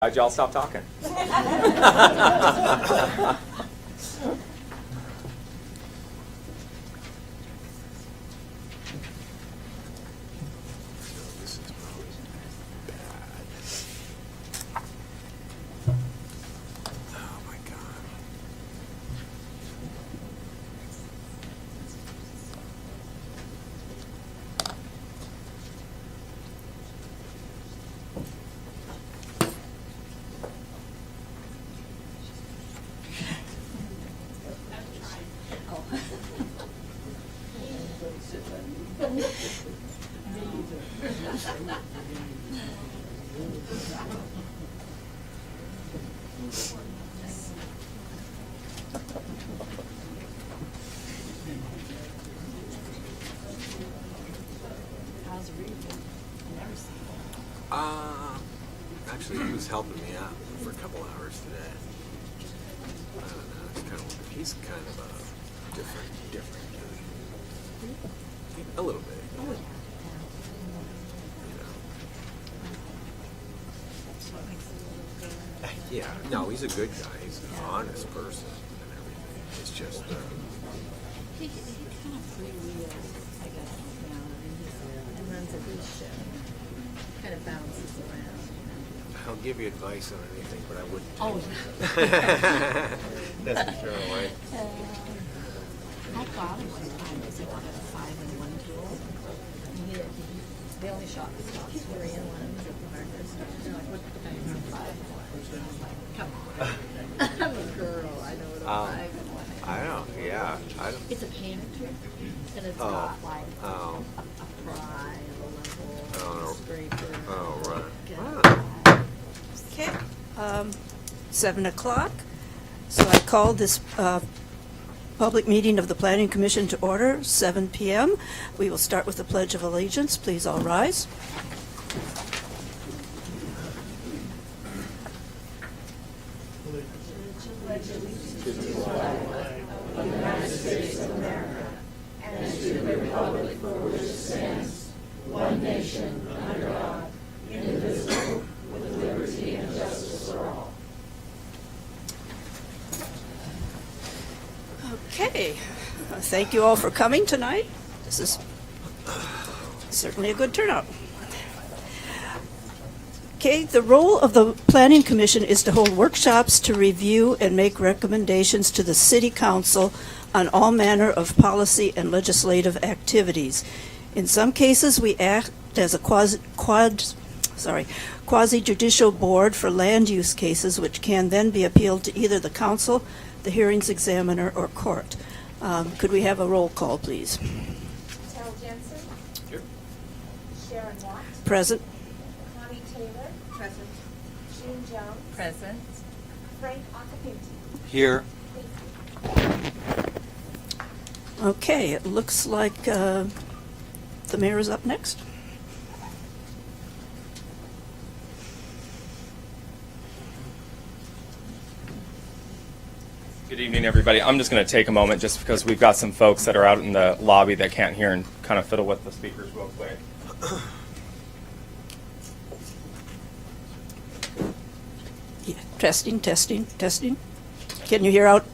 Why'd y'all stop talking? Oh my God. Actually, he was helping me out for a couple hours today. I don't know. He's kind of a different. A little bit. You know. Yeah. No, he's a good guy. He's an honest person and everything. It's just. He kind of freewheels, I guess, now, and runs a good show. Kind of bounces around. I'll give you advice on anything, but I wouldn't. Oh, That's for sure, right? my father one time was on a 5-in-1 tool. They only shot the top 3 in ones at the markers. They're like, what the heck is a 5-in-1? I was like, come on. I'm a girl. I know what a 5-in-1 is. I don't. Yeah. I don't. It's a painter, and it's Oh. got like Oh. a pry, a level, Oh. a scraper. Oh, right. Okay, 7 o'clock. So I call this public meeting of the Planning Commission to order, 7 p.m. We will start with the Pledge of Allegiance. Please all rise. Okay, thank you all for coming tonight. This is certainly a good turnout. Okay, the role of the Planning Commission is to hold workshops to review and make recommendations to the City Council on all manner of policy and legislative activities. In some cases, we act as a quasi-judicial board for land use cases, which can then be appealed to either the council, the hearings examiner, or court. Could we have a roll call, please? Terrell Jensen. Here. Sharon Watt. Present. Connie Taylor. Present. June Jones. Present. Frank Occhipinti. Here. Okay, it looks like the mayor is up next. Good evening, everybody. I'm just going to take a moment just because we've got some folks that are out in the lobby that can't hear and kind of fiddle with the speakers real quick. Yeah, testing. Can you hear out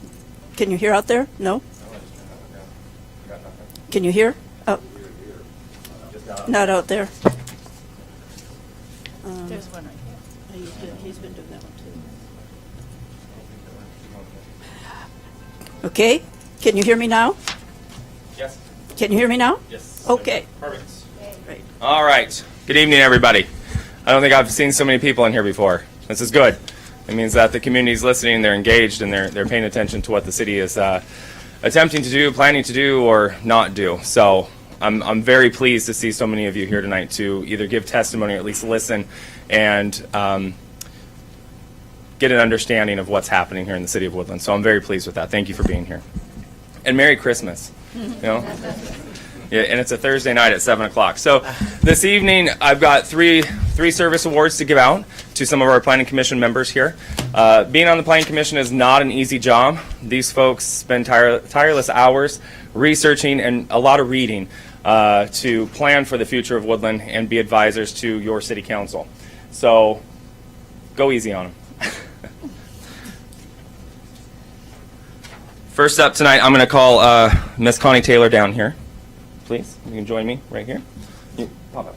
there? No? Can you hear? Oh, not out there. There's one right here. He's been doing that one too. Okay, can you hear me now? Yes. Can you hear me now? Yes. Okay. Perfect. Great. All right. Good evening, everybody. I don't think I've seen so many people in here before. This is good. It means that the community is listening, they're engaged, and they're paying attention to what the city is attempting to do, planning to do, or not do. So I'm very pleased to see so many of you here tonight to either give testimony or at least listen and get an understanding of what's happening here in the city of Woodland. So I'm very pleased with that. Thank you for being here. And Merry Christmas. You know? Yeah, and it's a Thursday night at 7 o'clock. So this evening, I've got three service awards to give out to some of our Planning Commission members here. Being on the Planning Commission is not an easy job. These folks spend tireless hours researching and a lot of reading to plan for the future of Woodland and be advisors to your city council. So go easy on them. First up tonight, I'm going to call Miss Connie Taylor down here. Please, you can join me right here. You, pop up.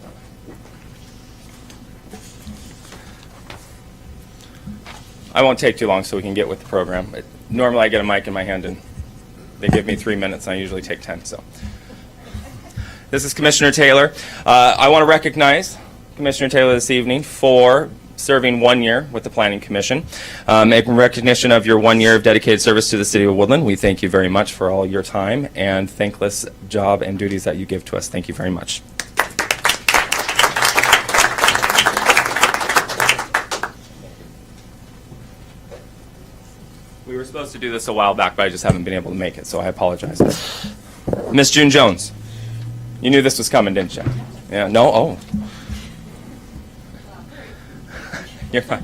I won't take too long so we can get with the program. Normally I get a mic in my hand and they give me 3 minutes and I usually take 10. So, this is Commissioner Taylor. I want to recognize Commissioner Taylor this evening for serving 1 year with the Planning Commission. In recognition of your 1 year of dedicated service to the City of Woodland, we thank you very much for all your time and thankless job and duties that you give to us. Thank you very much. We were supposed to do this a while back, but I just haven't been able to make it, so I apologize. Miss June Jones, you knew this was coming, didn't you? Yeah, no? Oh. You're fine.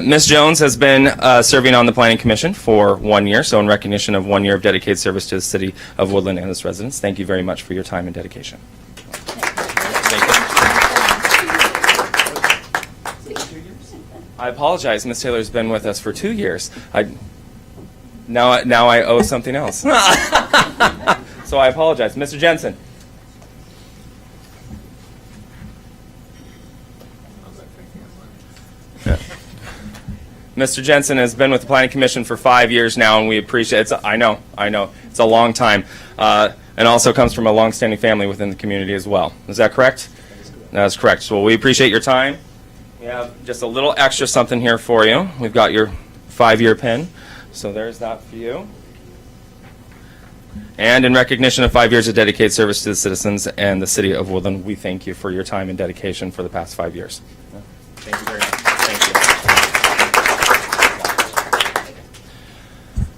Ms. Jones has been serving on the Planning Commission for 1 year, so in recognition of 1 year of dedicated service to the City of Woodland and its residents, thank you very much for your time and dedication. Thank you. I apologize. Ms. Taylor's been with us for 2 years. Now I owe something else. So I apologize. Mr. Jensen. Mr. Jensen has been with the Planning Commission for 5 years now, and we appreciate it. I know. It's a long time. And also comes from a long-standing family within the community as well. Is that correct? That's correct. So we appreciate your time. We have just a little extra something here for you. We've got your 5-year pin. So there's that for you. And in recognition of 5 years of dedicated service to the citizens and the City of Woodland, we thank you for your time and dedication for the past 5 years. Thank you very much. Thank you.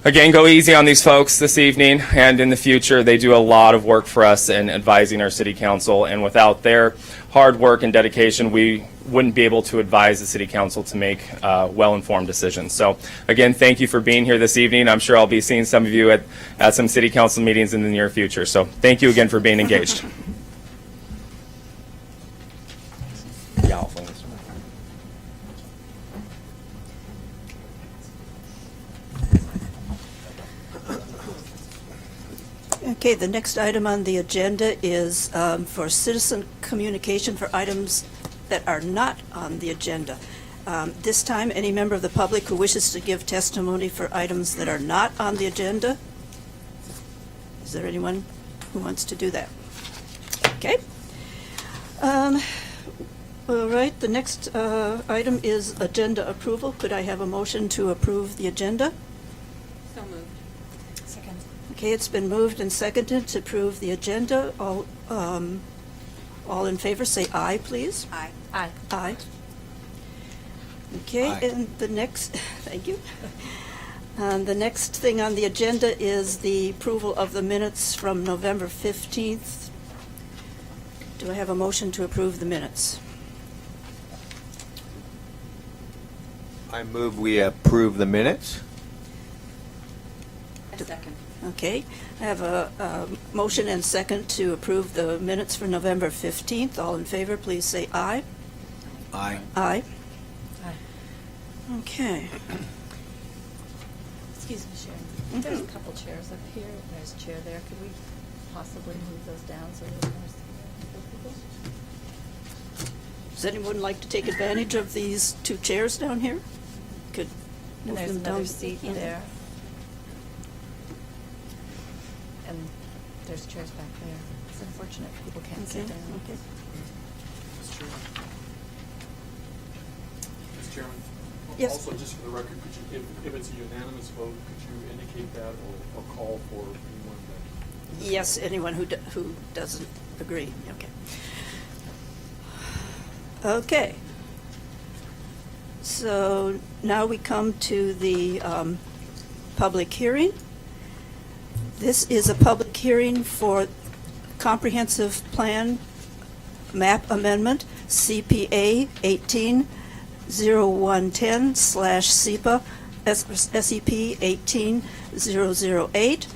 Again, go easy on these folks this evening and in the future. They do a lot of work for us in advising our City Council, and without their hard work and dedication, we wouldn't be able to advise the City Council to make well-informed decisions. So, again, thank you for being here this evening. I'm sure I'll be seeing some of you at some City Council meetings in the near future. So, thank you again for being engaged. Yeah, I'll phone this one. Okay, the next item on the agenda is for citizen communication for items that are not on the agenda. This time, any member of the public who wishes to give testimony for items that are not on the agenda? Is there anyone who wants to do that? Okay. All right, the next item is agenda approval. Could I have a motion to approve the agenda? So moved. Second. Okay, it's been moved and seconded to approve the agenda. All in favor, say aye, please. Aye. Aye. Aye. Okay, Aye. and the next, thank you. The next thing on the agenda is the approval of the minutes from November 15th. Do I have a motion to approve the minutes? I move we approve the minutes. Second. Okay, I have a motion and second to approve the minutes for November 15th. All in favor, please say aye. Aye. Aye. Aye. Okay. Excuse me, Sharon. There's a couple chairs up here, and there's a chair there. Could we possibly move those down so there's more people? Does anyone like to take advantage of these two chairs down here? Could And move there's them another down. seat there. And there's chairs back there. It's unfortunate people can't Okay, sit down. okay. Mr. Chairman. Mr. Chairman. Yes. Also, just for the record, could you, if it's a unanimous vote, could you indicate that or call for anyone that? Yes, anyone who doesn't agree, okay. Okay. So now we come to the public hearing. This is a public hearing for comprehensive plan map amendment, CPA 18-0110/SEPA, SEP 18-008.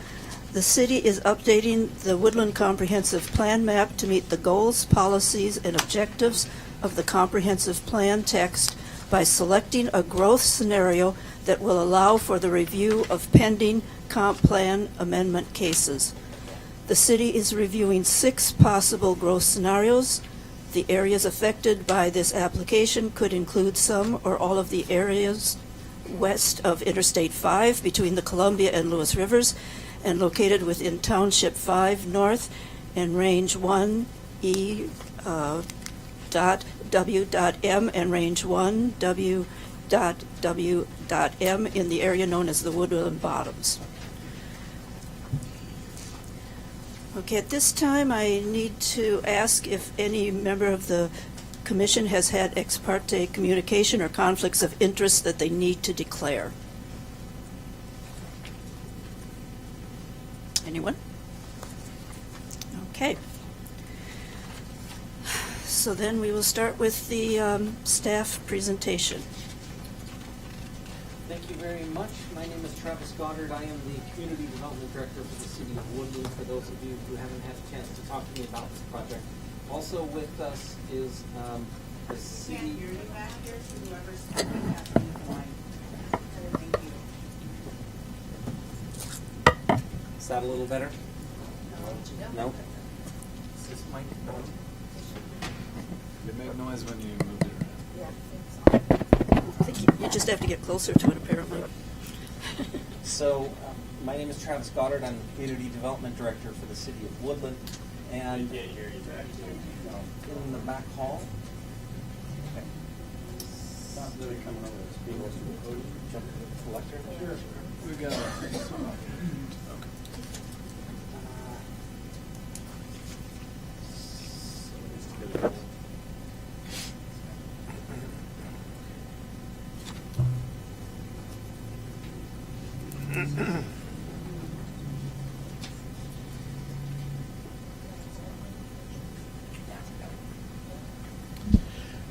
The city is updating the Woodland Comprehensive Plan map to meet the goals, policies, and objectives of the comprehensive plan text by selecting a growth scenario that will allow for the review of pending comp plan amendment cases. The city is reviewing 6 possible growth scenarios. The areas affected by this application could include some or all of the areas west of Interstate 5 between the Columbia and Lewis Rivers and located within Township 5 North and Range 1 E dot W dot M and Range 1 W dot W dot M in the area known as the Woodland Bottoms. Okay, at this time, I need to ask if any member of the commission has had ex parte communication or conflicts of interest that they need to declare. Anyone? Okay. So then we will start with the staff presentation. Thank you very much. My name is Travis Goddard. I am the Community Development Director for the City of Woodland, for those of you who haven't had a chance to talk to me about this project. Also with us is the city... Can't hear you back here, so whoever's talking has to be quiet. Thank you. Is that a little better? No? Is this mic on? It made noise when you moved it around. Yeah, I think so. I think you just have to get closer to it, apparently. So, my name is Travis Goddard. I'm the Community Development Director for the City of Woodland. And I can't hear you back there. in the back hall... Okay. Not really coming over to speak to the podium. Jump to the collector. Sure. We got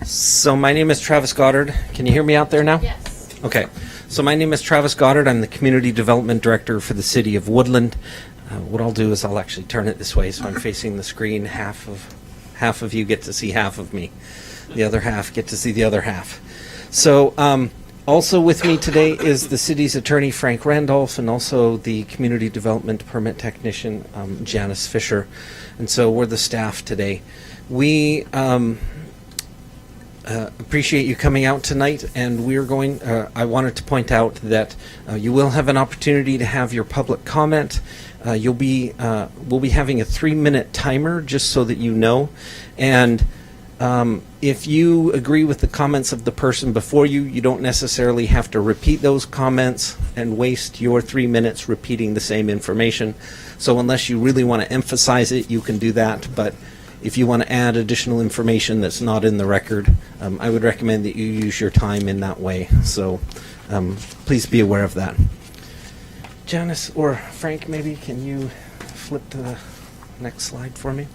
So my name is Travis Goddard. Can you hear me out there now? Yes. Okay. So my name is Travis Goddard. I'm the Community Development Director for the City of Woodland. What I'll do is I'll actually turn it this way so I'm facing the screen. Half of you get to see half of me. The other half get to see the other half. So also with me today is the city's attorney, Frank Randolph, and also the Community Development Permit Technician, Janice Fisher. And so we're the staff today. We appreciate you coming out tonight, and we're going. I wanted to point out that you will have an opportunity to have your public comment. We'll be having a 3-minute timer, just so that you know. And if you agree with the comments of the person before you, you don't necessarily have to repeat those comments and waste your 3 minutes repeating the same information. So unless you really want to emphasize it, you can do that. But if you want to add additional information that's not in the record, I would recommend that you use your time in that way. So please be aware of that. Janice or Frank, maybe can you flip to the next slide for me?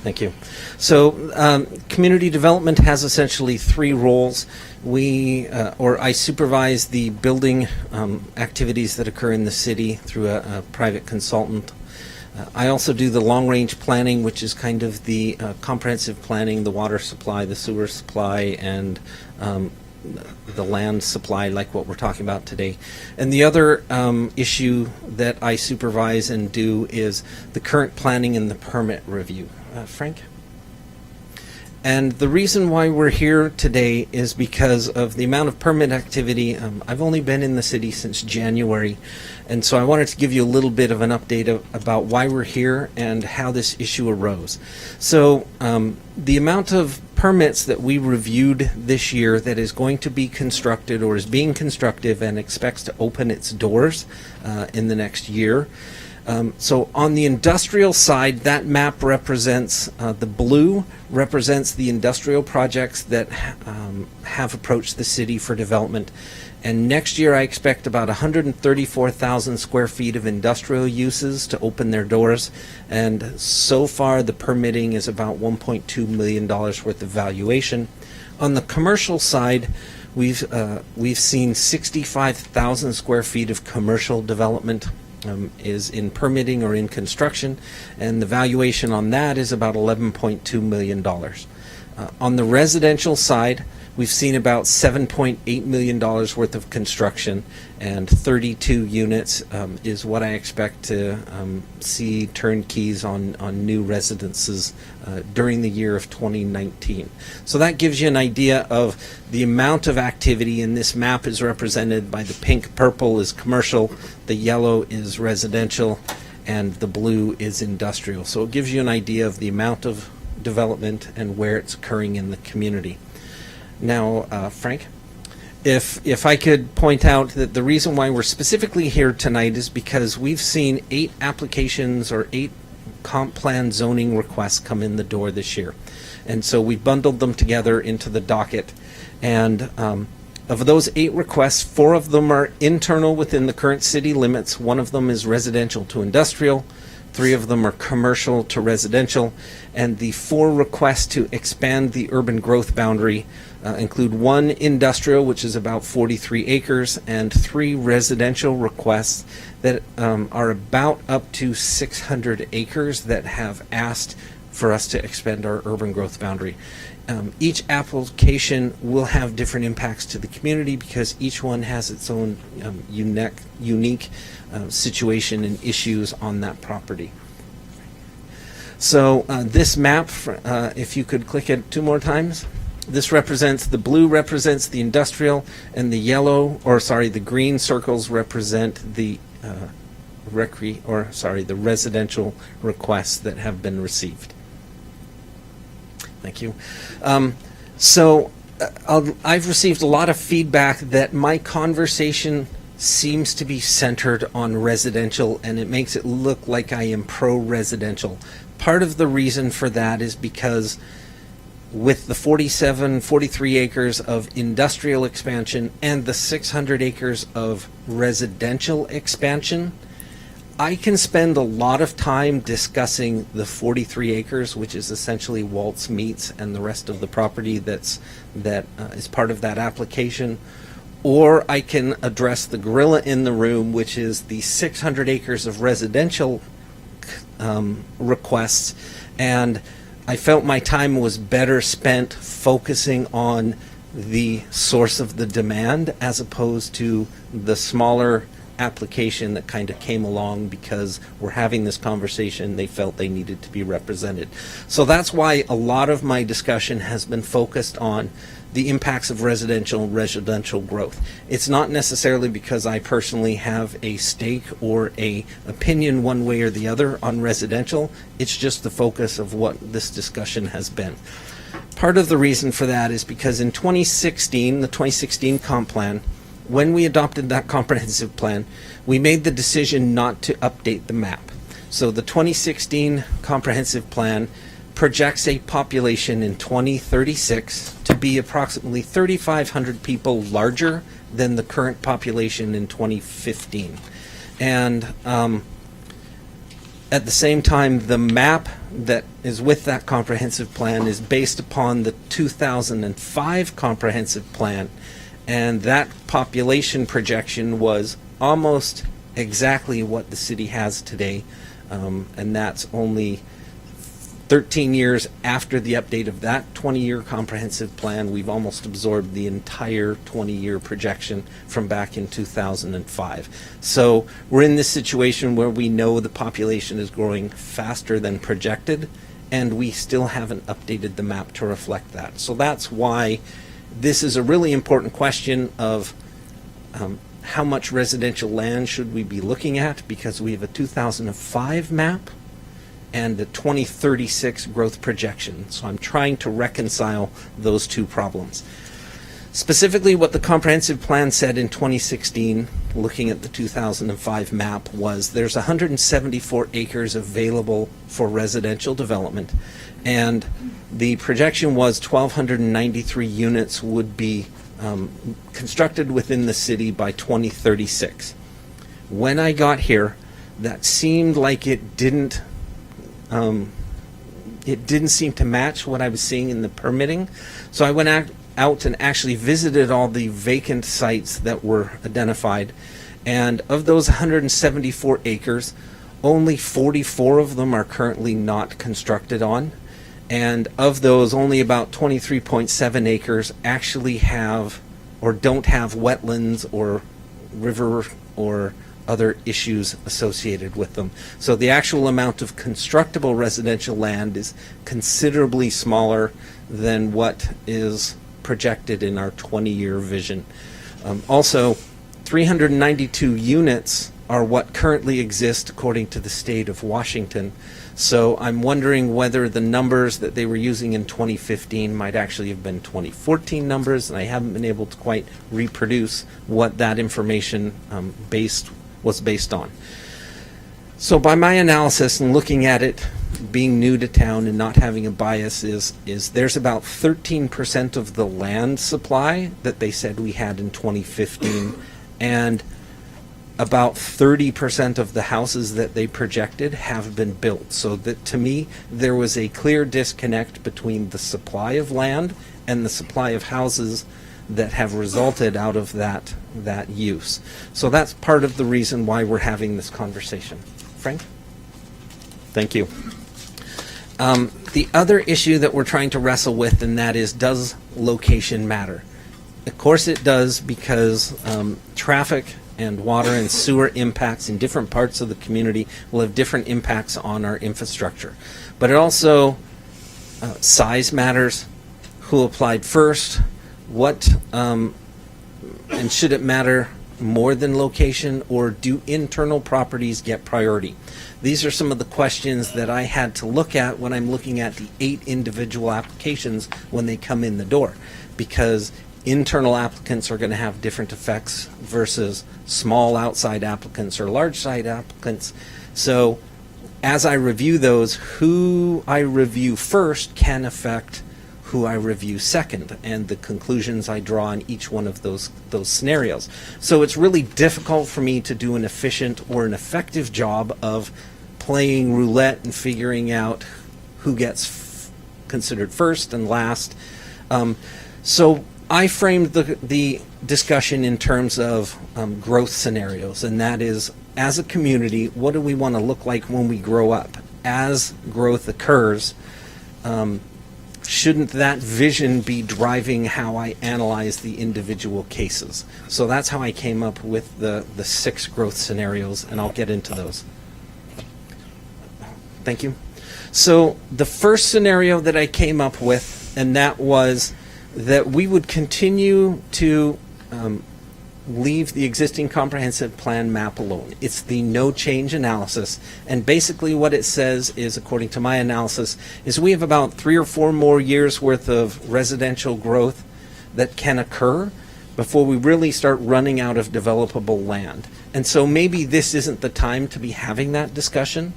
Thank you. So community development has essentially 3 roles. I supervise the building activities that occur in the city through a private consultant. I also do the long-range planning, which is kind of the comprehensive planning, the water supply, the sewer supply, and the land supply, like what we're talking about today. And the other issue that I supervise and do is the current planning and the permit review. Frank? And the reason why we're here today is because of the amount of permit activity. I've only been in the city since January, and so I wanted to give you a little bit of an update about why we're here and how this issue arose. So the amount of permits that we reviewed this year that is going to be constructed or is being constructed and expects to open its doors in the next year. So on the industrial side, that map represents, the blue represents the industrial projects that have approached the city for development. And next year I expect about 134,000 square feet of industrial uses to open their doors. And so far the permitting is about $1.2 million worth of valuation. On the commercial side, we've seen 65,000 square feet of commercial development is in permitting or in construction, and the valuation on that is about $11.2 million. On the residential side, we've seen about $7.8 million worth of construction, and 32 units is what I expect to see turnkeys on new residences during the year of 2019. So that gives you an idea of the amount of activity, and this map is represented by the pink. Purple is commercial, the yellow is residential, and the blue is industrial. So it gives you an idea of the amount of development and where it's occurring in the community. Now, Frank, if I could point out that the reason why we're specifically here tonight is because we've seen 8 applications or 8 comp plan zoning requests come in the door this year. And so we bundled them together into the docket. And of those 8 requests, 4 of them are internal within the current city limits. 1 of them is residential to industrial. 3 of them are commercial to residential, and the 4 requests to expand the urban growth boundary include 1 industrial, which is about 43 acres, and 3 residential requests that are about up to 600 acres that have asked for us to expand our urban growth boundary. Each application will have different impacts to the community because each one has its own unique situation and issues on that property. So this map, if you could click it 2 more times, this represents, the blue represents the industrial, and the yellow, or sorry, the green circles represent the the residential requests that have been received. Thank you. I've received a lot of feedback that my conversation seems to be centered on residential, and it makes it look like I am pro-residential. Part of the reason for that is because with the 43 acres of industrial expansion and the 600 acres of residential expansion, I can spend a lot of time discussing the 43 acres, which is essentially Waltz Meats and the rest of the property that is part of that application, or I can address the gorilla in the room, which is the 600 acres of residential requests, and I felt my time was better spent focusing on the source of the demand as opposed to the smaller application that kind of came along because we're having this conversation. They felt they needed to be represented. So that's why a lot of my discussion has been focused on the impacts of residential growth. It's not necessarily because I personally have a stake or a opinion one way or the other on residential. It's just the focus of what this discussion has been. Part of the reason for that is because in 2016, the 2016 comp plan, when we adopted that comprehensive plan, we made the decision not to update the map. So the 2016 comprehensive plan projects a population in 2036 to be approximately 3,500 people larger than the current population in 2015. And at the same time, the map that is with that comprehensive plan is based upon the 2005 comprehensive plan. And that population projection was almost exactly what the city has today, and that's only 13 years after the update of that 20-year comprehensive plan. We've almost absorbed the entire 20-year projection from back in 2005. So we're in this situation where we know the population is growing faster than projected, and we still haven't updated the map to reflect that. So that's why this is a really important question of how much residential land should we be looking at, because we have a 2005 map and the 2036 growth projection. So I'm trying to reconcile those two problems. Specifically, what the comprehensive plan said in 2016, looking at the 2005 map, was there's 174 acres available for residential development, and the projection was 1,293 units would be constructed within the city by 2036. When I got here, that seemed like it didn't seem to match what I was seeing in the permitting. So I went out and actually visited all the vacant sites that were identified. And of those 174 acres, only 44 of them are currently not constructed on. And of those, only about 23.7 acres actually have or don't have wetlands or river or other issues associated with them. So the actual amount of constructible residential land is considerably smaller than what is projected in our 20-year vision. Also, 392 units are what currently exist according to the state of Washington. So I'm wondering whether the numbers that they were using in 2015 might actually have been 2014 numbers, and I haven't been able to quite reproduce what that information was based on. So by my analysis and looking at it, being new to town and not having a bias, is there's about 13% of the land supply that they said we had in 2015, and about 30% of the houses that they projected have been built. So that, to me, there was a clear disconnect between the supply of land and the supply of houses that have resulted out of that use. So that's part of the reason why we're having this conversation. Frank? Thank you. The other issue that we're trying to wrestle with, and that is, does location matter? Of course it does, because traffic and water and sewer impacts in different parts of the community will have different impacts on our infrastructure. But it also, size matters, who applied first, what, and should it matter more than location, or do internal properties get priority? These are some of the questions that I had to look at when I'm looking at the 8 individual applications when they come in the door, because internal applicants are going to have different effects versus small outside applicants or large side applicants. So as I review those, who I review first can affect who I review second, and the conclusions I draw on each one of those scenarios. So it's really difficult for me to do an efficient or an effective job of playing roulette and figuring out who gets considered first and last. So I framed the discussion in terms of growth scenarios, and that is, as a community, what do we want to look like when we grow up? As growth occurs, shouldn't that vision be driving how I analyze the individual cases? So that's how I came up with the 6 growth scenarios, and I'll get into those. Thank you. So the first scenario that I came up with, and that was that we would continue to leave the existing comprehensive plan map alone. It's the no change analysis, and basically what it says is, according to my analysis, is we have about 3 or 4 more years worth of residential growth that can occur before we really start running out of developable land. And so maybe this isn't the time to be having that discussion.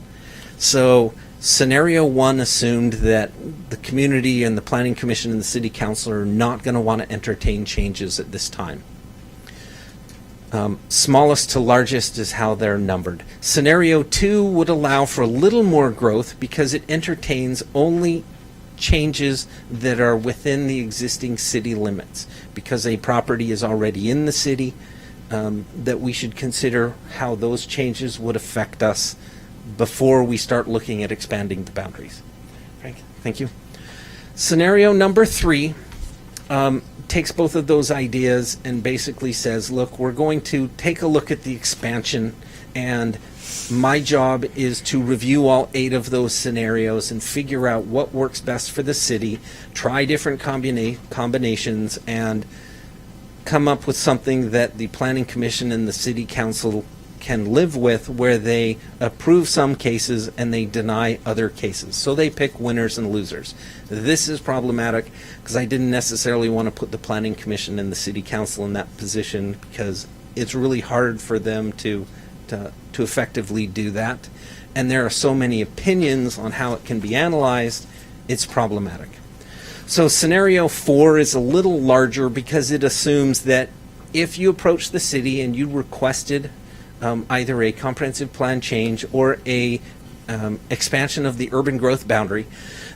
So scenario 1 assumed that the community and the Planning Commission and the City Council are not going to want to entertain changes at this time. Smallest to largest is how they're numbered. Scenario 2 would allow for a little more growth because it entertains only changes that are within the existing city limits. Because a property is already in the city, that we should consider how those changes would affect us before we start looking at expanding the boundaries. Frank, thank you. Scenario number 3 takes both of those ideas and basically says, look, we're going to take a look at the expansion, and my job is to review all 8 of those scenarios and figure out what works best for the city, try different combinations, and come up with something that the Planning Commission and the City Council can live with, where they approve some cases and they deny other cases. So they pick winners and losers. This is problematic because I didn't necessarily want to put the Planning Commission and the City Council in that position, because it's really hard for them to effectively do that. And there are so many opinions on how it can be analyzed, it's problematic. So scenario 4 is a little larger because it assumes that if you approach the city and you requested either a comprehensive plan change or a expansion of the urban growth boundary,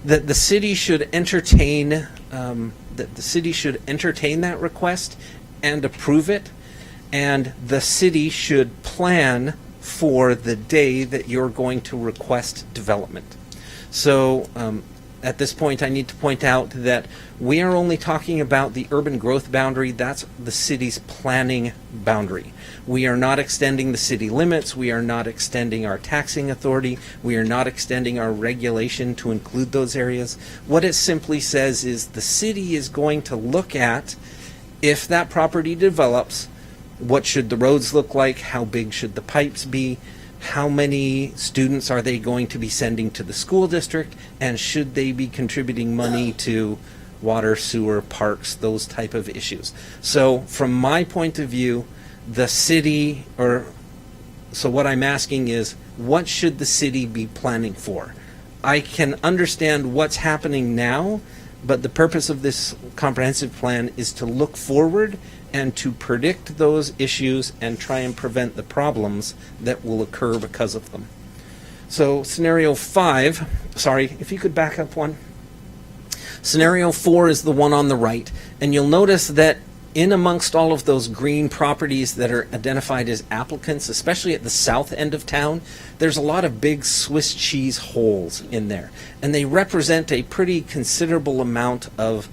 that the city should entertain that request and approve it, and the city should plan for the day that you're going to request development. So at this point, I need to point out that we are only talking about the urban growth boundary. That's the city's planning boundary. We are not extending the city limits. We are not extending our taxing authority. We are not extending our regulation to include those areas. What it simply says is the city is going to look at, if that property develops, what should the roads look like? How big should the pipes be? How many students are they going to be sending to the school district? And should they be contributing money to water, sewer, parks, those type of issues? So from my point of view, the city, so what I'm asking is, what should the city be planning for? I can understand what's happening now, but the purpose of this comprehensive plan is to look forward and to predict those issues and try and prevent the problems that will occur because of them. So scenario 5, sorry, if you could back up one. Scenario 4 is the one on the right, and you'll notice that in amongst all of those green properties that are identified as applicants, especially at the south end of town, there's a lot of big Swiss cheese holes in there, and they represent a pretty considerable amount of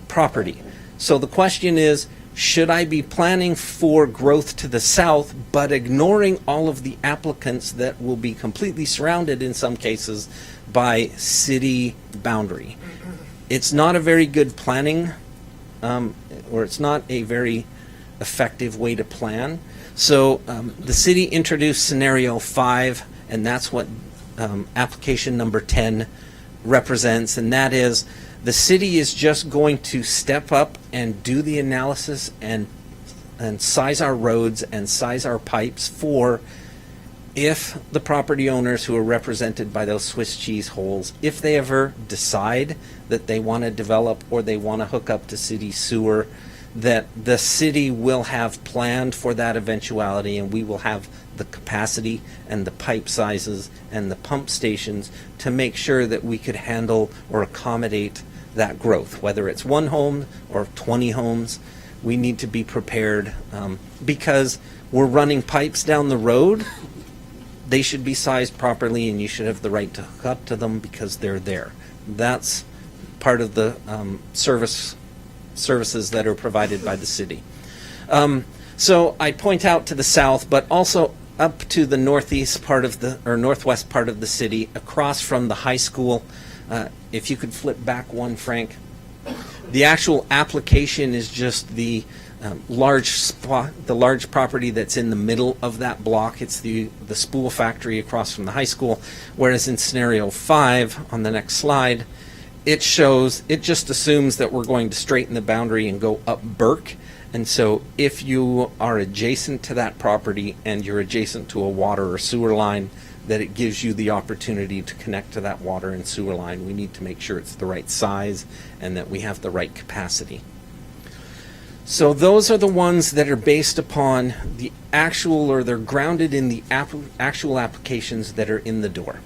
property. So the question is, should I be planning for growth to the south, but ignoring all of the applicants that will be completely surrounded in some cases by city boundary? It's not a very good planning, or it's not a very effective way to plan. So the city introduced scenario 5, and that's what application number 10 represents, and that is the city is just going to step up and do the analysis and size our roads and size our pipes for if the property owners who are represented by those Swiss cheese holes, if they ever decide that they want to develop or they want to hook up to city sewer, that the city will have planned for that eventuality, and we will have the capacity and the pipe sizes and the pump stations to make sure that we could handle or accommodate that growth, whether it's 1 home or 20 homes. We need to be prepared because we're running pipes down the road. They should be sized properly, and you should have the right to hook up to them because they're there. That's part of the services that are provided by the city. So I point out to the south, but also up to the northwest part of the city, across from the high school. If you could flip back one, Frank. The actual application is just the large property that's in the middle of that block. It's the spool factory across from the high school. Whereas in scenario 5 on the next slide, it just assumes that we're going to straighten the boundary and go up Burke. And so if you are adjacent to that property and you're adjacent to a water or sewer line, that it gives you the opportunity to connect to that water and sewer line. We need to make sure it's the right size and that we have the right capacity. So those are the ones that are based upon the actual, or they're grounded in the actual applications that are in the door.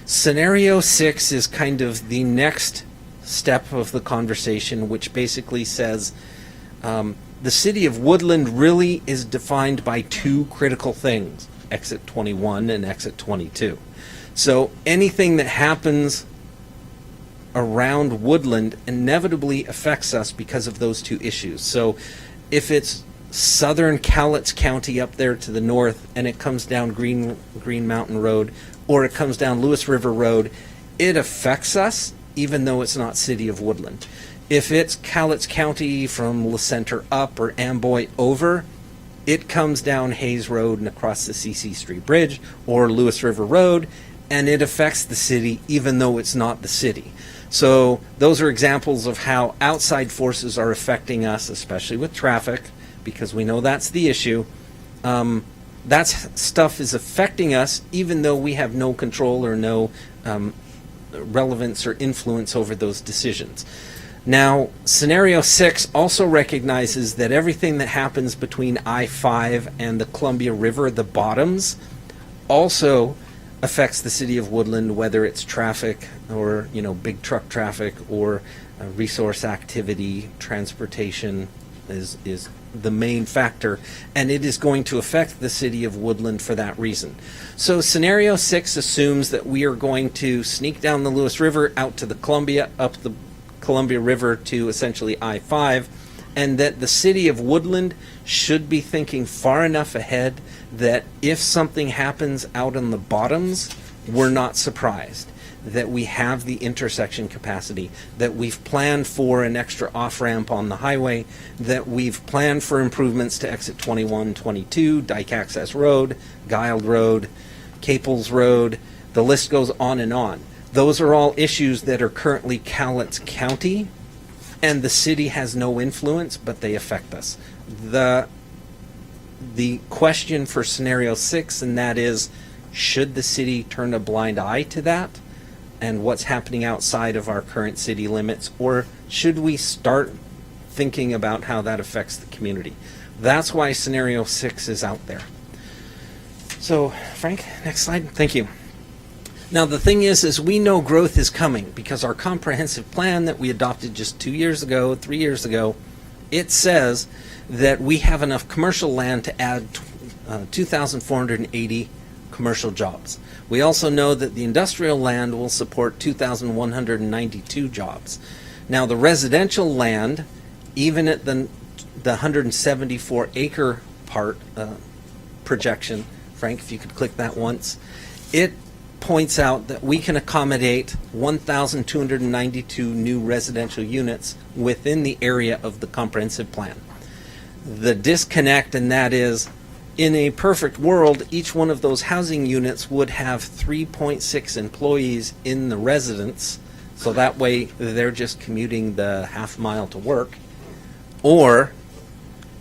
Scenario 6 is kind of the next step of the conversation, which basically says the city of Woodland really is defined by 2 critical things: exit 21 and exit 22. So anything that happens around Woodland inevitably affects us because of those 2 issues. So if it's southern Cowlitz County up there to the north and it comes down Green Mountain Road, or it comes down Lewis River Road, it affects us even though it's not city of Woodland. If it's Cowlitz County from La Center up or Amboy over, it comes down Hayes Road and across the CC Street Bridge or Lewis River Road, and it affects the city even though it's not the city. So those are examples of how outside forces are affecting us, especially with traffic, because we know that's the issue. That stuff is affecting us even though we have no control or no relevance or influence over those decisions. Now, scenario 6 also recognizes that everything that happens between I-5 and the Columbia River, the bottoms, also affects the city of Woodland, whether it's traffic or, big truck traffic or resource activity, transportation, is the main factor, and it is going to affect the city of Woodland for that reason. So scenario 6 assumes that we are going to sneak down the Lewis River out to the Columbia, up the Columbia River to essentially I-5, and that the city of Woodland should be thinking far enough ahead that if something happens out on the bottoms, we're not surprised, that we have the intersection capacity, that we've planned for an extra off-ramp on the highway, that we've planned for improvements to exit 21, 22, Dyke Access Road, Guild Road, Caples Road, the list goes on and on. Those are all issues that are currently Cowlitz County, and the city has no influence, but they affect us. The question for scenario 6, and that is, should the city turn a blind eye to that and what's happening outside of our current city limits, or should we start thinking about how that affects the community? That's why scenario 6 is out there. So, Frank, next slide. Thank you. Now, the thing is we know growth is coming because our comprehensive plan that we adopted just 2 years ago, 3 years ago, it says that we have enough commercial land to add 2,480 commercial jobs. We also know that the industrial land will support 2,192 jobs. Now, the residential land, even at the 174 acre part projection, Frank, if you could click that once, it points out that we can accommodate 1,292 new residential units within the area of the comprehensive plan. The disconnect in that is, in a perfect world, each one of those housing units would have 3.6 employees in the residence, so that way they're just commuting the half mile to work, or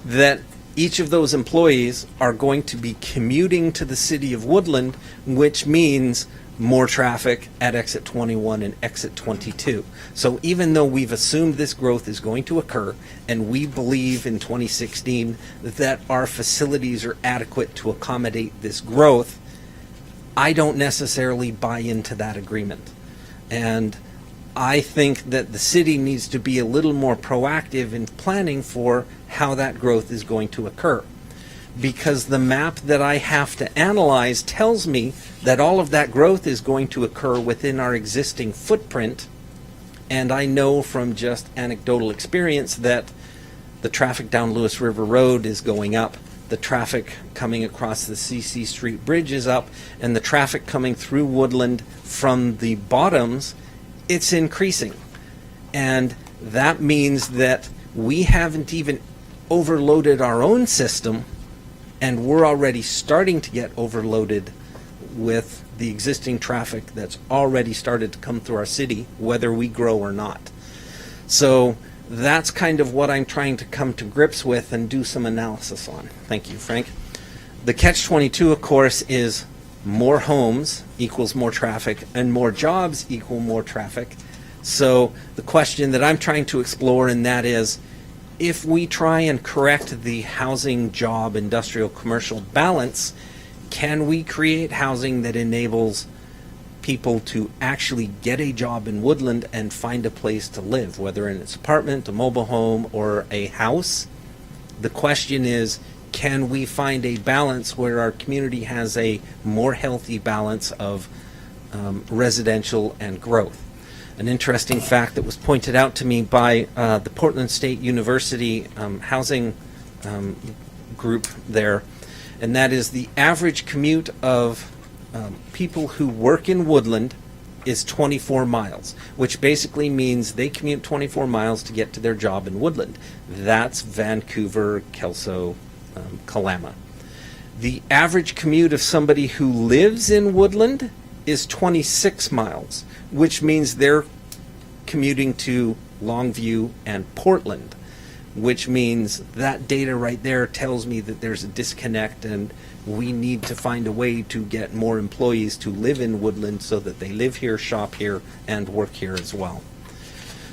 that each of those employees are going to be commuting to the city of Woodland, which means more traffic at exit 21 and exit 22. So even though we've assumed this growth is going to occur, and we believe in 2016 that our facilities are adequate to accommodate this growth, I don't necessarily buy into that agreement. And I think that the city needs to be a little more proactive in planning for how that growth is going to occur. Because the map that I have to analyze tells me that all of that growth is going to occur within our existing footprint. And I know from just anecdotal experience that the traffic down Lewis River Road is going up, the traffic coming across the CC Street Bridge is up, and the traffic coming through Woodland from the bottoms, it's increasing. And that means that we haven't even overloaded our own system, and we're already starting to get overloaded with the existing traffic that's already started to come through our city, whether we grow or not. So that's kind of what I'm trying to come to grips with and do some analysis on. Thank you, Frank. The catch-22, of course, is more homes equals more traffic, and more jobs equal more traffic. So the question that I'm trying to explore, and that is, if we try and correct the housing, job, industrial, commercial balance, can we create housing that enables people to actually get a job in Woodland and find a place to live, whether in its apartment, a mobile home, or a house? The question is, can we find a balance where our community has a more healthy balance of residential and growth? An interesting fact that was pointed out to me by the Portland State University housing group there, and that is the average commute of people who work in Woodland is 24 miles, which basically means they commute 24 miles to get to their job in Woodland. That's Vancouver, Kelso, Kalama. The average commute of somebody who lives in Woodland is 26 miles, which means they're commuting to Longview and Portland, which means that data right there tells me that there's a disconnect, and we need to find a way to get more employees to live in Woodland so that they live here, shop here, and work here as well.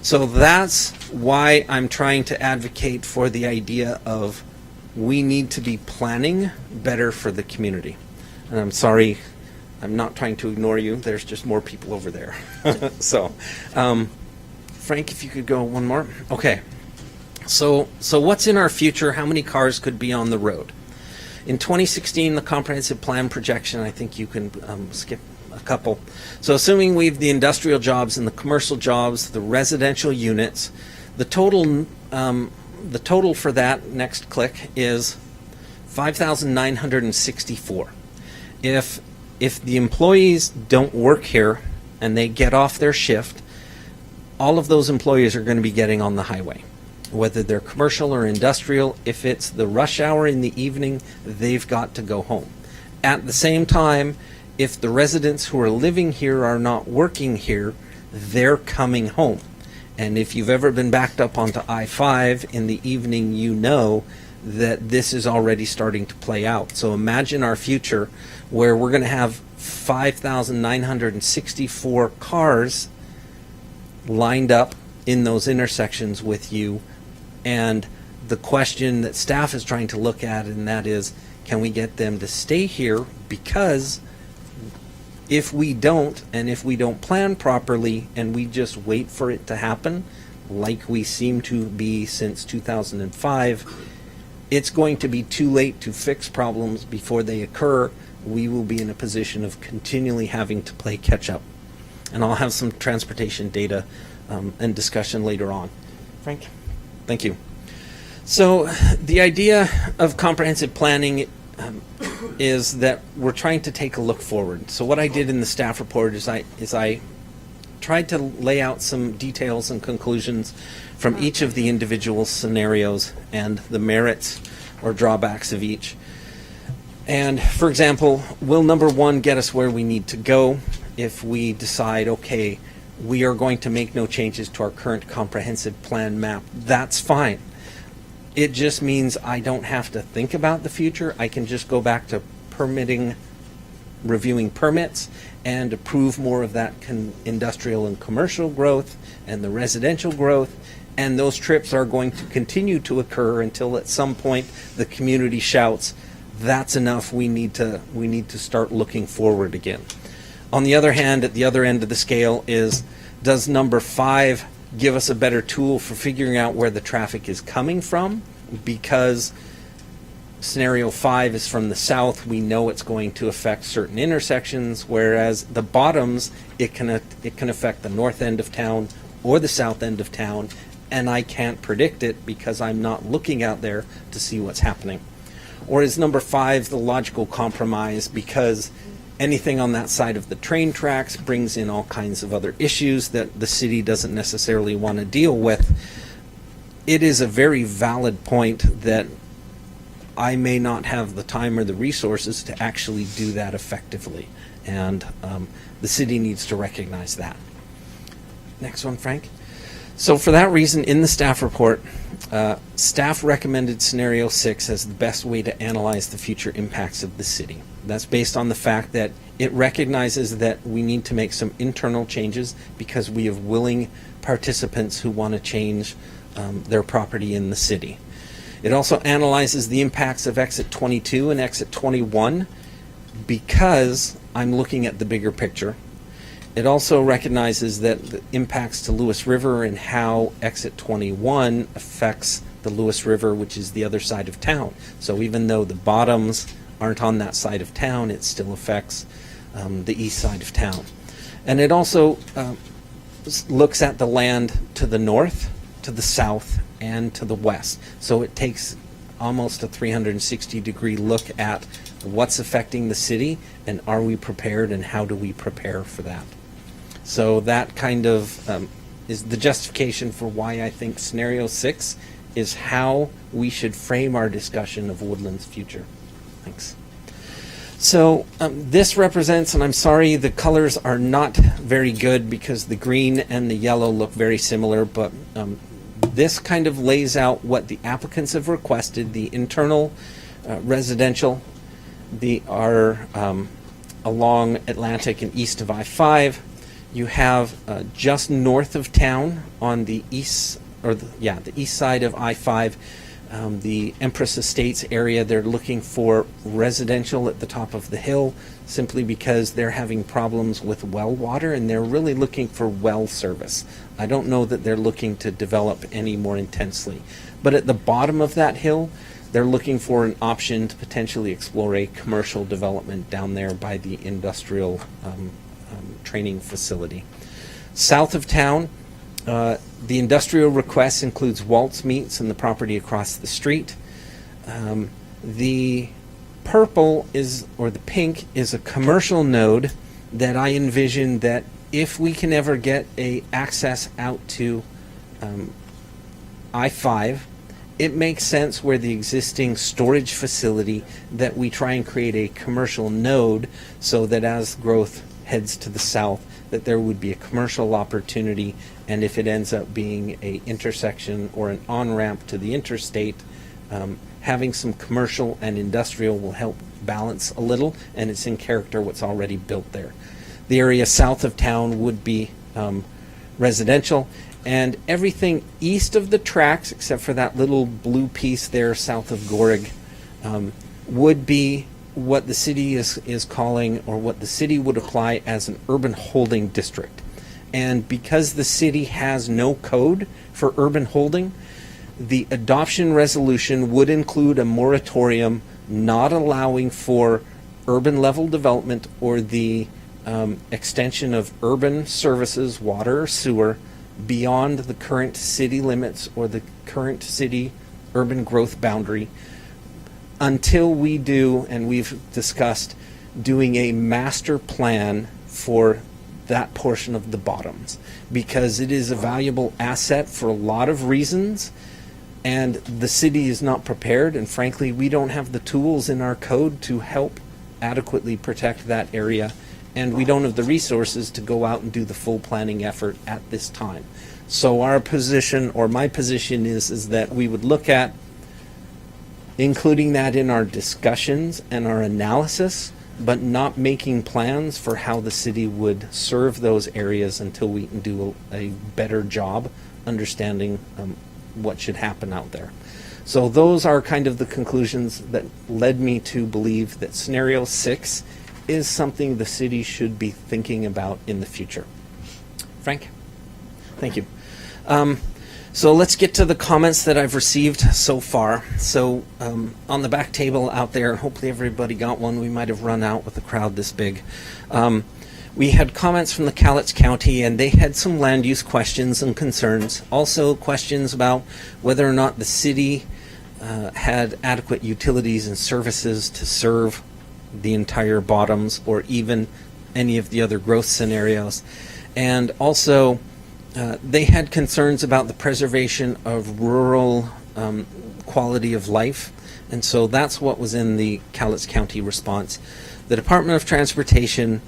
So that's why I'm trying to advocate for the idea of we need to be planning better for the community. And I'm sorry, I'm not trying to ignore you. There's just more people over there. So, Frank, if you could go one more. Okay. So what's in our future? How many cars could be on the road? In 2016, the comprehensive plan projection, I think you can skip a couple. So assuming we have the industrial jobs and the commercial jobs, the residential units, the total for that, next click, is 5,964. If the employees don't work here and they get off their shift, all of those employees are going to be getting on the highway. Whether they're commercial or industrial, if it's the rush hour in the evening, they've got to go home. At the same time, if the residents who are living here are not working here, they're coming home. And if you've ever been backed up onto I-5 in the evening, you know that this is already starting to play out. So imagine our future where we're going to have 5,964 cars lined up in those intersections with you. And the question that staff is trying to look at, and that is, can we get them to stay here? Because if we don't, and if we don't plan properly, and we just wait for it to happen, like we seem to be since 2005, it's going to be too late to fix problems before they occur. We will be in a position of continually having to play catch up. And I'll have some transportation data and discussion later on. Frank? Thank you. So the idea of comprehensive planning is that we're trying to take a look forward. So what I did in the staff report is I tried to lay out some details and conclusions from each of the individual scenarios and the merits or drawbacks of each. And for example, will number one get us where we need to go? If we decide, okay, we are going to make no changes to our current comprehensive plan map, that's fine. It just means I don't have to think about the future. I can just go back to permitting, reviewing permits, and approve more of that industrial and commercial growth and the residential growth. And those trips are going to continue to occur until at some point the community shouts, that's enough, we need to start looking forward again. On the other hand, at the other end of the scale is, does number 5 give us a better tool for figuring out where the traffic is coming from? Because scenario 5 is from the south, we know it's going to affect certain intersections, whereas the bottoms, it can affect the north end of town or the south end of town, and I can't predict it because I'm not looking out there to see what's happening. Or is number 5 the logical compromise because anything on that side of the train tracks brings in all kinds of other issues that the city doesn't necessarily want to deal with? It is a very valid point that I may not have the time or the resources to actually do that effectively. And the city needs to recognize that. Next one, Frank. So for that reason, in the staff report, staff recommended scenario 6 as the best way to analyze the future impacts of the city. That's based on the fact that it recognizes that we need to make some internal changes because we have willing participants who want to change their property in the city. It also analyzes the impacts of exit 22 and exit 21 because I'm looking at the bigger picture. It also recognizes that the impacts to Lewis River and how exit 21 affects the Lewis River, which is the other side of town. So even though the bottoms aren't on that side of town, it still affects the east side of town. And it also looks at the land to the north, to the south, and to the west. So it takes almost a 360-degree look at what's affecting the city and are we prepared and how do we prepare for that. So that kind of is the justification for why I think scenario 6 is how we should frame our discussion of Woodland's future. Thanks. So this represents, and I'm sorry the colors are not very good because the green and the yellow look very similar, but this kind of lays out what the applicants have requested. The internal residential, are along Atlantic and east of I-5. You have just north of town on the east, or the east side of I-5, The Empress Estates area, they're looking for residential at the top of the hill simply because they're having problems with well water and they're really looking for well service. I don't know that they're looking to develop any more intensely. But at the bottom of that hill, they're looking for an option to potentially explore a commercial development down there by the industrial training facility. South of town, the industrial request includes Waltz Meats and the property across the street. The purple or the pink is a commercial node that I envision that if we can ever get a access out to I-5, it makes sense where the existing storage facility that we try and create a commercial node so that as growth heads to the south, that there would be a commercial opportunity, and if it ends up being a intersection or an on-ramp to the interstate, having some commercial and industrial will help balance a little, and it's in character what's already built there. The area south of town would be residential, and everything east of the tracks, except for that little blue piece there south of Gorig, would be what the city is calling, or what the city would apply as an urban holding district. And because the city has no code for urban holding, the adoption resolution would include a moratorium not allowing for urban level development or the extension of urban services, water or sewer, beyond the current city limits or the current city urban growth boundary, until we do, and we've discussed, doing a master plan for that portion of the bottoms, because it is a valuable asset for a lot of reasons, and the city is not prepared, and frankly, we don't have the tools in our code to help adequately protect that area, and we don't have the resources to go out and do the full planning effort at this time. So our position, or my position, is that we would look at including that in our discussions and our analysis, but not making plans for how the city would serve those areas until we can do a better job understanding what should happen out there. So those are kind of the conclusions that led me to believe that scenario 6 is something the city should be thinking about in the future. Frank? Thank you. So let's get to the comments that I've received so far. So on the back table out there, hopefully everybody got one. We might have run out with a crowd this big. We had comments from the Cowlitz County, and they had some land use questions and concerns. Also questions about whether or not the city had adequate utilities and services to serve the entire bottoms or even any of the other growth scenarios. And also they had concerns about the preservation of rural quality of life, and so that's what was in the Cowlitz County response. The Department of Transportation,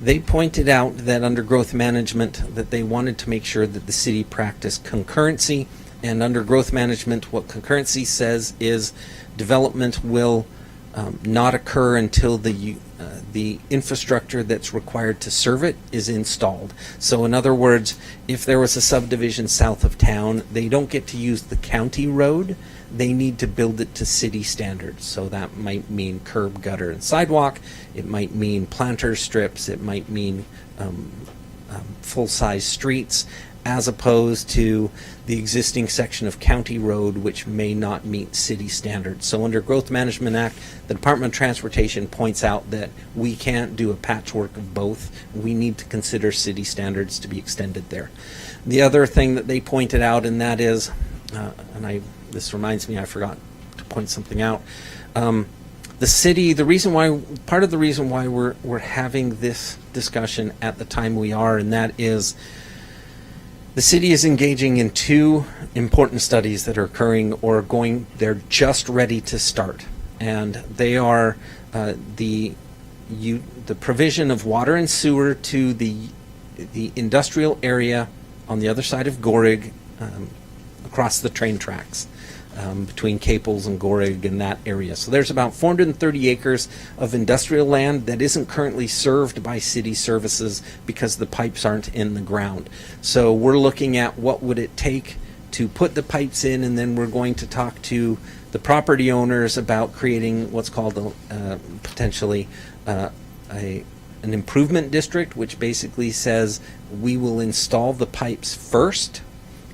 they pointed out that under growth management that they wanted to make sure that the city practiced concurrency, and under growth management what concurrency says is development will not occur until the infrastructure that's required to serve it is installed. So in other words, if there was a subdivision south of town, they don't get to use the county road. They need to build it to city standards. So that might mean curb, gutter, and sidewalk. It might mean planter strips. It might mean full-size streets, as opposed to the existing section of county road which may not meet city standards. So under Growth Management Act, the Department of Transportation points out that we can't do a patchwork of both. We need to consider city standards to be extended there. The other thing that they pointed out, and that is, this reminds me, I forgot to point something out. The city, part of the reason why we're having this discussion at the time we are, and that is the city is engaging in 2 important studies that are occurring or they're just ready to start. And they are the provision of water and sewer to the industrial area on the other side of Gorig, across the train tracks, between Caples and Gorig and that area. So there's about 430 acres of industrial land that isn't currently served by city services because the pipes aren't in the ground. So we're looking at what would it take to put the pipes in, and then we're going to talk to the property owners about creating what's called potentially an improvement district, which basically says we will install the pipes first,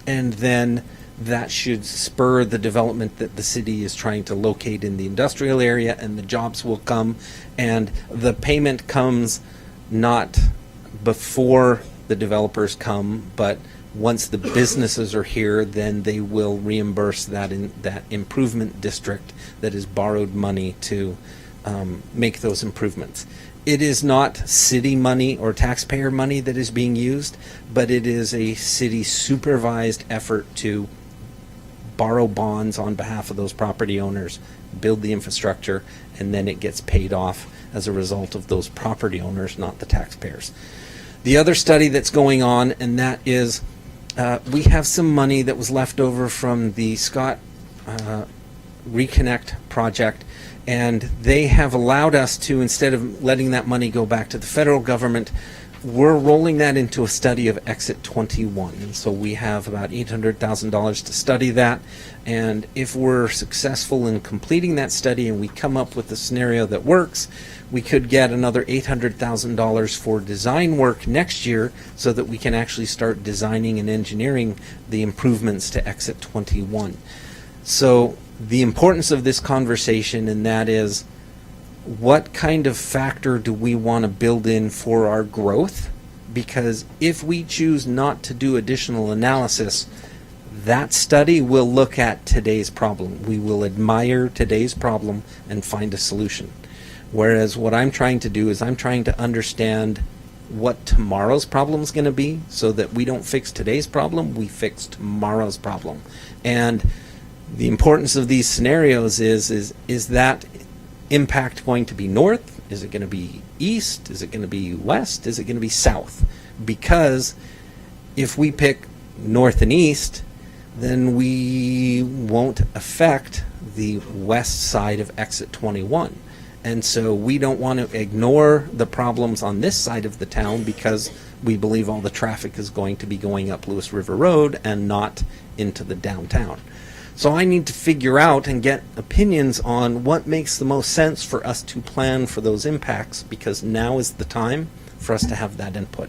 and then that should spur the development that the city is trying to locate in the industrial area, and the jobs will come, and the payment comes not before the developers come, but once the businesses are here, then they will reimburse that improvement district that has borrowed money to make those improvements. It is not city money or taxpayer money that is being used, but it is a city supervised effort to borrow bonds on behalf of those property owners, build the infrastructure, and then it gets paid off as a result of those property owners, not the taxpayers. The other study that's going on, and that is we have some money that was left over from the Scott Reconnect project, and they have allowed us to, instead of letting that money go back to the federal government, we're rolling that into a study of Exit 21. And so we have about $800,000 to study that. And if we're successful in completing that study and we come up with a scenario that works, we could get another $800,000 for design work next year so that we can actually start designing and engineering the improvements to Exit 21. So the importance of this conversation, and that is, what kind of factor do we want to build in for our growth? Because if we choose not to do additional analysis, that study will look at today's problem. We will admire today's problem and find a solution. Whereas what I'm trying to do is I'm trying to understand what tomorrow's problem is going to be, so that we don't fix today's problem, we fix tomorrow's problem. And the importance of these scenarios is that impact going to be north? Is it going to be east? Is it going to be west? Is it going to be south? Because if we pick north and east, then we won't affect the west side of Exit 21. And so we don't want to ignore the problems on this side of the town because we believe all the traffic is going to be going up Lewis River Road and not into the downtown. So I need to figure out and get opinions on what makes the most sense for us to plan for those impacts, because now is the time for us to have that input.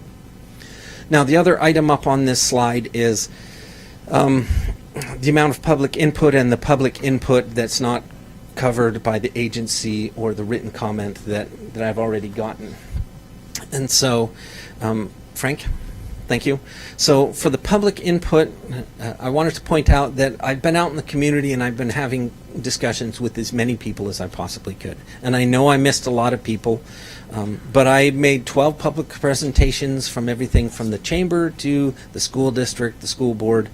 Now, the other item up on this slide is the amount of public input, and the public input that's not covered by the agency or the written comment that I've already gotten. And so, Frank? Thank you. So for the public input, I wanted to point out that I've been out in the community and I've been having discussions with as many people as I possibly could. And I know I missed a lot of people, but I made 12 public presentations, from everything from the chamber to the school district, the school board.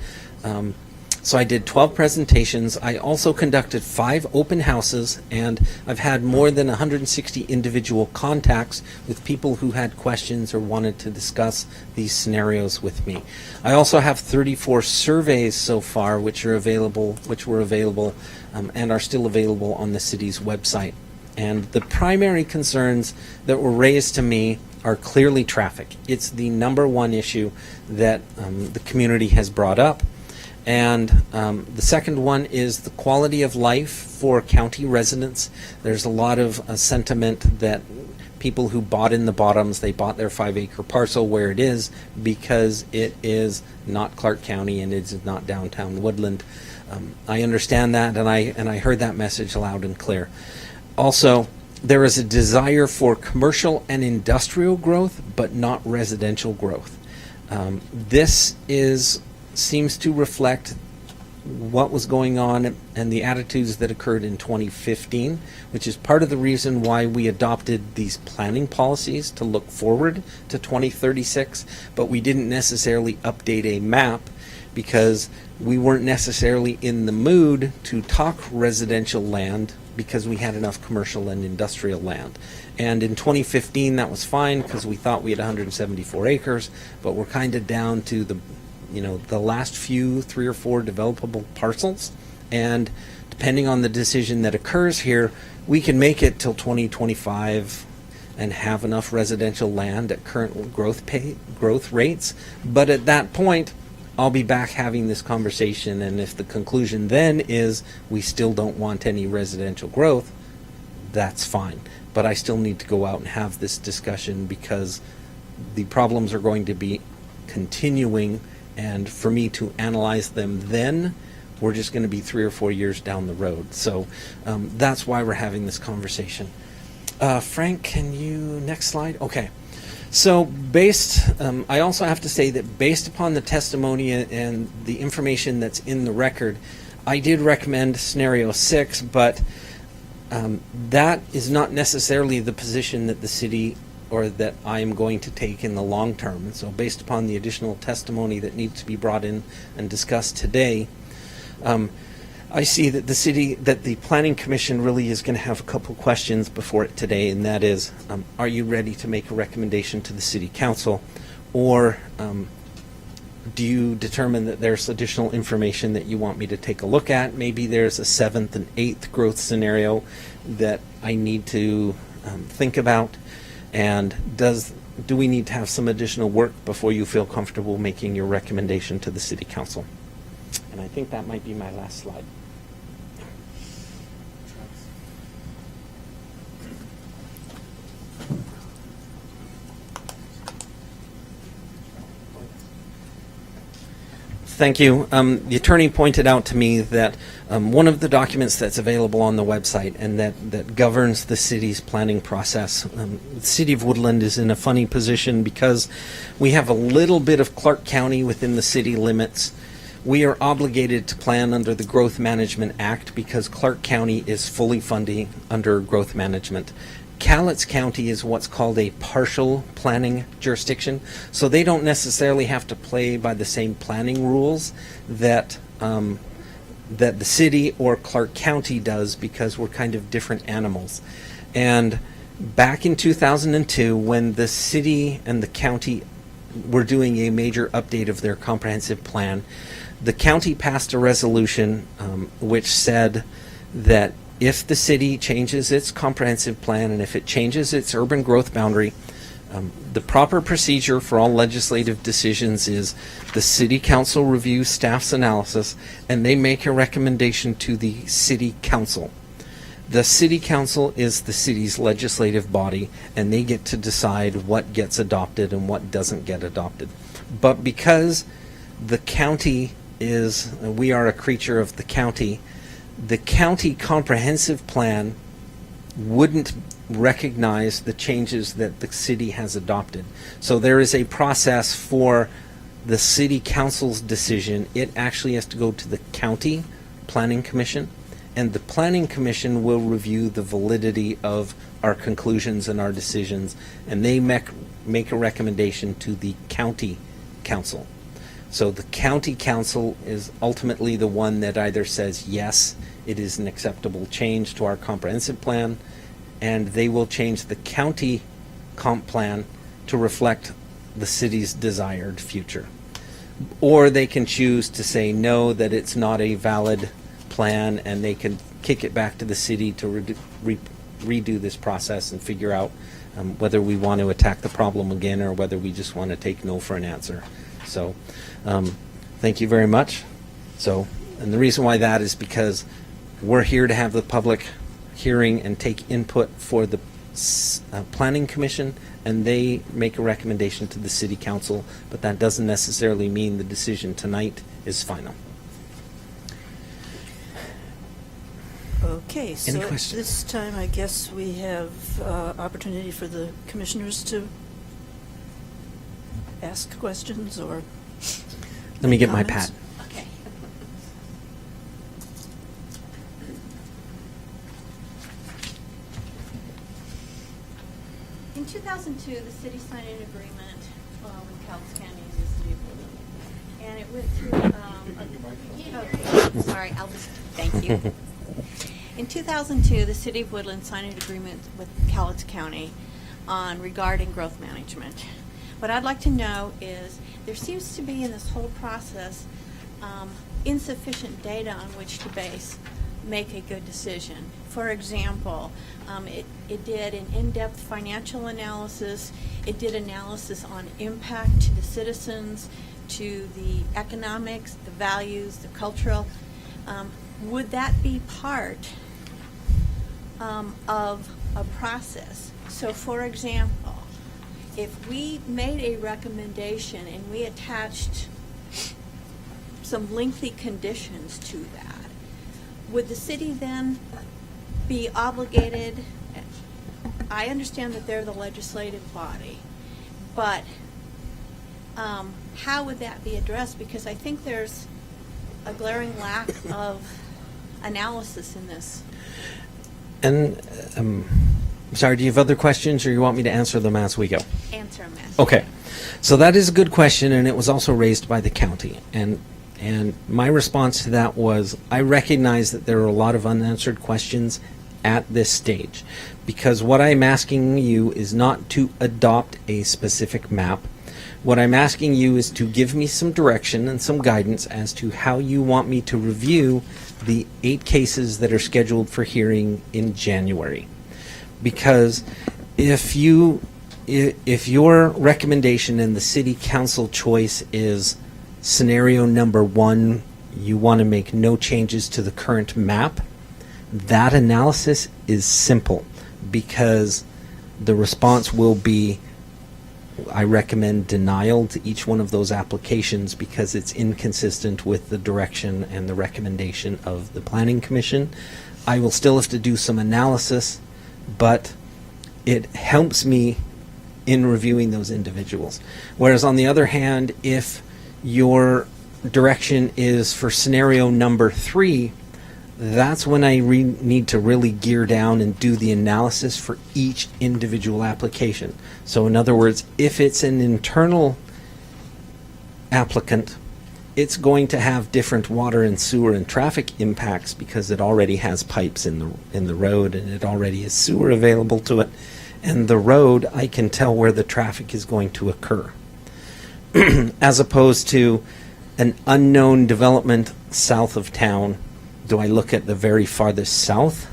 So I did 12 presentations. I also conducted 5 open houses, and I've had more than 160 individual contacts with people who had questions or wanted to discuss these scenarios with me. I also have 34 surveys so far, which were available and are still available on the city's website. And the primary concerns that were raised to me are clearly traffic. It's the number one issue that the community has brought up. And the second one is the quality of life for county residents. There's a lot of sentiment that people who bought in the bottoms, they bought their 5-acre parcel where it is because it is not Clark County and it is not downtown Woodland. I understand that, and I heard that message loud and clear. Also, there is a desire for commercial and industrial growth, but not residential growth. This seems to reflect what was going on and the attitudes that occurred in 2015, which is part of the reason why we adopted these planning policies to look forward to 2036, but we didn't necessarily update a map because we weren't necessarily in the mood to talk residential land because we had enough commercial and industrial land. And in 2015 that was fine because we thought we had 174 acres, but we're kind of down to the last few 3 or 4 developable parcels, and depending on the decision that occurs here, we can make it till 2025 and have enough residential land at current growth rates. But at that point, I'll be back having this conversation, and if the conclusion then is we still don't want any residential growth, that's fine. But I still need to go out and have this discussion because the problems are going to be continuing, and for me to analyze them then, we're just going to be 3 or 4 years down the road. So that's why we're having this conversation. Frank, can you, next slide? Okay. So I also have to say that based upon the testimony and the information that's in the record, I did recommend scenario 6, but that is not necessarily the position that the city or that I am going to take in the long term. And so based upon the additional testimony that needs to be brought in and discussed today, I see that the Planning Commission really is going to have a couple questions before it today, and that is, are you ready to make a recommendation to the City Council, or do you determine that there's additional information that you want me to take a look at? Maybe there's a 7th and 8th growth scenario that I need to think about, and do we need to have some additional work before you feel comfortable making your recommendation to the City Council? And I think that might be my last slide. Thank you. The attorney pointed out to me that one of the documents that's available on the website and that governs the city's planning process, the City of Woodland is in a funny position because we have a little bit of Clark County within the city limits. We are obligated to plan under the Growth Management Act because Clark County is fully funding under growth management. Cowlitz County is what's called a partial planning jurisdiction, so they don't necessarily have to play by the same planning rules that that the city or Clark County does because we're kind of different animals. And back in 2002, when the city and the county were doing a major update of their comprehensive plan, the county passed a resolution which said that if the city changes its comprehensive plan and if it changes its urban growth boundary, the proper procedure for all legislative decisions is the City Council reviews staff's analysis and they make a recommendation to the City Council. The City Council is the city's legislative body, and they get to decide what gets adopted and what doesn't get adopted. But because the county we are a creature of the county comprehensive plan wouldn't recognize the changes that the city has adopted. So there is a process for the City Council's decision. It actually has to go to the County Planning Commission, and the Planning Commission will review the validity of our conclusions and our decisions, and they make a recommendation to the County Council. So the County Council is ultimately the one that either says, yes, it is an acceptable change to our comprehensive plan, and they will change the county comp plan to reflect the city's desired future. Or they can choose to say no, that it's not a valid plan, and they can kick it back to the city to redo this process and figure out whether we want to attack the problem again or whether we just want to take no for an answer. So thank you very much. And the reason why that is because we're here to have the public hearing and take input for the Planning Commission, and they make a recommendation to the City Council, but that doesn't necessarily mean the decision tonight is final. Okay, so Any at questions? this time, I guess we have opportunity for the commissioners to ask questions or Let me get my comments. pad. Okay. In 2002, the city signed an agreement with Cowlitz County and the city of Woodland. And it went through, sorry, I'll just, thank you. In 2002, the city of Woodland signed an agreement with Cowlitz County regarding growth management. What I'd like to know is there seems to be in this whole process insufficient data on which to make a good decision. For example, it did an in-depth financial analysis. It did analysis on impact to the citizens, to the economics, the values, the cultural, would that be part of a process? So, for example, if we made a recommendation and we attached some lengthy conditions to that, would the city then be obligated? I understand that they're the legislative body, but how would that be addressed? Because I think there's a glaring lack of analysis in this. And sorry, do you have other questions, or you want me to answer them as we go? Answer them. Okay, so that is a good question, and it was also raised by the county. And my response to that was, I recognize that there are a lot of unanswered questions at this stage, because what I'm asking you is not to adopt a specific map. What I'm asking you is to give me some direction and some guidance as to how you want me to review the 8 cases that are scheduled for hearing in January. Because if your recommendation and the city council choice is scenario number 1, you want to make no changes to the current map, that analysis is simple, because the response will be, I recommend denial to each one of those applications because it's inconsistent with the direction and the recommendation of the Planning Commission. I will still have to do some analysis, but it helps me in reviewing those individuals. Whereas on the other hand, if your direction is for scenario number 3, that's when I need to really gear down and do the analysis for each individual application. So in other words, if it's an internal applicant, it's going to have different water and sewer and traffic impacts because it already has pipes in the road, and it already has sewer available to it. And the road, I can tell where the traffic is going to occur. As opposed to an unknown development south of town, do I look at the very farthest south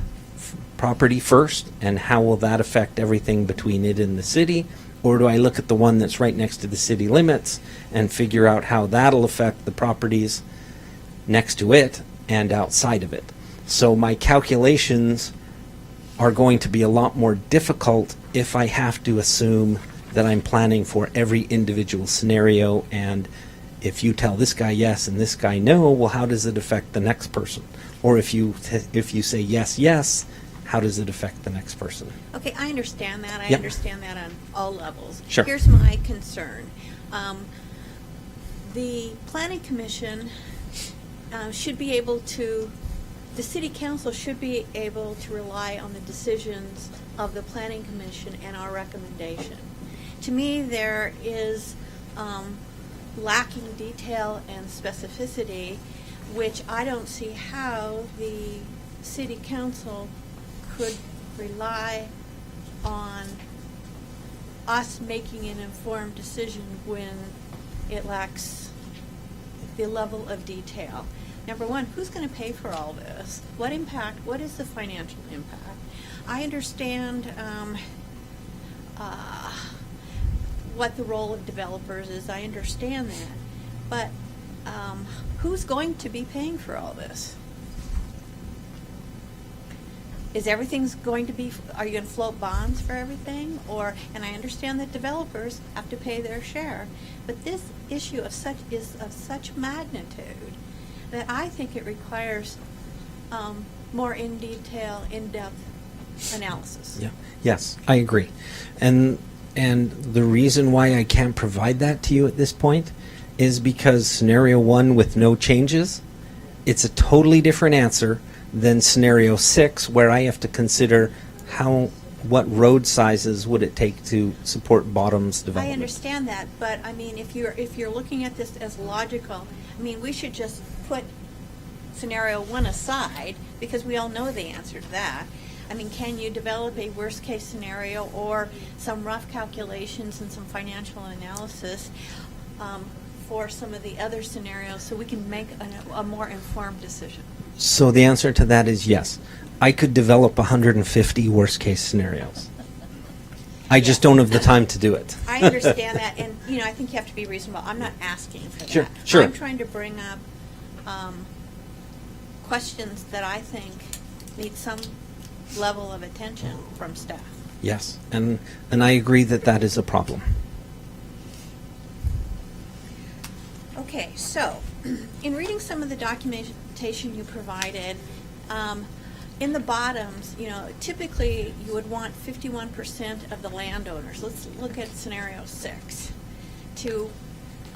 property first, and how will that affect everything between it and the city? Or do I look at the one that's right next to the city limits and figure out how that'll affect the properties next to it and outside of it? So my calculations are going to be a lot more difficult if I have to assume that I'm planning for every individual scenario, and if you tell this guy yes and this guy no, well, how does it affect the next person? Or if you say yes, yes, how does it affect the next person? Okay, I understand that. I Yep. understand that on all levels. Sure. Here's my concern. The Planning Commission should be able to, the City Council should be able to rely on the decisions of the Planning Commission and our recommendation. To me, there is lacking detail and specificity, which I don't see how the City Council could rely on us making an informed decision when it lacks the level of detail. Number one, who's going to pay for all this? What impact? What is the financial impact? I understand what the role of developers is. I understand that. But who's going to be paying for all this? Is everything's going to be, are you going to float bonds for everything? Or, and I understand that developers have to pay their share, but this issue is of such magnitude that I think it requires more in-depth analysis. Yeah. Yes, I agree. And the reason why I can't provide that to you at this point is because scenario 1 with no changes, it's a totally different answer than scenario 6, where I have to consider what road sizes would it take to support bottoms development. I understand that, but I mean, if you're looking at this as logical, I mean, we should just put scenario 1 aside, because we all know the answer to that. I mean, can you develop a worst-case scenario or some rough calculations and some financial analysis for some of the other scenarios so we can make a more informed decision? So the answer to that is yes. I could develop 150 worst-case scenarios. I just don't have the time to do it. I I understand that, and, you know, I think you have to be reasonable. I'm not asking for that. Sure, sure. I'm trying to bring up questions that I think need some level of attention from staff. Yes, and I agree that that is a problem. Okay, so, in reading some of the documentation you provided, in the bottoms, you know, typically you would want 51% of the landowners, let's look at scenario 6, to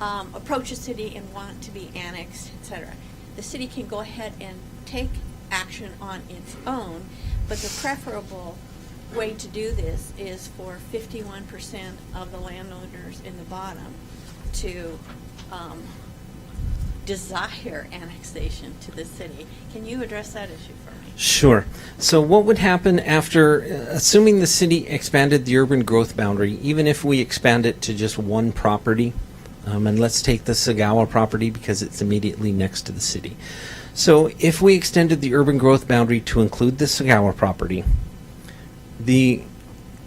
approach a city and want to be annexed, etc. The city can go ahead and take action on its own, but the preferable way to do this is for 51% of the landowners in the bottom to desire annexation to the city. Can you address that issue for me? Sure. So what would happen after, assuming the city expanded the urban growth boundary, even if we expand it to just one property, and let's take the Sagawa property because it's immediately next to the city. So if we extended the urban growth boundary to include the Sagawa property, the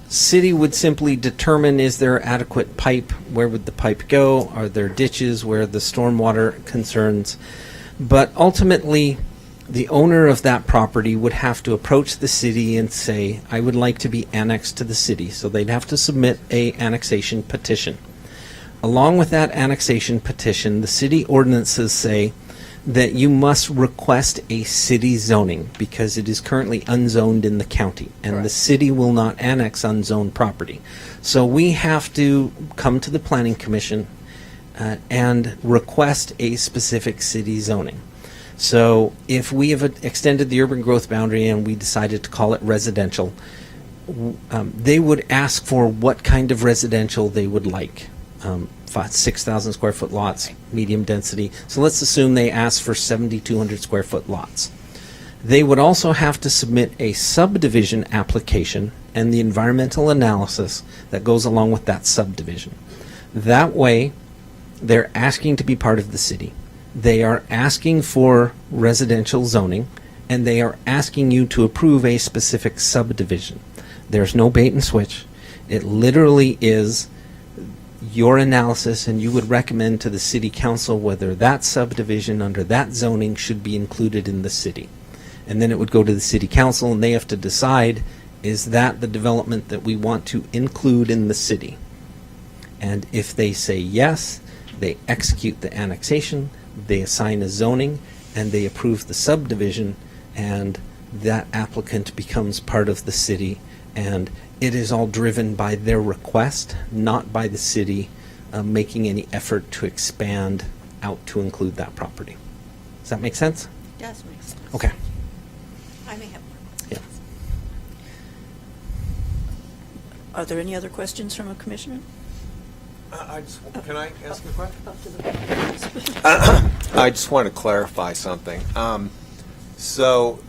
city would simply determine, is there adequate pipe? Where would the pipe go? Are there ditches? Where are the stormwater concerns? But ultimately, the owner of that property would have to approach the city and say, I would like to be annexed to the city. So they'd have to submit a annexation petition. Along with that annexation petition, the city ordinances say that you must request a city zoning because it is currently unzoned in the county, and the Correct. city will not annex unzoned property. So we have to come to the Planning Commission and request a specific city zoning. So if we have extended the urban growth boundary and we decided to call it residential, they would ask for what kind of residential they would like. 6,000 square foot lots, medium density. So let's assume they ask for 7,200 square foot lots. They would also have to submit a subdivision application and the environmental analysis that goes along with that subdivision. That way, they're asking to be part of the city. They are asking for residential zoning, and they are asking you to approve a specific subdivision. There's no bait and switch. It literally is your analysis, and you would recommend to the city council whether that subdivision under that zoning should be included in the city. And then it would go to the city council, and they have to decide, is that the development that we want to include in the city? And if they say yes, they execute the annexation, they assign a zoning, and they approve the subdivision, and that applicant becomes part of the city, and it is all driven by their request, not by the city making any effort to expand out to include that property. Does that make sense? Does make sense. Okay. I may have more. Yeah. Are there any other questions from a commissioner? Can I ask a question? I just want to clarify something. So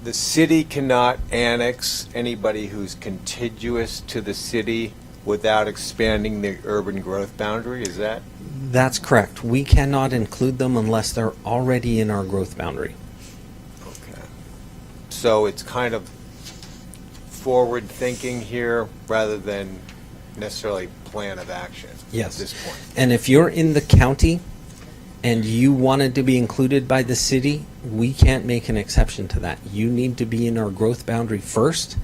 the city cannot annex anybody who's contiguous to the city without expanding the urban growth boundary, is that? That's correct. We cannot include them unless they're already in our growth boundary. Okay. So it's kind of forward thinking here rather than necessarily plan of action Yes. at this point. And if you're in the county and you wanted to be included by the city, we can't make an exception to that. You need to be in our growth boundary first.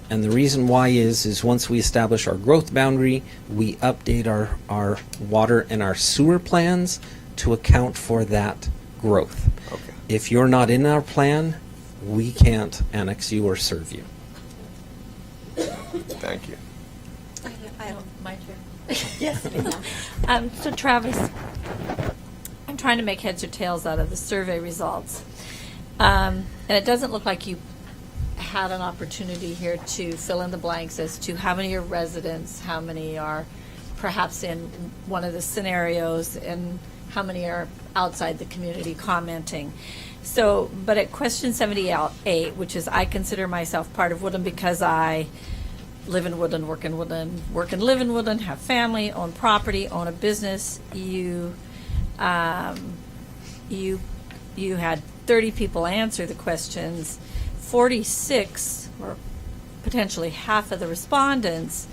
And the reason why is once we establish our growth boundary, we update our water and our sewer plans to account for that growth. Okay. If you're not in our plan, we can't annex you or serve you. Thank you. I don't. My turn. Yes, Lena. So Travis, I'm trying to make heads or tails out of the survey results. And it doesn't look like you had an opportunity here to fill in the blanks as to how many are residents, how many are perhaps in one of the scenarios, and how many are outside the community commenting. So, but at question 78, which is I consider myself part of Woodland because I live in Woodland, work in Woodland, work and live in Woodland, have family, own property, own a business. You had 30 people answer the questions. 46, or potentially half of the respondents,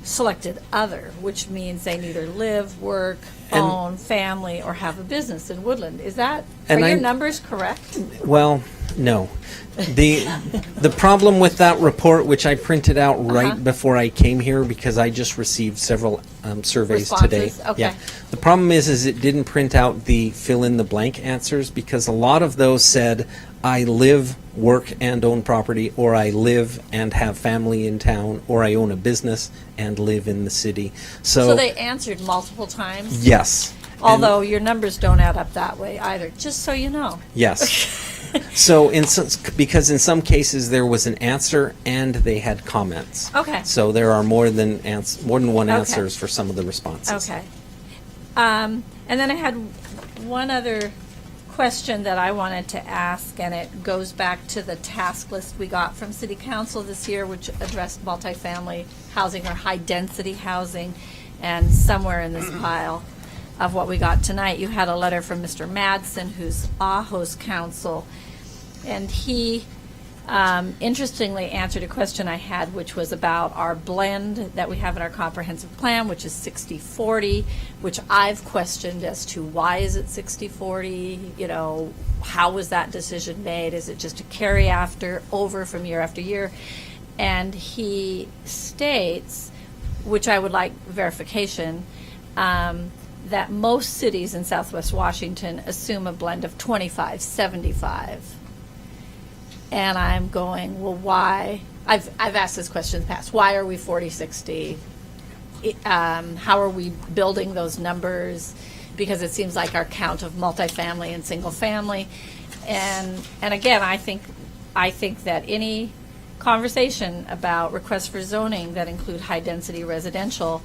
selected other, which means they neither live, work, And- own, family, or have a business in Woodland. Is that, are And your I- numbers correct? Well, no. The problem with that report, which I printed out right Uh-huh. before I came here because I just received several surveys today. Responses? Okay. Yeah. The problem is it didn't print out the fill in the blank answers because a lot of those said I live, work, and own property, or I live and have family in town, or I own a business and live in the city. So they answered multiple times? Yes. And- Although your numbers don't add up that way either, just so you know. Yes. So because in some cases there was an answer and they had comments. Okay. So there are more than one Okay. answers for some of the responses. Okay. And then I had one other question that I wanted to ask, and it goes back to the task list we got from City Council this year, which addressed multifamily housing or high-density housing, and somewhere in this pile of what we got tonight, you had a letter from Mr. Madsen, who's AHO's counsel, and he interestingly answered a question I had, which was about our blend that we have in our comprehensive plan, which is 60-40, which I've questioned as to why is it 60-40? You know, how was that decision made? Is it just a carry over from year after year? And he states, which I would like verification, that most cities in Southwest Washington assume a blend of 25-75. And I'm going, well, why? I've asked this question in the past. Why are we 40-60? How are we building those numbers? Because it seems like our count of multifamily and single family. And again, I think that any conversation about requests for zoning that include high-density residential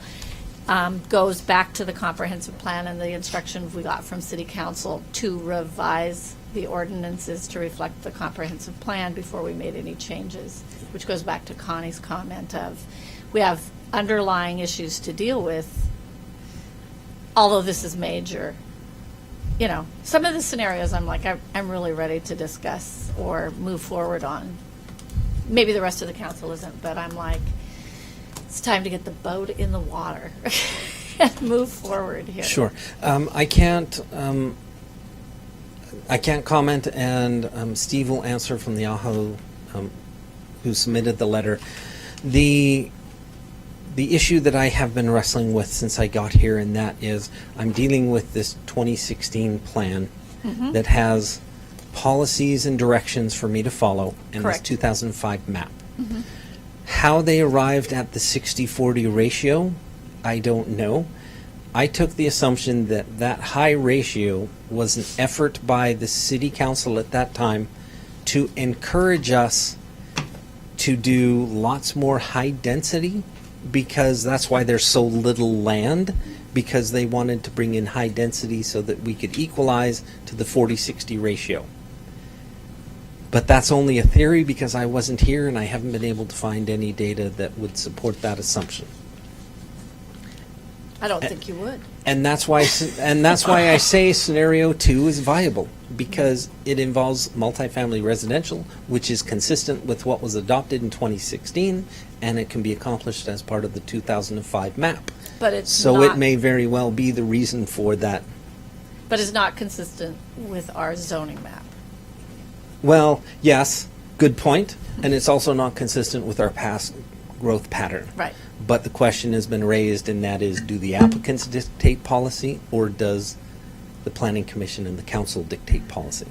goes back to the comprehensive plan and the instructions we got from City Council to revise the ordinances to reflect the comprehensive plan before we made any changes, which goes back to Connie's comment of, we have underlying issues to deal with, although this is major. You know, some of the scenarios I'm like, I'm really ready to discuss or move forward on. Maybe the rest of the council isn't, but I'm like, it's time to get the boat in the water and move forward here. Sure. I can't comment, and Steve will answer from the AHO who submitted the letter. The issue that I have been wrestling with since I got here, and that is I'm dealing with this 2016 plan that has policies and directions for me to follow, and Correct. this 2005 map. How they arrived at the 60-40 ratio, I don't know. I took the assumption that that high ratio was an effort by the city council at that time to encourage us to do lots more high density, because that's why there's so little land, because they wanted to bring in high density so that we could equalize to the 40-60 ratio. But that's only a theory because I wasn't here and I haven't been able to find any data that would support that assumption. I don't think you would. And that's why I say scenario 2 is viable, because it involves multifamily residential, which is consistent with what was adopted in 2016, and it can be accomplished as part of the 2005 map. But it's So not, it may very well be the reason for that. but it's not consistent with our zoning map. Well, yes, good point, and it's also not consistent with our past growth pattern. Right. But the question has been raised, and that is, do the applicants dictate policy, or does the Planning Commission and the council dictate policy?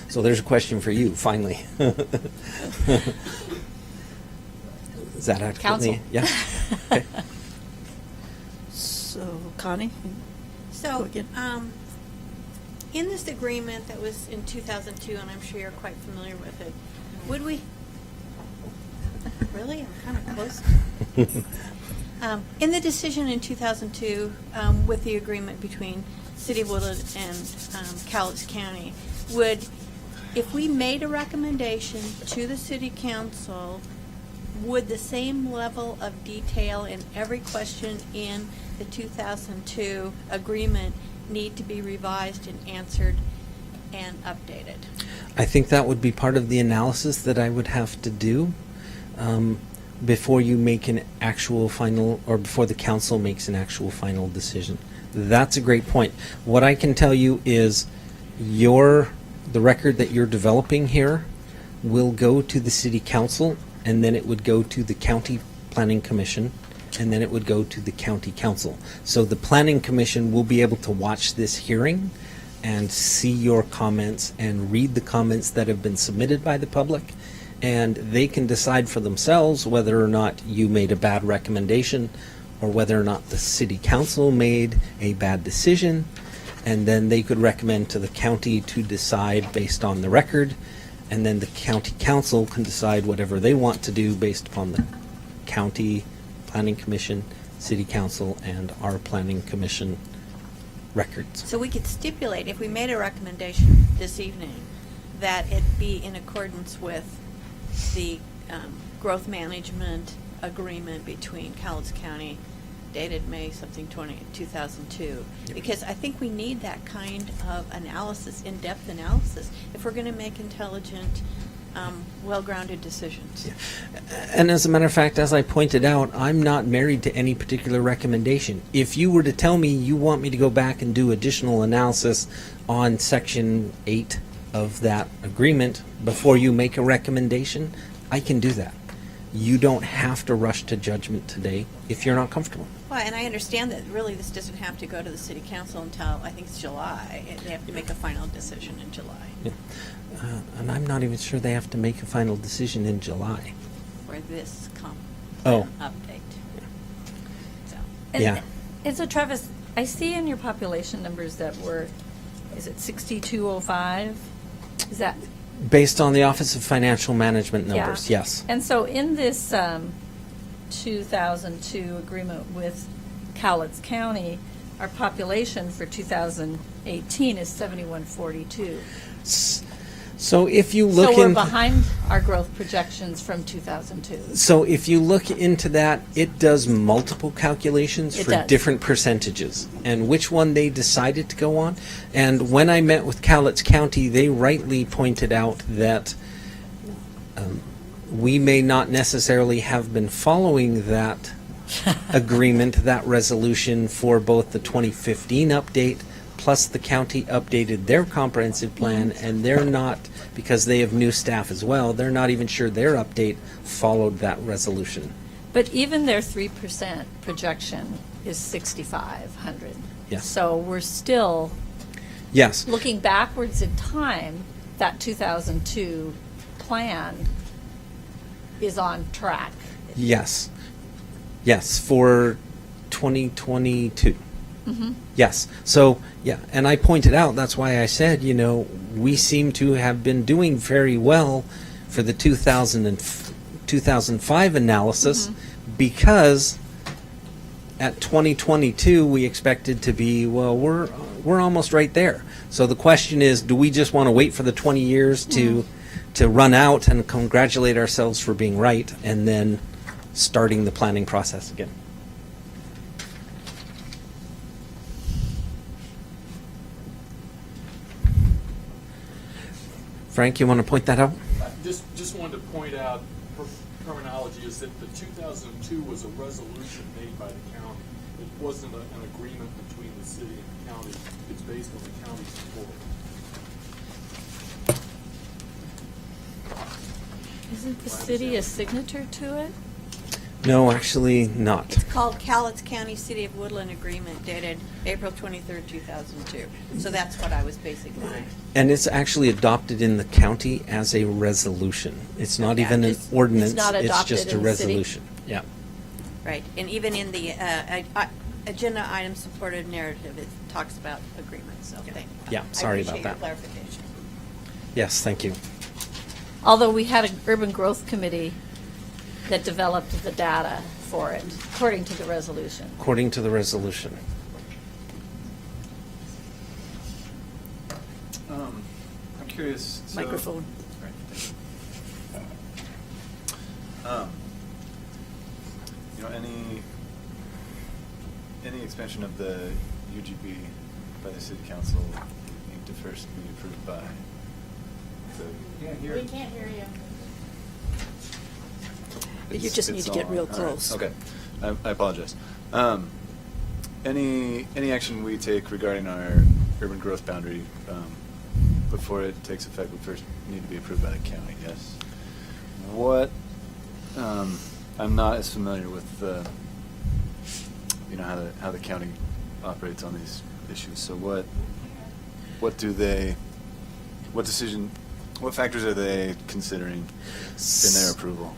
So there's a question for you, finally. Is that adequately? Council. Yeah. Okay. So, Connie? So, Again. in this agreement that was in 2002, and I'm sure you're quite familiar with it, would we? Really? I'm kind of close. In the decision in 2002, with the agreement between City of Woodland and Cowlitz County, if we made a recommendation to the City Council, would the same level of detail in every question in the 2002 agreement need to be revised and answered and updated? I think that would be part of the analysis that I would have to do. before you make an actual final, or before the council makes an actual final decision. That's a great point. What I can tell you is the record that you're developing here will go to the city council, and then it would go to the county planning commission, and then it would go to the county council. So the planning commission will be able to watch this hearing and see your comments and read the comments that have been submitted by the public, and they can decide for themselves whether or not you made a bad recommendation or whether or not the city council made a bad decision, and then they could recommend to the county to decide based on the record, and then the county council can decide whatever they want to do based upon the county planning commission, city council, and our planning commission records. So we could stipulate, if we made a recommendation this evening, that it be in accordance with the growth management agreement between Cowlitz County, dated May something 2002. Because I think we need that kind of analysis, in-depth analysis, if we're going to make intelligent, well-grounded decisions. And as a matter of fact, as I pointed out, I'm not married to any particular recommendation. If you were to tell me you want me to go back and do additional analysis on Section 8 of that agreement before you make a recommendation, I can do that. You don't have to rush to judgment today if you're not comfortable. Well, and I understand that really this doesn't have to go to the city council until, I think it's July. They have to make a final decision in July Yeah. And I'm not even sure they have to make a final decision in July. for this Oh. update. So. And- Yeah. And so Travis, I see in your population numbers that were, is it 6205? Is that? Based on the Office of Financial Management numbers, Yeah. yes. And so in this 2002 agreement with Cowlitz County, our population for 2018 is 7142. So if you look So we're in, behind our growth projections from 2002. so if you look into that, it does multiple calculations It for does. different percentages and which one they decided to go on. And when I met with Cowlitz County, they rightly pointed out that we may not necessarily have been following that agreement, that resolution for both the 2015 update plus the county updated their comprehensive plan, and they're not, because they have new staff as well, they're not even sure their update followed that resolution. But even their 3% projection is 6,500. Yes. So we're still Yes. looking backwards in time. That 2002 plan is on track. Yes. Yes, for 2022. Yes. So, yeah, and I pointed out, that's why I said, we seem to have been doing very well for the 2005 analysis because at 2022 we expected to be, well, we're almost right there. So the question is, do we just want to wait for the 20 years to run out and congratulate ourselves for being right and then starting the planning process again? Frank, you want to point that out? Just wanted to point out, terminology is that the 2002 was a resolution made by the county. It wasn't an agreement between the city and the county. It's based on the county's support. Isn't the city a signature to it? No, actually not. It's called Cowlitz County City of Woodland Agreement dated April 23rd, 2002. So that's what I was basically saying. And it's actually adopted in the county as a resolution. It's not Yeah, even an it's ordinance, not it's adopted just a in the city? resolution. Yeah. Right. And even in the agenda item supported narrative, it talks about agreements. So thank you. Yeah, sorry about I that. appreciate your clarification. Yes, thank you. Although we had an urban growth committee that developed the data for it, according to the resolution. According to the resolution. I'm curious. So, Microphone. Right, thank you. Any expansion of the UGB by the city council need to first be approved by the. We can't hear you. You just need to get all real on. All right. close. Okay, I apologize. Any action we take regarding our urban growth boundary before it takes effect would first need to be approved by the county, yes? What, I'm not as familiar with how the county operates on these issues, so what factors are they considering in their approval?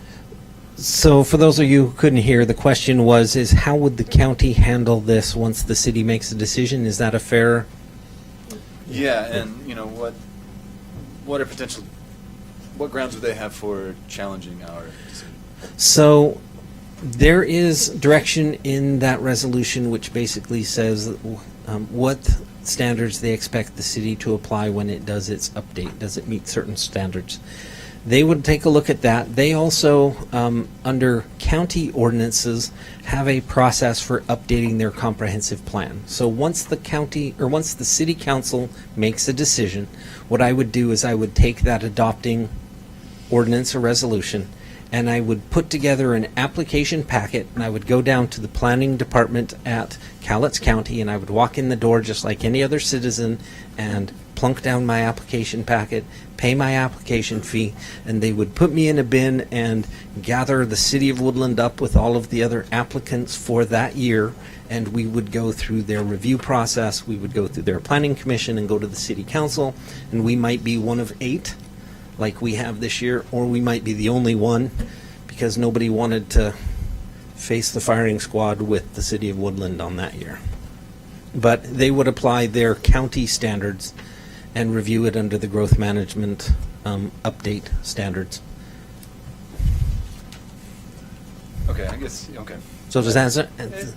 So for those of you who couldn't hear, the question is how would the county handle this once the city makes a decision? Is that a fair? Yeah, and what grounds would they have for challenging our decision? So there is direction in that resolution which basically says what standards they expect the city to apply when it does its update. Does it meet certain standards? They would take a look at that. They also, under county ordinances, have a process for updating their comprehensive plan. So once the city council makes a decision, what I would do is I would take that adopting ordinance or resolution and I would put together an application packet and I would go down to the planning department at Cowlitz County and I would walk in the door just like any other citizen and plunk down my application packet, pay my application fee, and they would put me in a bin and gather the city of Woodland up with all of the other applicants for that year, and we would go through their review process, we would go through their planning commission and go to the city council, and we might be one of 8 like we have this year, or we might be the only one because nobody wanted to face the firing squad with the city of Woodland on that year. But they would apply their county standards and review it under the growth management update standards. Okay. So does that answer?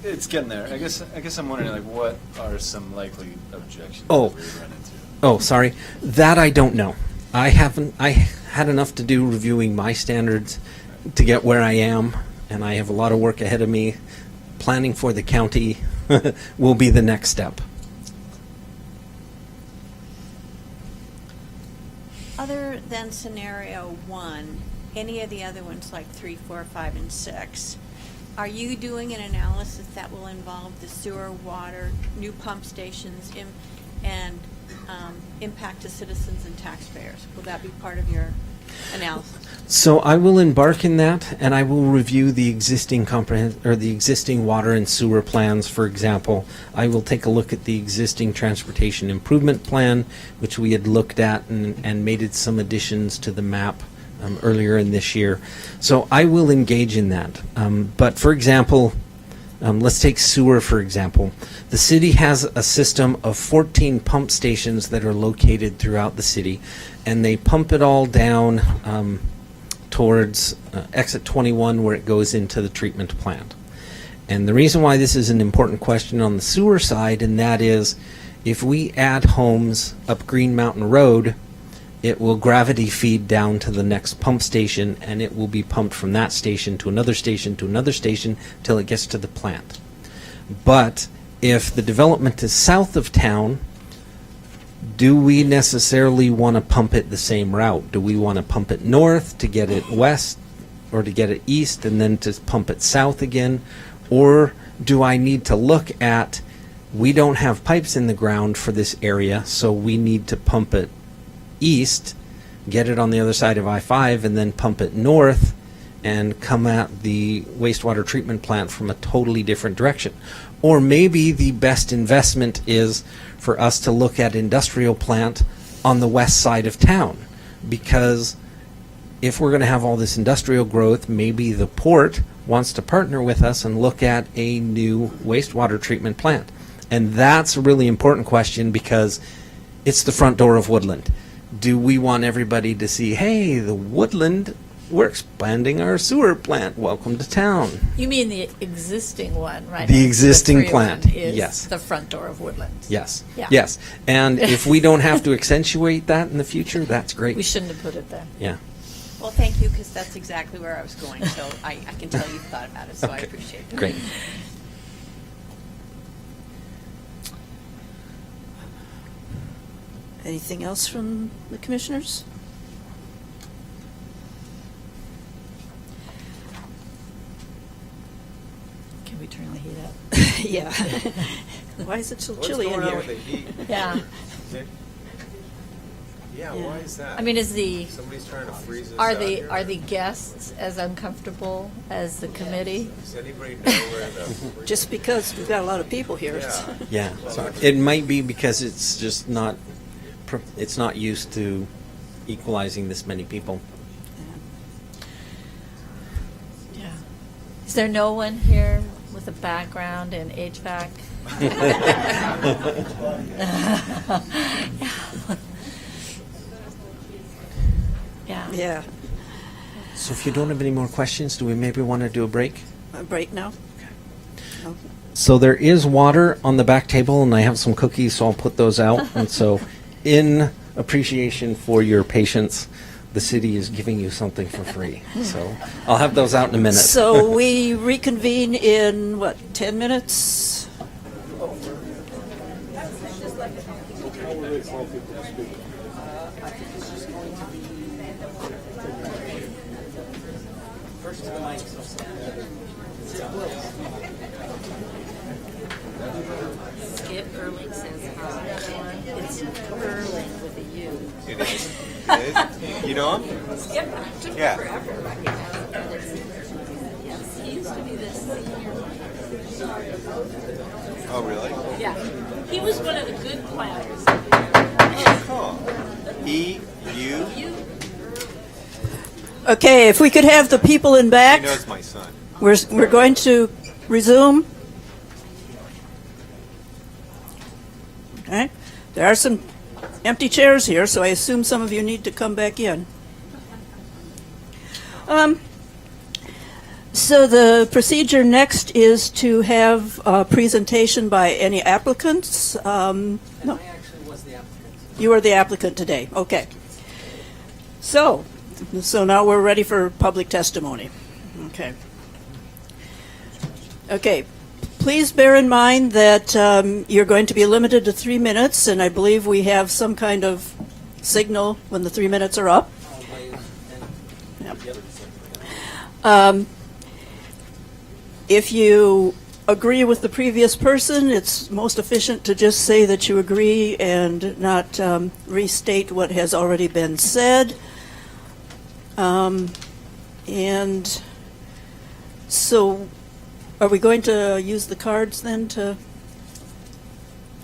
It's getting there. I guess I'm wondering, like, what are some likely objections Oh. that we run into? Oh, sorry. That I don't know. I had enough to do reviewing my standards to get where I am, and I have a lot of work ahead of me. Planning for the county will be the next step. Other than scenario 1, any of the other ones like 3, 4, 5, and 6, are you doing an analysis that will involve the sewer, water, new pump stations, and impact to citizens and taxpayers? Will that be part of your analysis? So I will embark in that, and I will review the existing the existing water and sewer plans. For example, I will take a look at the existing transportation improvement plan, which we had looked at and made some additions to the map earlier in this year. So I will engage in that. But for example, let's take sewer, for example. The city has a system of 14 pump stations that are located throughout the city, and they pump it all down towards exit 21 where it goes into the treatment plant. And the reason why this is an important question on the sewer side, and that is if we add homes up Green Mountain Road, it will gravity feed down to the next pump station, and it will be pumped from that station to another station to another station till it gets to the plant. But if the development is south of town, do we necessarily want to pump it the same route? Do we want to pump it north to get it west, or to get it east and then to pump it south again? Or do I need to look at, we don't have pipes in the ground for this area, so we need to pump it east, get it on the other side of I-5, and then pump it north and come at the wastewater treatment plant from a totally different direction. Or maybe the best investment is for us to look at industrial plant on the west side of town, because if we're going to have all this industrial growth, maybe the port wants to partner with us and look at a new wastewater treatment plant. And that's a really important question because it's the front door of Woodland. Do we want everybody to see, hey, the Woodland, we're expanding our sewer plant, welcome to town? You mean the existing one, right? The existing plant, 301 is yes. the front door of Woodland. Yes, Yeah. yes. And if we don't have to accentuate that in the future, that's great. We shouldn't have put it there. Yeah. Well, thank you, because that's exactly where I was going, so I can tell you've thought about it, so I Okay. appreciate it. Great. Anything else from the commissioners? Yeah. Why is it so What's chilly in going on here? with the heat? Yeah. Is it- Yeah, Yeah. why is that? I mean, is the, Somebody's trying to freeze us are out the, here? are the guests as uncomfortable as the committee? Does anybody know where the? Just because we've got a lot of people here. Yeah. Yeah. It might be because it's just not, it's not used to equalizing this many people. Yeah. Is there no one here with a background in HVAC? Yeah. Yeah. So if you don't have any more questions, do we maybe want to do a break? A break now? No. So there is water on the back table, and I have some cookies, so I'll put those out. And so, in appreciation for your patience, the city is giving you something for free. So I'll have those out in a minute. So we reconvene in, what, 10 minutes? Skip Erling says hi. It's Erling with a U. It is. It is? You know him? Skip, took Yeah. forever to recognize him, but yes, he used to be the senior. Oh, really? Yeah, he was one of the good planners. Oh. You? Okay, if we could have the people in He back, knows my son. we're going to resume. Okay, there are some empty chairs here, so I assume some of you need to come back in. So the procedure next is to have a presentation by any applicants. No, I actually was the applicant. you are the applicant today. Okay. So now we're ready for public testimony. Okay. Okay. Please bear in mind that you're going to be limited to 3 minutes, and I believe we have some kind of signal when the 3 minutes are up. Yep. If you agree with the previous person, it's most efficient to just say that you agree and not restate what has already been said. And so, are we going to use the cards then to?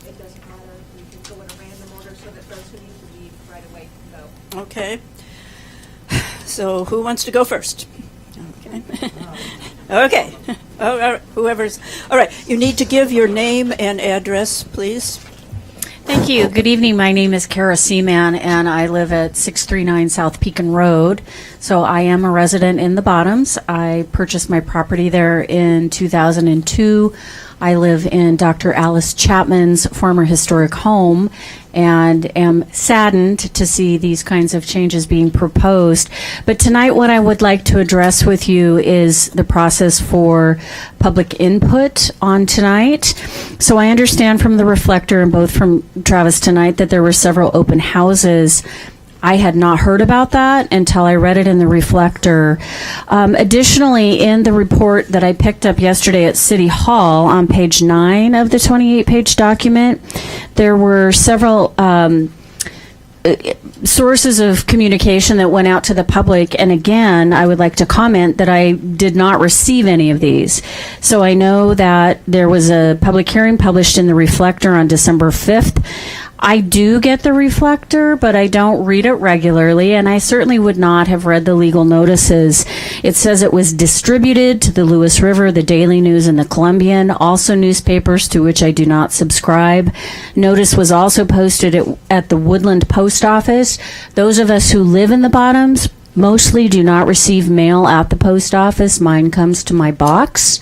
It doesn't matter, we can go in a random order so that those who need to leave right away can go. Okay. So who wants to go first? Okay. Okay. Whoever's, all right. You need to give your name and address, please. Thank you. Good evening. My name is Kara Seaman, and I live at 639 South Pekin Road. So I am a resident in the Bottoms. I purchased my property there in 2002. I live in Dr. Alice Chapman's former historic home and am saddened to see these kinds of changes being proposed. But tonight what I would like to address with you is the process for public input on tonight. So I understand from the Reflector and both from Travis tonight that there were several open houses. I had not heard about that until I read it in the Reflector. Additionally, in the report that I picked up yesterday at City Hall on page 9 of the 28-page document, there were several sources of communication that went out to the public, and again, I would like to comment that I did not receive any of these. So I know that there was a public hearing published in the Reflector on December 5th. I do get the Reflector, but I don't read it regularly, and I certainly would not have read the legal notices. It says it was distributed to the Lewis River, the Daily News, and the Columbian, also newspapers to which I do not subscribe. Notice was also posted at the Woodland Post Office. Those of us who live in the Bottoms mostly do not receive mail at the post office. Mine comes to my box.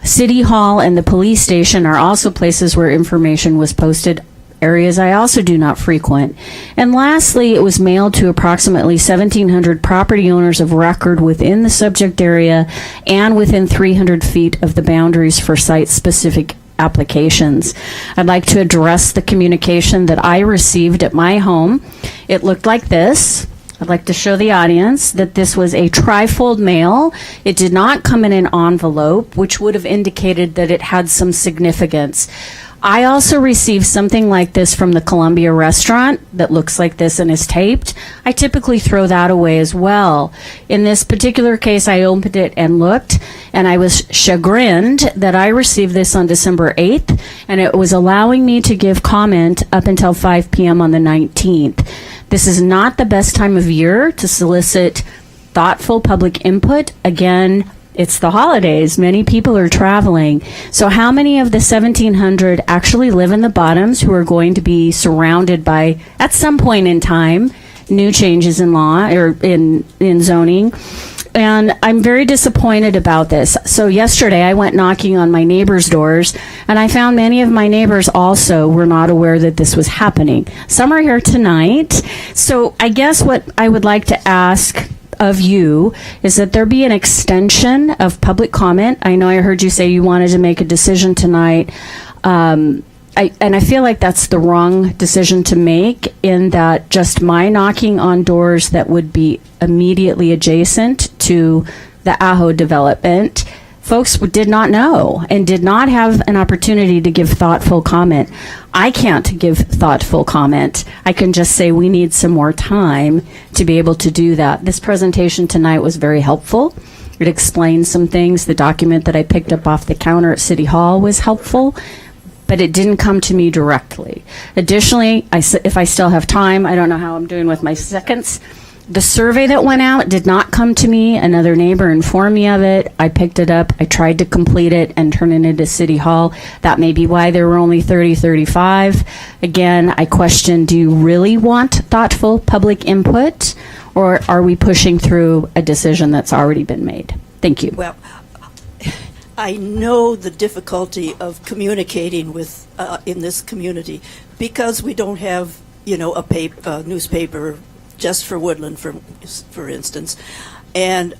City Hall and the police station are also places where information was posted, areas I also do not frequent. And lastly, it was mailed to approximately 1,700 property owners of record within the subject area and within 300 feet of the boundaries for site-specific applications. I'd like to address the communication that I received at my home. It looked like this. I'd like to show the audience that this was a trifold mail. It did not come in an envelope, which would have indicated that it had some significance. I also received something like this from the Columbia restaurant that looks like this and is taped. I typically throw that away as well. In this particular case, I opened it and looked, and I was chagrined that I received this on December 8th, and it was allowing me to give comment up until 5 p.m. on the 19th. This is not the best time of year to solicit thoughtful public input. Again, it's the holidays. Many people are traveling. So how many of the 1,700 actually live in the Bottoms who are going to be surrounded by, at some point in time, new changes in law or in zoning? And I'm very disappointed about this. So yesterday I went knocking on my neighbors' doors, and I found many of my neighbors also were not aware that this was happening. Some are here tonight. So I guess what I would like to ask of you is that there be an extension of public comment. I know I heard you say you wanted to make a decision tonight. I feel like that's the wrong decision to make, in that just my knocking on doors that would be immediately adjacent to the Ajo development, folks did not know and did not have an opportunity to give thoughtful comment. I can't give thoughtful comment. I can just say we need some more time to be able to do that. This presentation tonight was very helpful. It explained some things. The document that I picked up off the counter at City Hall was helpful, but it didn't come to me directly. Additionally, if I still have time, I don't know how I'm doing with my seconds. The survey that went out did not come to me. Another neighbor informed me of it. I picked it up. I tried to complete it and turn it into City Hall. That may be why there were only 35. Again, I question, do you really want thoughtful public input, or are we pushing through a decision that's already been made? Thank you. Well, I know the difficulty of communicating with in this community because we don't have, a newspaper just for Woodland, for instance. And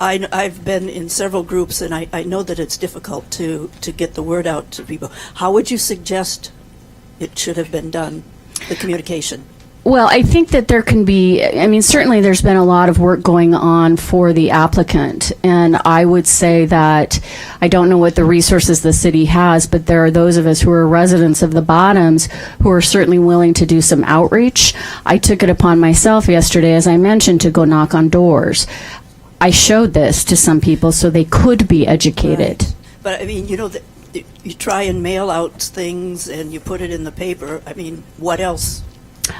I've been in several groups, and I know that it's difficult to get the word out to people. How would you suggest it should have been done, the communication? Well, I think that there can be, certainly there's been a lot of work going on for the applicant, and I would say that I don't know what the resources the city has, but there are those of us who are residents of the Bottoms who are certainly willing to do some outreach. I took it upon myself yesterday, as I mentioned, to go knock on doors. I showed this to some people so they could be educated. Right. But, you try and mail out things and you put it in the paper. What else?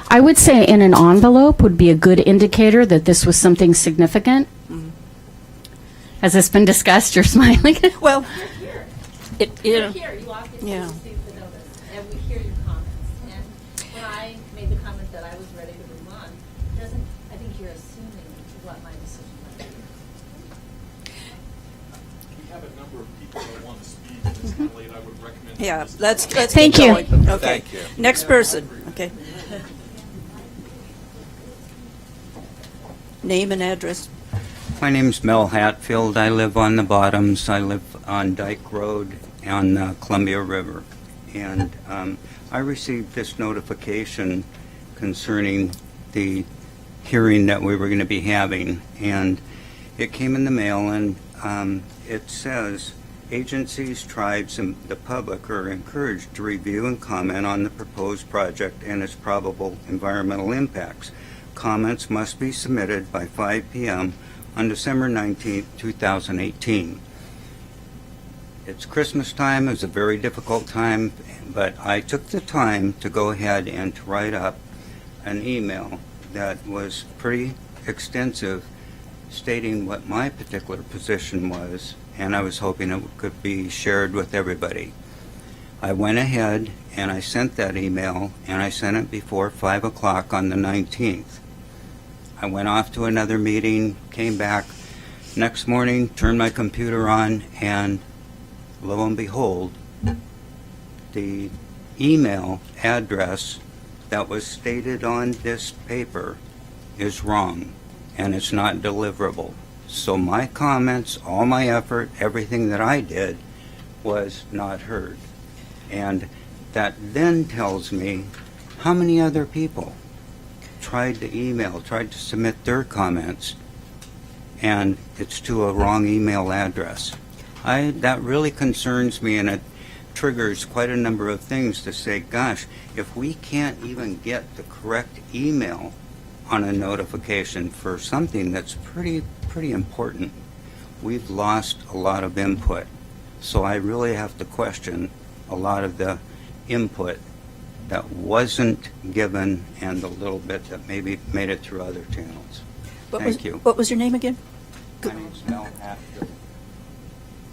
I would say in an envelope would be a good indicator that this was something significant. Has this been discussed? You're smiling. Well, Here, yeah. you walk in Yeah. and receive the notice, and we hear your comments. And when I made the comment that I was ready to move on, I think you're assuming what my decision might be. We have a number of people that want to speak, and it's kind of late. I would recommend. Yeah, let's Thank keep you. going. Okay. Thank you. Next person. Okay. Name and address. My name's Mel Hatfield. I live on the Bottoms. I live on Dyke Road on the Columbia River. And I received this notification concerning the hearing that we were going to be having. And it came in the mail, and it says, agencies, tribes, and the public are encouraged to review and comment on the proposed project and its probable environmental impacts. Comments must be submitted by 5 p.m. on December 19, 2018. It's Christmas time. It was a very difficult time, but I took the time to go ahead and to write up an email that was pretty extensive, stating what my particular position was, and I was hoping it could be shared with everybody. I went ahead and I sent that email, and I sent it before 5 o'clock on the 19th. I went off to another meeting, came back next morning, turned my computer on, and lo and behold, the email address that was stated on this paper is wrong, and it's not deliverable. So my comments, all my effort, everything that I did was not heard. And that then tells me how many other people tried to submit their comments, and it's to a wrong email address. That really concerns me, and it triggers quite a number of things to say, gosh, if we can't even get the correct email on a notification for something that's pretty important, we've lost a lot of input. So I really have to question a lot of the input that wasn't given and the little bit that maybe made it through other channels. Thank you. What was your name again? My name's Mel Hatfield.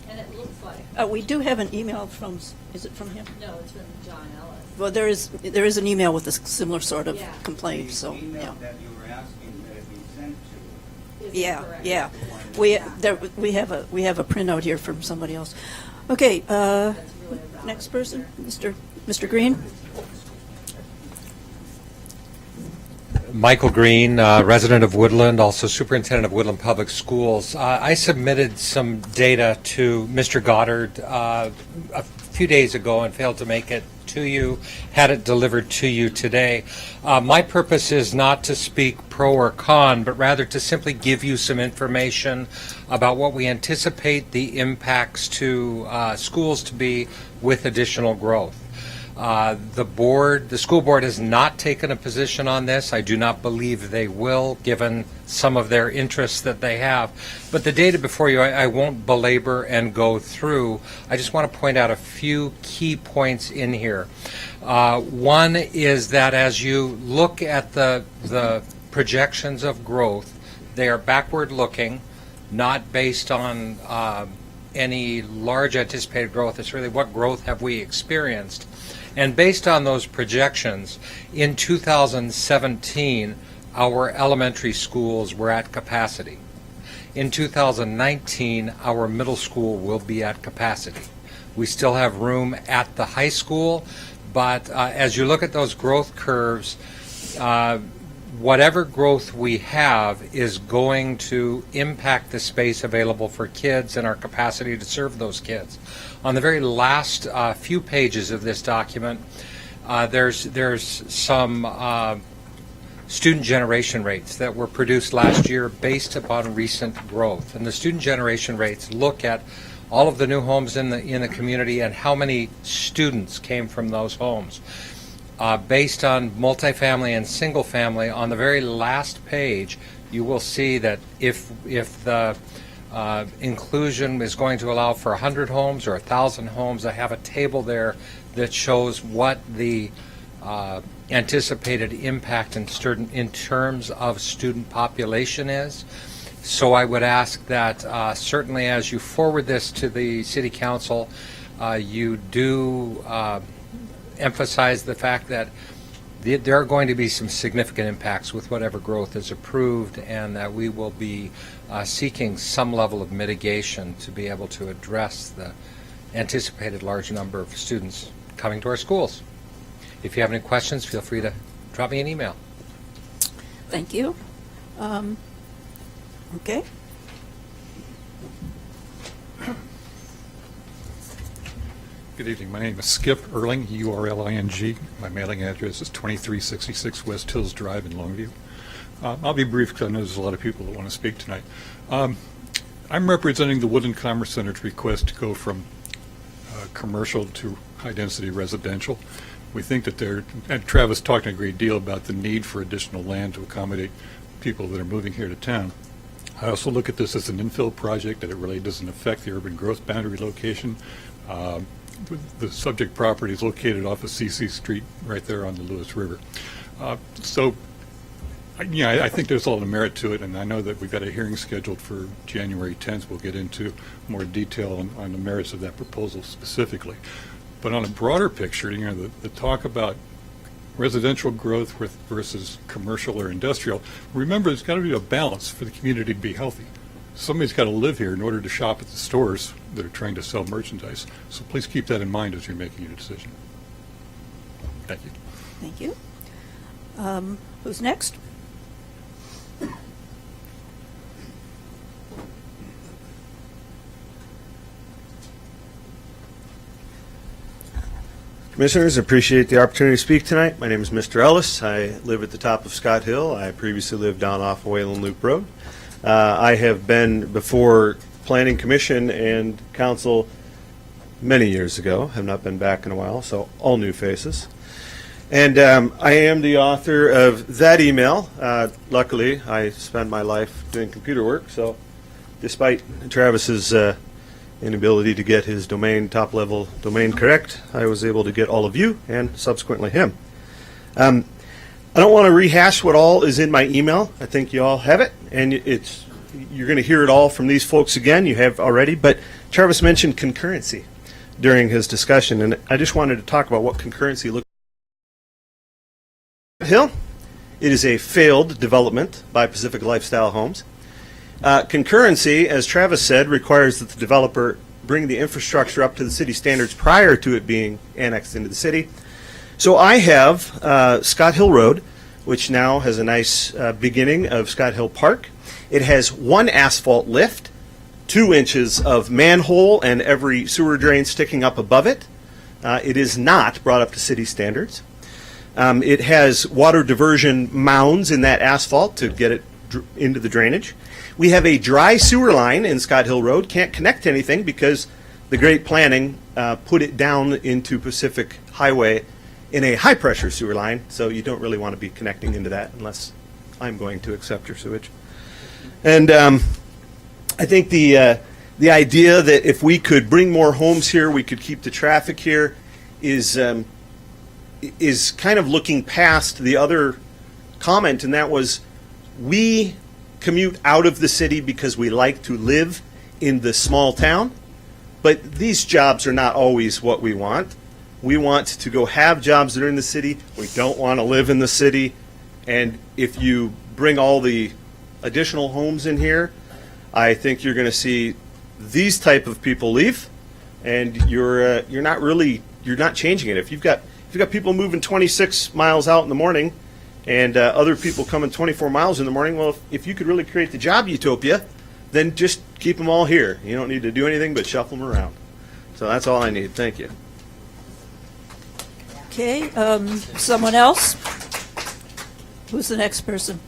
And it looks like, We do have an email from, is it from him? no, it's from John Ellis. Well, there is an email with a similar sort of Yeah. complaint, so, The email yeah. that you were asking that it be sent to. Is Yeah, incorrect. yeah. We have a printout here from somebody else. Okay, That's really a next person, Mr. Green? Michael Green, resident of Woodland, also superintendent of Woodland Public Schools. I submitted some data to Mr. Goddard a few days ago and failed to make it to you, had it delivered to you today. My purpose is not to speak pro or con, but rather to simply give you some information about what we anticipate the impacts to schools to be with additional growth. The school board has not taken a position on this. I do not believe they will, given some of their interests that they have. But the data before you, I won't belabor and go through. I just want to point out a few key points in here. One is that as you look at the projections of growth, they are backward looking, not based on any large anticipated growth. It's really what growth have we experienced. And based on those projections, in 2017, our elementary schools were at capacity. In 2019, our middle school will be at capacity. We still have room at the high school, but as you look at those growth curves, whatever growth we have is going to impact the space available for kids and our capacity to serve those kids. On the very last few pages of this document, there's some student generation rates that were produced last year based upon recent growth. And the student generation rates look at all of the new homes in the community and how many students came from those homes. Based on multifamily and single family, on the very last page, you will see that if the inclusion is going to allow for 100 homes or 1,000 homes, I have a table there that shows what the anticipated impact in terms of student population is. So I would ask that certainly as you forward this to the City Council, you do emphasize the fact that there are going to be some significant impacts with whatever growth is approved, and that we will be seeking some level of mitigation to be able to address the anticipated large number of students coming to our schools. If you have any questions, feel free to drop me an email. Thank you. Okay. Good evening. My name is Skip Erling, U-R-L-I-N-G. My mailing address is 2366 West Hills Drive in Longview. I'll be brief because I know there's a lot of people that want to speak tonight. I'm representing the Woodland Commerce Center's request to go from commercial to high-density residential. We think that and Travis talked a great deal about the need for additional land to accommodate people that are moving here to town. I also look at this as an infill project, that it really doesn't affect the urban growth boundary location. The subject property is located off of CC Street right there on the Lewis River. I think there's a lot of merit to it, and I know that we've got a hearing scheduled for January 10th. We'll get into more detail on the merits of that proposal specifically. But on a broader picture, the talk about residential growth versus commercial or industrial, remember there's got to be a balance for the community to be healthy. Somebody's got to live here in order to shop at the stores that are trying to sell merchandise. So please keep that in mind as you're making your decision. Thank you. Thank you. Who's next? Commissioners, appreciate the opportunity to speak tonight. My name is Mr. Ellis. I live at the top of Scott Hill. I previously lived down off Wayland Loop Road. I have been before Planning Commission and Council many years ago. Have not been back in a while, so all new faces. And I am the author of that email. Luckily, I spend my life doing computer work, so despite Travis's inability to get his top-level domain correct, I was able to get all of you and subsequently him. I don't want to rehash what all is in my email. I think you all have it, and you're going to hear it all from these folks again. You have already, but Travis mentioned concurrency during his discussion, and I just wanted to talk about what concurrency looks like. Hill, it is a failed development by Pacific Lifestyle Homes. Concurrency, as Travis said, requires that the developer bring the infrastructure up to the city standards prior to it being annexed into the city. So I have Scott Hill Road, which now has a nice beginning of Scott Hill Park. It has one asphalt lift, 2 inches of manhole and every sewer drain sticking up above it. It is not brought up to city standards. It has water diversion mounds in that asphalt to get it into the drainage. We have a dry sewer line in Scott Hill Road. Can't connect to anything because the great planning put it down into Pacific Highway in a high-pressure sewer line, so you don't really want to be connecting into that unless I'm going to accept your sewage. And I think the idea that if we could bring more homes here, we could keep the traffic here is kind of looking past the other comment, and that was we commute out of the city because we like to live in the small town, but these jobs are not always what we want. We want to go have jobs that are in the city. We don't want to live in the city, and if you bring all the additional homes in here, I think you're going to see these type of people leave, and you're not changing it. If you've got people moving 26 miles out in the morning and other people coming 24 miles in the morning, well, if you could really create the job utopia, then just keep them all here. You don't need to do anything but shuffle them around. So that's all I need. Thank you. Okay, someone else? Who's the next person?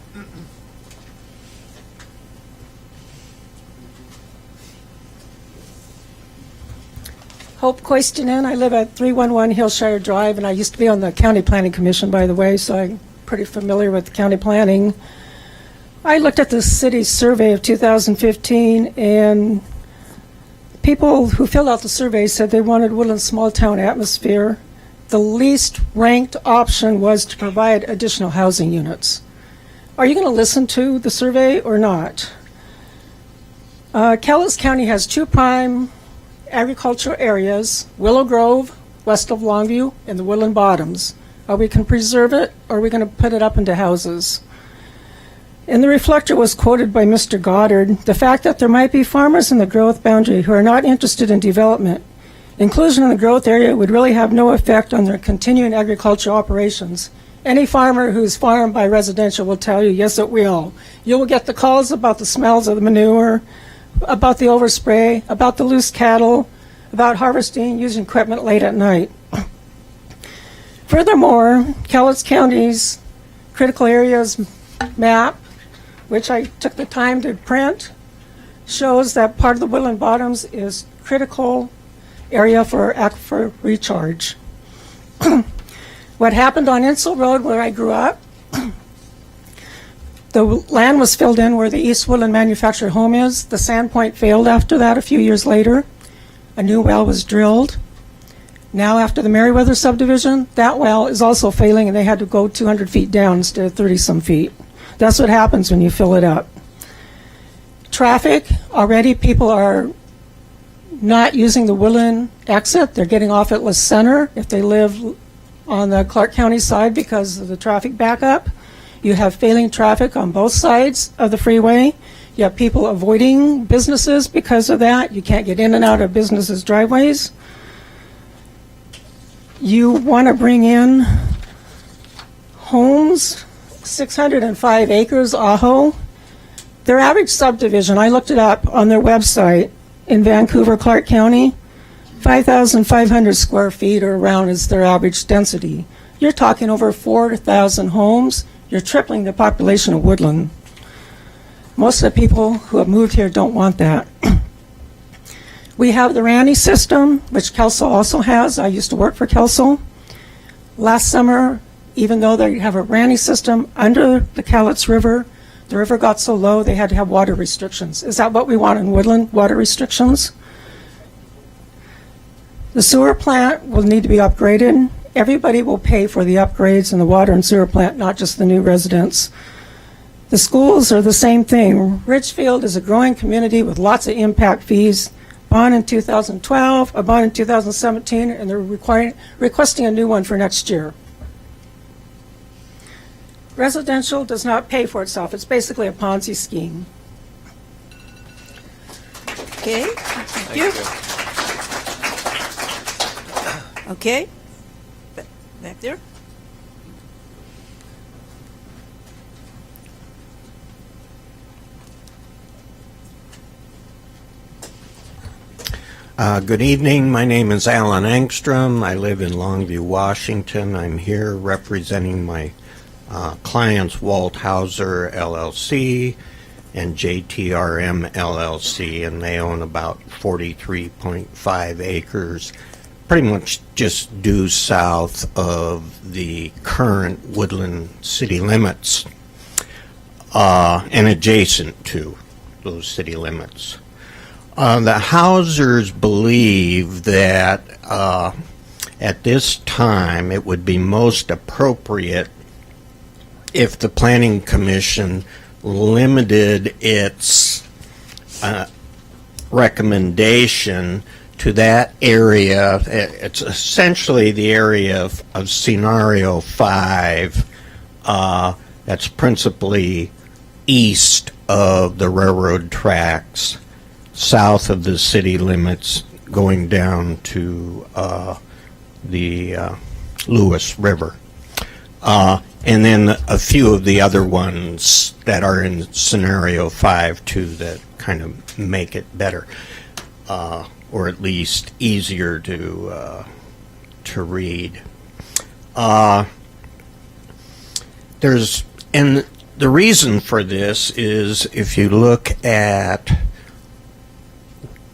Hope Koistinen. I live at 311 Hillshire Drive, and I used to be on the County Planning Commission, by the way, so I'm pretty familiar with county planning. I looked at the city's survey of 2015, and people who filled out the survey said they wanted Woodland's small town atmosphere. The least ranked option was to provide additional housing units. Are you going to listen to the survey or not? Calais County has 2 prime agricultural areas, Willow Grove, west of Longview, and the Woodland Bottoms. Are we going to preserve it, or are we going to put it up into houses? In the Reflector was quoted by Mr. Goddard, the fact that there might be farmers in the growth boundary who are not interested in development. Inclusion in the growth area would really have no effect on their continuing agricultural operations. Any farmer who's farmed by residential will tell you, yes, it will. You will get the calls about the smells of the manure, about the overspray, about the loose cattle, about harvesting, using equipment late at night. Furthermore, Calais County's critical areas map, which I took the time to print, shows that part of the Woodland Bottoms is critical area for aquifer recharge. What happened on Insel Road, where I grew up, the land was filled in where the East Woodland Manufactured Home is. The Sandpoint failed after that a few years later. A new well was drilled. Now, after the Merriweather subdivision, that well is also failing, and they had to go 200 feet down instead of 30-some feet. That's what happens when you fill it up. Traffic, already people are not using the Woodland exit. They're getting off at La Center if they live on the Clark County side because of the traffic backup. You have failing traffic on both sides of the freeway. You have people avoiding businesses because of that. You can't get in and out of businesses' driveways. You want to bring in homes, 605 acres, Aho. Their average subdivision, I looked it up on their website in Vancouver, Clark County, 5,500 square feet or around is their average density. You're talking over 4,000 homes. You're tripling the population of Woodland. Most of the people who have moved here don't want that. We have the Randy system, which Kelso also has. I used to work for Kelso. Last summer, even though they have a Randy system under the Cowlitz River, the river got so low they had to have water restrictions. Is that what we want in Woodland, water restrictions? The sewer plant will need to be upgraded. Everybody will pay for the upgrades in the water and sewer plant, not just the new residents. The schools are the same thing. Ridgefield is a growing community with lots of impact fees. Bond in 2012, a bond in 2017, and they're requesting a new one for next year. Residential does not pay for itself. It's basically a Ponzi scheme. Okay, thank you. Okay, back there. Good evening. My name is Alan Angstrom. I live in Longview, Washington. I'm here representing my clients Walthauser LLC and JTRM LLC, and they own about 43.5 acres, pretty much just due south of the current Woodland city limits and adjacent to those city limits. The Hausers believe that at this time it would be most appropriate if the Planning Commission limited its recommendation to that area. It's essentially the area of Scenario 5 that's principally east of the railroad tracks, south of the city limits, going down to the Lewis River. And then a few of the other ones that are in Scenario 5 too, that kind of make it better, or at least easier to read. And the reason for this is, if you look at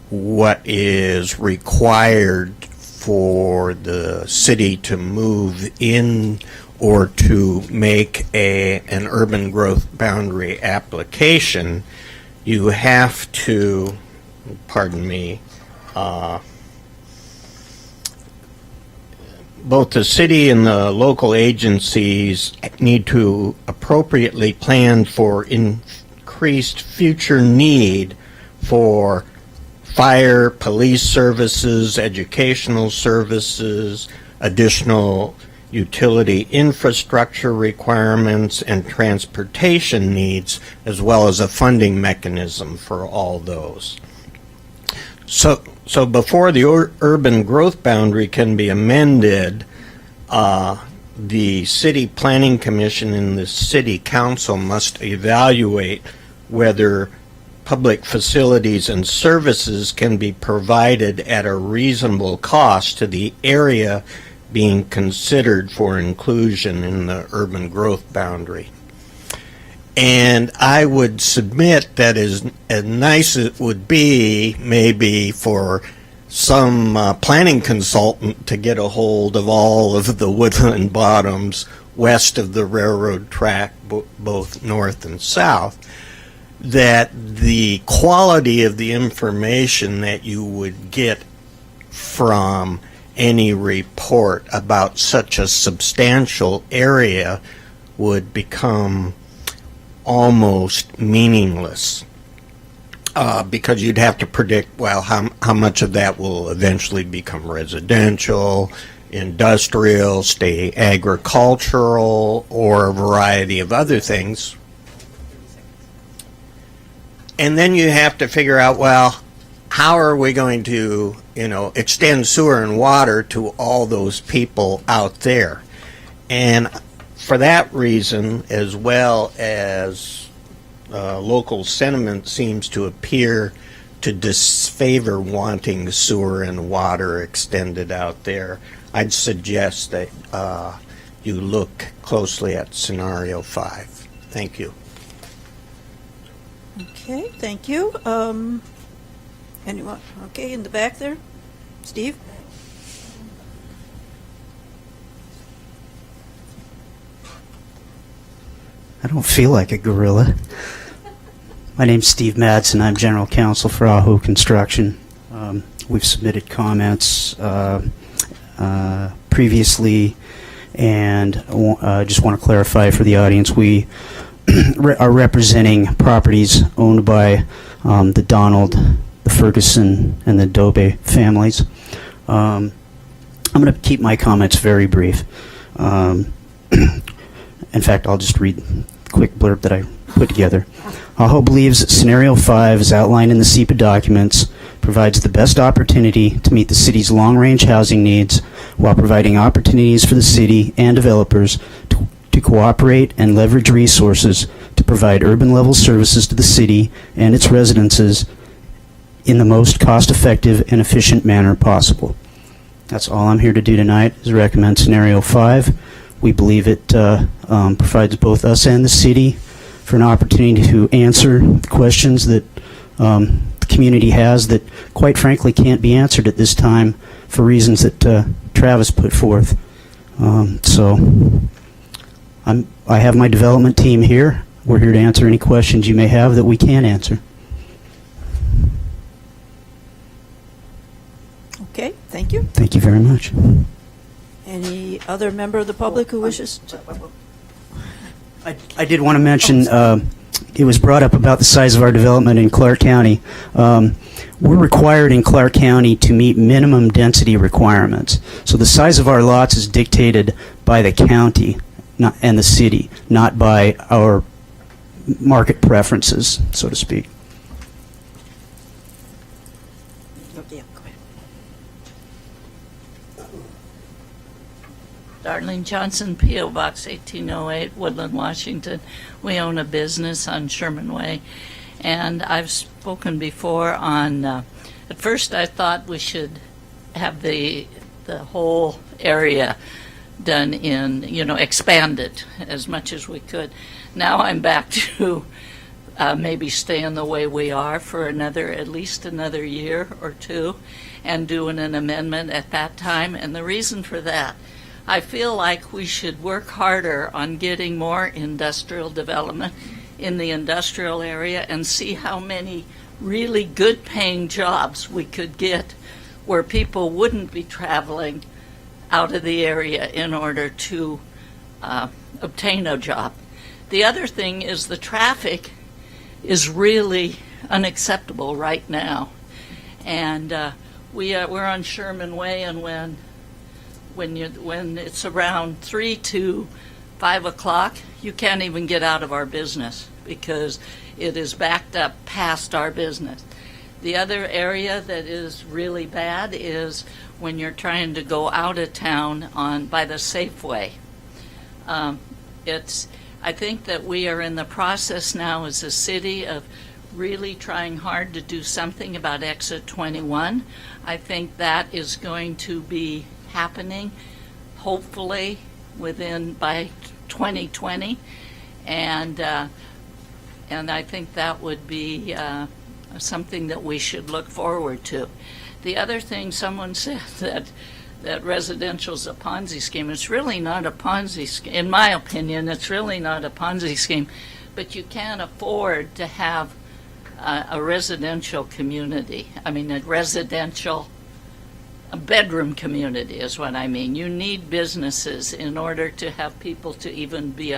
what is required for the city to move in or to make an urban growth boundary application, you have to, pardon me, both the city and the local agencies need to appropriately plan for increased future need for fire, police services, educational services, additional utility infrastructure requirements, and transportation needs, as well as a funding mechanism for all those. So before the urban growth boundary can be amended, the City Planning Commission and the City Council must evaluate whether public facilities and services can be provided at a reasonable cost to the area being considered for inclusion in the urban growth boundary. And I would submit that as nice as it would be maybe for some planning consultant to get a hold of all of the woodland bottoms west of the railroad track, both north and south, that the quality of the information that you would get from any report about such a substantial area would become almost meaningless, because you'd have to predict, well, how much of that will eventually become residential, industrial, stay agricultural, or a variety of other things. And then you have to figure out, well, how are we going to, extend sewer and water to all those people out there? And for that reason, as well as local sentiment seems to appear to disfavor wanting sewer and water extended out there, I'd suggest that you look closely at scenario 5. Thank you. Okay, thank you. Anyone? Okay, in the back there? Steve? I don't feel like a gorilla. My name's Steve Madsen. I'm general counsel for Aho Construction. We've submitted comments previously, and just want to clarify for the audience, we are representing properties owned by the Donald, the Ferguson, and the Dobe families. I'm going to keep my comments very brief. In fact, I'll just read the quick blurb that I put together. Aho believes that Scenario 5, as outlined in the SEPA documents, provides the best opportunity to meet the city's long-range housing needs while providing opportunities for the city and developers to cooperate and leverage resources to provide urban-level services to the city and its residences in the most cost-effective and efficient manner possible. That's all I'm here to do tonight, is recommend Scenario 5. We believe it provides both us and the city for an opportunity to answer questions that the community has that, quite frankly, can't be answered at this time for reasons that Travis put forth. So I have my development team here. We're here to answer any questions you may have that we can answer. Okay, thank you. Thank you very much. Any other member of the public who wishes to? I did want to mention, it was brought up about the size of our development in Clark County. We're required in Clark County to meet minimum density requirements. So the size of our lots is dictated by the county and the city, not by our market preferences, so to speak. Yeah, go ahead. Darlene Johnson, P.O. Box 1808, Woodland, Washington. We own a business on Sherman Way, and I've spoken before on, at first I thought we should have the whole area done in, expanded as much as we could. Now I'm back to maybe staying the way we are for at least another year or two, and doing an amendment at that time. And the reason for that, I feel like we should work harder on getting more industrial development in the industrial area and see how many really good paying jobs we could get where people wouldn't be traveling out of the area in order to obtain a job. The other thing is the traffic is really unacceptable right now. And we're on Sherman Way, and when it's around 3 to 5 o'clock, you can't even get out of our business because it is backed up past our business. The other area that is really bad is when you're trying to go out of town by the Safeway. I think that we are in the process now as a city of really trying hard to do something about Exit 21. I think that is going to be happening, hopefully by 2020, and I think that would be something that we should look forward to. The other thing, someone said that residential is a Ponzi scheme. It's really not a Ponzi scheme. In my opinion, it's really not a Ponzi scheme, but you can't afford to have a residential community. I mean, a bedroom community is what I mean. You need businesses in order to have people to even be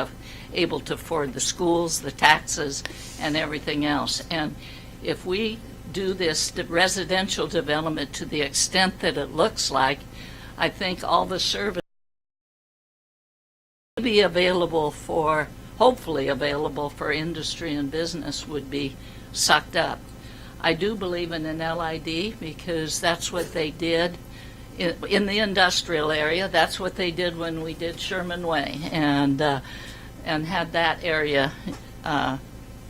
able to afford the schools, the taxes, and everything else. And if we do this residential development to the extent that it looks like, I think all the services will be hopefully available for industry and business would be sucked up. I do believe in an LID because that's what they did in the industrial area. That's what they did when we did Sherman Way and had that area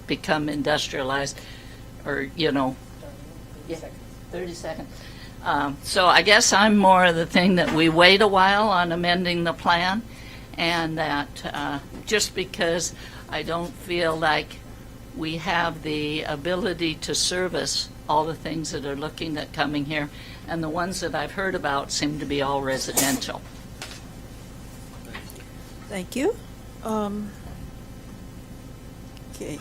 become industrialized, or Yeah, 30 seconds. So I guess I'm more of the thing that we wait a while on amending the plan, and that just because I don't feel like we have the ability to service all the things that are looking at coming here, and the ones that I've heard about seem to be all residential. Thank you. Okay.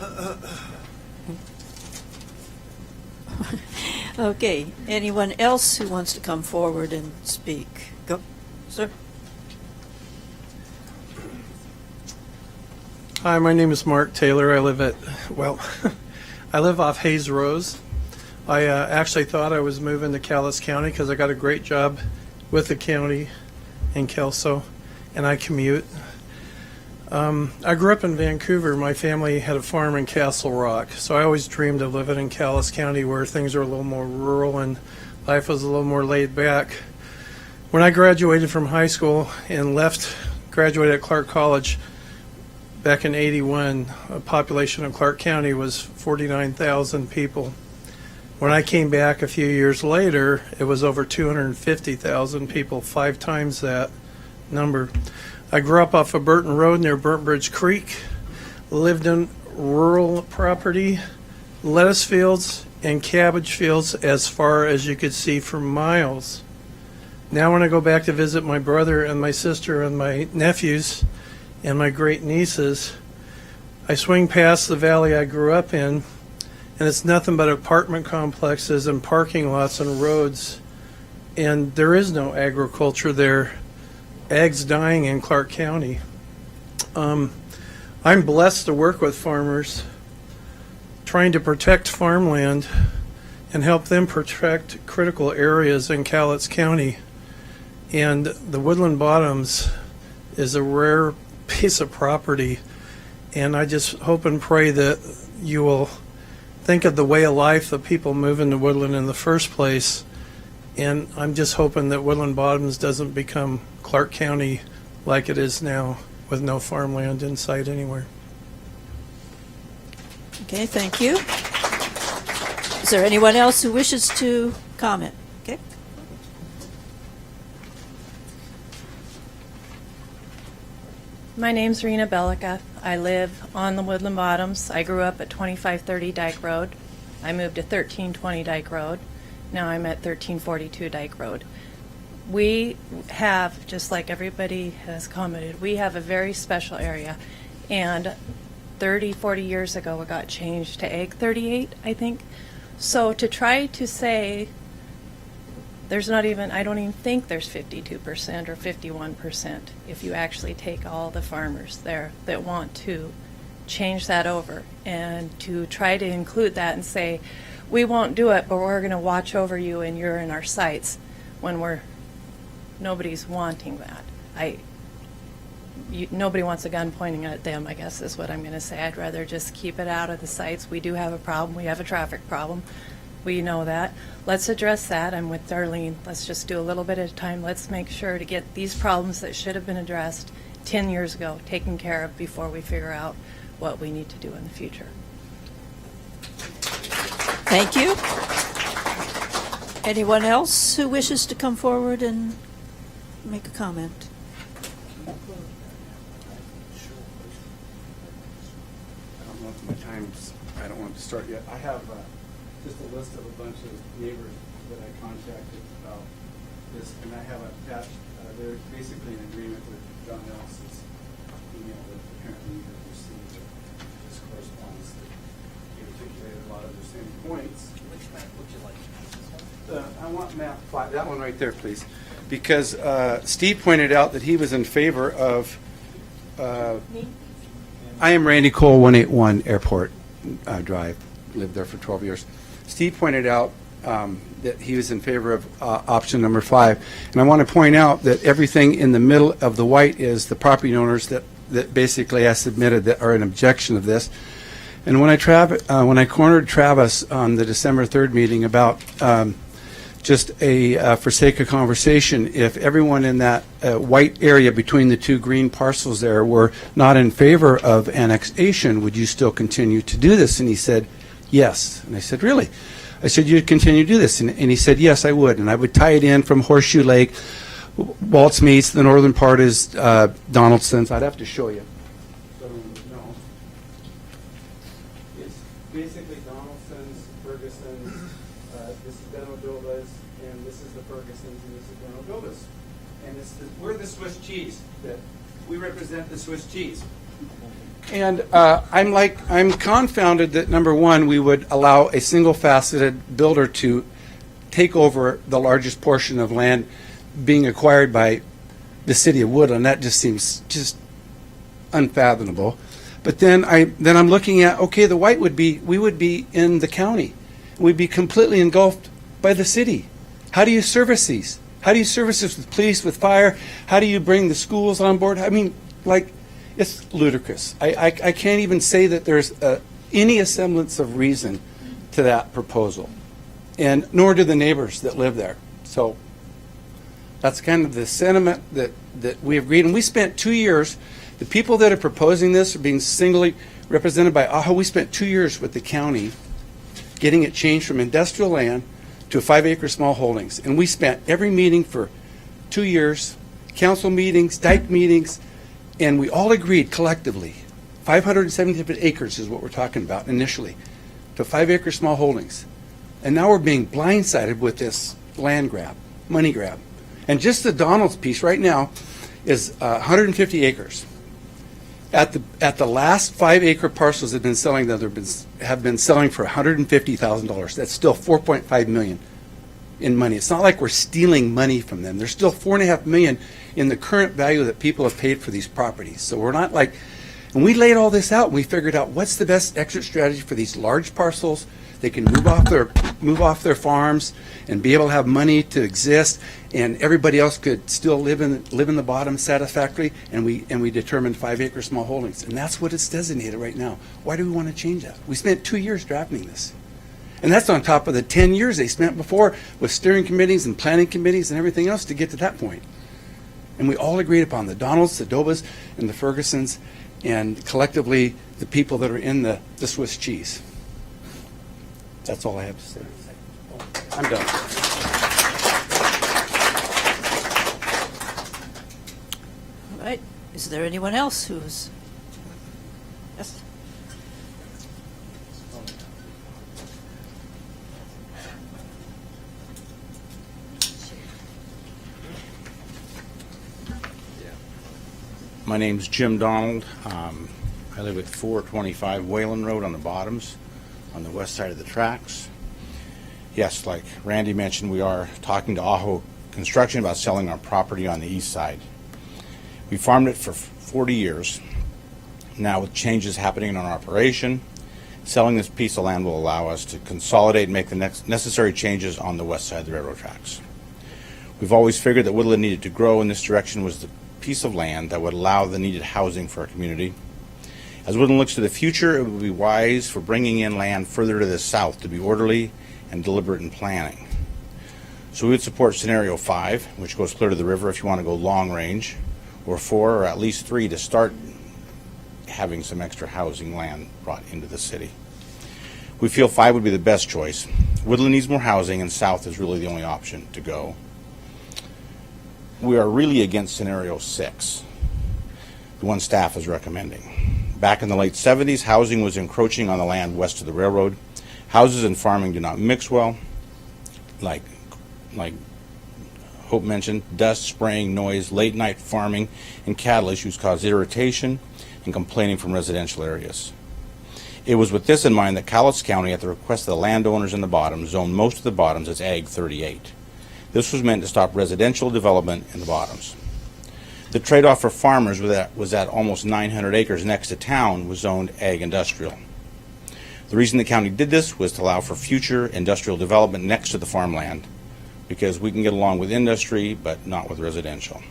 Okay, anyone else who wants to come forward and speak? Go, sir. Hi, my name is Mark Taylor. I live I live off Hayes Rose. I actually thought I was moving to Calais County because I got a great job with the county in Kelso, and I commute. I grew up in Vancouver. My family had a farm in Castle Rock, so I always dreamed of living in Calais County where things are a little more rural and life was a little more laid back. When I graduated from high school and graduated at Clark College back in '81, the population of Clark County was 49,000 people. When I came back a few years later, it was over 250,000 people, 5 times that number. I grew up off of Burton Road near Burnt Bridge Creek, lived in rural property, lettuce fields and cabbage fields as far as you could see for miles. Now when I go back to visit my brother and my sister and my nephews and my great nieces, I swing past the valley I grew up in, and it's nothing but apartment complexes and parking lots and roads, and there is no agriculture there. Ag's dying in Clark County. I'm blessed to work with farmers, trying to protect farmland and help them protect critical areas in Cowlitz County. And the Woodland Bottoms is a rare piece of property, and I just hope and pray that you will think of the way of life that people move into Woodland in the first place. And I'm just hoping that Woodland Bottoms doesn't become Clark County like it is now, with no farmland in sight anywhere. Okay, thank you. Is there anyone else who wishes to comment? Okay. My name's Rena Bellica. I live on the Woodland Bottoms. I grew up at 2530 Dyke Road. I moved to 1320 Dyke Road. Now I'm at 1342 Dyke Road. We have, just like everybody has commented, we have a very special area. And 30, 40 years ago, it got changed to Ag 38, I think. So to try to say there's not even, I don't even think there's 52% or 51% if you actually take all the farmers there that want to change that over, and to try to include that and say, we won't do it, but we're going to watch over you and you're in our sights, when nobody's wanting that. Nobody wants a gun pointing at them, I guess is what I'm going to say. I'd rather just keep it out of the sights. We do have a problem. We have a traffic problem. We know that. Let's address that. I'm with Darlene. Let's just do a little bit at a time. Let's make sure to get these problems that should have been addressed 10 years ago taken care of before we figure out what we need to do in the future. Thank you. Anyone else who wishes to come forward and make a comment? I don't want to start yet. I have just a list of a bunch of neighbors that I contacted about this, and I have attached, they're basically in agreement with John Ellis's email that apparently you have received this correspondence that he articulated a lot of the same points. Which map would you like? I want map 5, that one right there, please. Because Steve pointed out that he was in favor of, I am Randy Cole, 181 Airport Drive, lived there for 12 years. Steve pointed out that he was in favor of option number 5. And I want to point out that everything in the middle of the white is the property owners that basically I submitted that are an objection of this. And when I cornered Travis on the December 3rd meeting about just for sake of conversation, if everyone in that white area between the two green parcels there were not in favor of annexation, would you still continue to do this? And he said, yes. And I said, really? I said, you'd continue to do this? And he said, yes, I would. And I would tie it in from Horseshoe Lake, Waltz Meets, the northern part is Donaldson's. I'd have to show you. So, no. It's basically Donaldson's, Ferguson's, this is Benodovas, and this is the Ferguson's, and this is Benodovas. And we're the Swiss cheese. We represent the Swiss cheese. And I'm confounded that, number one, we would allow a single-faceted builder to take over the largest portion of land being acquired by the city of Woodland. That just seems just unfathomable. But then I'm looking at, okay, the white we would be in the county. We'd be completely engulfed by the city. How do you service these? How do you service this with police, with fire? How do you bring the schools on board? I mean, like, it's ludicrous. I can't even say that there's any semblance of reason to that proposal, and nor do the neighbors that live there. So that's kind of the sentiment that we agreed. And we spent 2 years, the people that are proposing this are being singly represented by AHO. We spent 2 years with the county getting it changed from industrial land to a 5-acre small holdings. And we spent every meeting for 2 years, council meetings, dike meetings, and we all agreed collectively, 570 acres is what we're talking about initially, to 5-acre small holdings. And now we're being blindsided with this land grab, money grab. And just the Donald's piece right now is 150 acres. At the last 5-acre parcels have been selling for $150,000. That's still $4.5 million in money. It's not like we're stealing money from them. There's still $4.5 million in the current value that people have paid for these properties. So we're not like, and we laid all this out and we figured out what's the best exit strategy for these large parcels. They can move off their farms and be able to have money to exist, and everybody else could still live in the bottom satisfactorily. And we determined 5-acre small holdings, and that's what it's designated right now. Why do we want to change that? We spent 2 years drafting this, and that's on top of the 10 years they spent before with steering committees and planning committees and everything else to get to that point. And we all agreed upon the Donalds, the Dobas, and the Fergusons, and collectively the people that are in the Swiss cheese. That's all I have to say. I'm done. All right. Is there anyone else who's... Yes? My name's Jim Donald. I live at 425 Wayland Road on the Bottoms, on the west side of the tracks. Yes, like Randy mentioned, we are talking to Aho Construction about selling our property on the east side. We farmed it for 40 years. Now with changes happening in our operation, selling this piece of land will allow us to consolidate and make the necessary changes on the west side of the railroad tracks. We've always figured that Woodland needed to grow, and this direction was the piece of land that would allow the needed housing for our community. As Woodland looks to the future, it would be wise for bringing in land further to the south to be orderly and deliberate in planning. So we would support scenario 5, which goes clear to the river if you want to go long range, or 4, or at least 3 to start having some extra housing land brought into the city. We feel 5 would be the best choice. Woodland needs more housing, and south is really the only option to go. We are really against scenario 6, the one staff is recommending. Back in the late 70s, housing was encroaching on the land west of the railroad. Houses and farming do not mix well. Like Hope mentioned, dust, spraying, noise, late night farming, and cattle issues cause irritation and complaining from residential areas. It was with this in mind that Cowlitz County, at the request of the landowners in the Bottoms, zoned most of the Bottoms as Ag 38. This was meant to stop residential development in the Bottoms. The trade-off for farmers was that almost 900 acres next to town was zoned Ag Industrial. The reason the county did this was to allow for future industrial development next to the farmland, because we can get along with industry, but not with residential.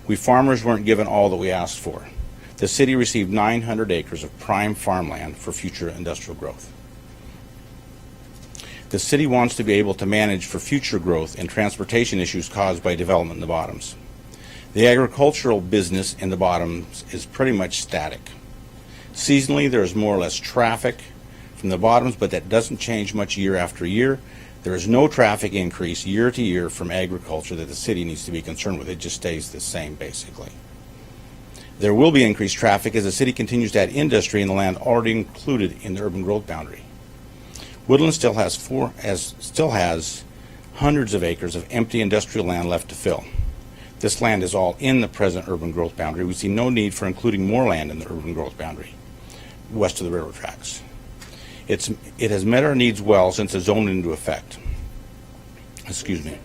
We farmers weren't given all that we asked for. The city received 900 acres of prime farmland for future industrial growth. The city wants to be able to manage for future growth and transportation issues caused by development in the Bottoms. The agricultural business in the Bottoms is pretty much static. Seasonally, there is more or less traffic from the bottoms, but that doesn't change much year after year. There is no traffic increase year to year from agriculture that the city needs to be concerned with. It just stays the same, basically. There will be increased traffic as the city continues to add industry in the land already included in the urban growth boundary. Woodland still has hundreds of acres of empty industrial land left to fill. This land is all in the present urban growth boundary. We see no need for including more land in the urban growth boundary west of the railroad tracks. It has met our needs well since the zone went into effect. Excuse me.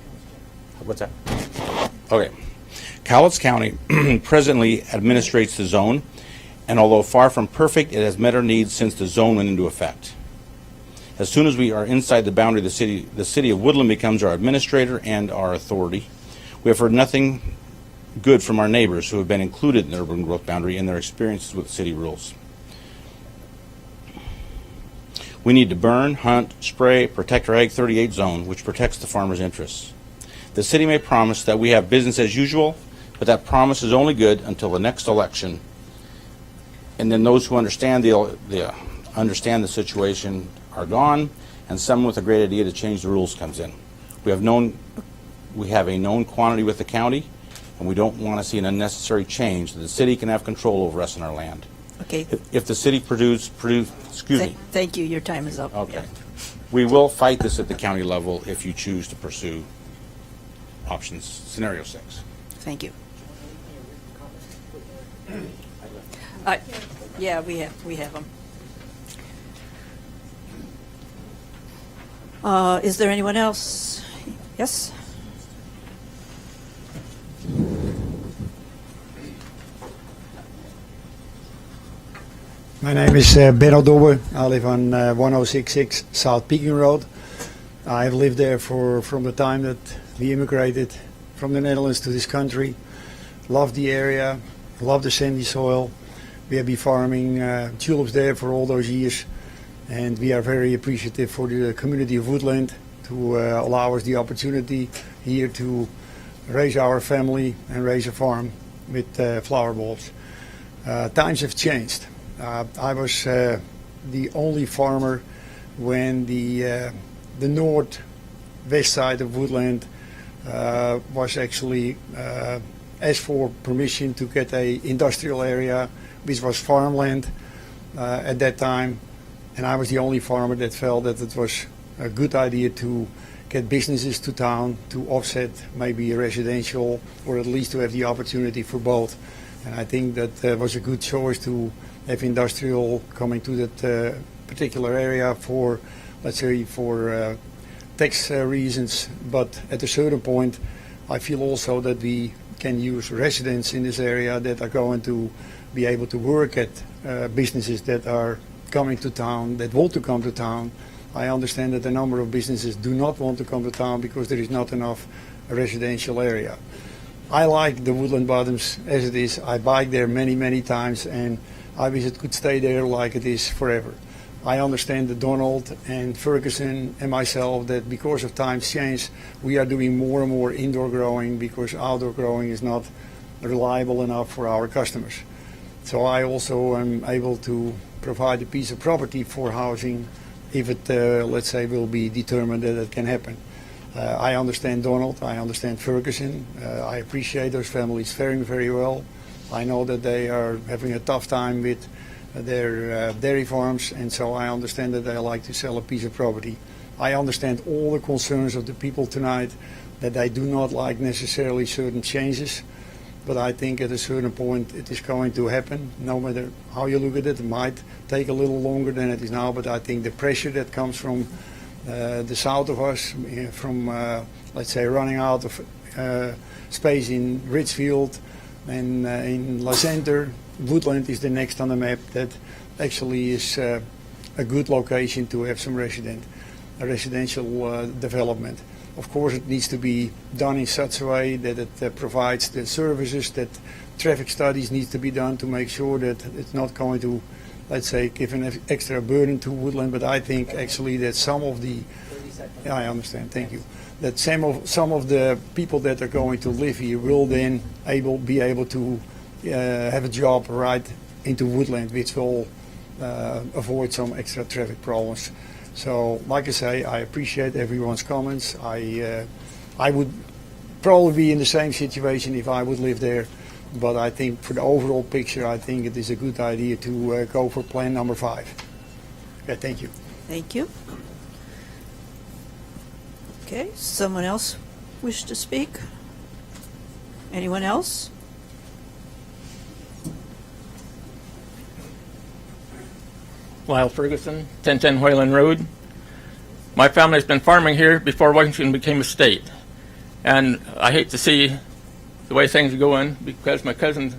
What's that? Okay. Cowlitz County presently administrates the zone, and although far from perfect, it has met our needs since the zone went into effect. As soon as we are inside the boundary of the city of Woodland becomes our administrator and our authority. We have heard nothing good from our neighbors who have been included in the urban growth boundary in their experiences with city rules. We need to burn, hunt, spray, protect our Ag 38 zone, which protects the farmers' interests. The city may promise that we have business as usual, but that promise is only good until the next election. And then those who understand the situation are gone, and someone with a great idea to change the rules comes in. We have a known quantity with the county, and we don't want to see an unnecessary change that the city can have control over us and our land. Okay. If the city excuse me. Thank you. Your time is up. Okay. We will fight this at the county level if you choose to pursue options, scenario 6. Thank you. Yeah, we have them. Is there anyone else? Yes? My name is Benno Dobbe. I live on 1066 South Peking Road. I've lived there from the time that we immigrated from the Netherlands to this country. Love the area, love the sandy soil. We have been farming tulips there for all those years, and we are very appreciative for the community of Woodland to allow us the opportunity here to raise our family and raise a farm with flower bulbs. Times have changed. I was the only farmer when the northwest side of Woodland was actually asked for permission to get a industrial area, which was farmland at that time, and I was the only farmer that felt that it was a good idea to get businesses to town to offset maybe a residential, or at least to have the opportunity for both. And I think that was a good choice to have industrial coming to that particular area for, let's say, for tax reasons. But at a certain point, I feel also that we can use residents in this area that are going to be able to work at businesses that are coming to town, that want to come to town. I understand that a number of businesses do not want to come to town because there is not enough residential area. I like the Woodland Bottoms as it is. I bike there many, many times, and I wish it could stay there like it is forever. I understand that Donald and Ferguson and myself, that because of times change, we are doing more and more indoor growing because outdoor growing is not reliable enough for our customers. So I also am able to provide a piece of property for housing if it, let's say, will be determined that it can happen. I understand Donald, I understand Ferguson. I appreciate those families faring very well. I know that they are having a tough time with their dairy farms, and so I understand that they like to sell a piece of property. I understand all the concerns of the people tonight, that they do not like necessarily certain changes, but I think at a certain point it is going to happen. No matter how you look at it, it might take a little longer than it is now, but I think the pressure that comes from the south of us, from, let's say, running out of space in Richfield and in La Center, Woodland is the next on the map that actually is a good location to have some residential development. Of course, it needs to be done in such a way that it provides the services, that traffic studies need to be done to make sure that it's not going to, let's say, give an extra burden to Woodland. But I think actually that some of the, yeah, I understand, thank you, that some of the people that are going to live here will then be able to have a job right into Woodland, which will avoid some extra traffic problems. So, like I say, I appreciate everyone's comments. I would probably be in the same situation if I would live there, but I think for the overall picture, I think it is a good idea to go for plan number 5. Okay, thank you. Thank you. Okay, someone else wish to speak? Anyone else? Lyle Ferguson, 1010 Whalen Road. My family's been farming here before Washington became a state. And I hate to see the way things are going because my cousin's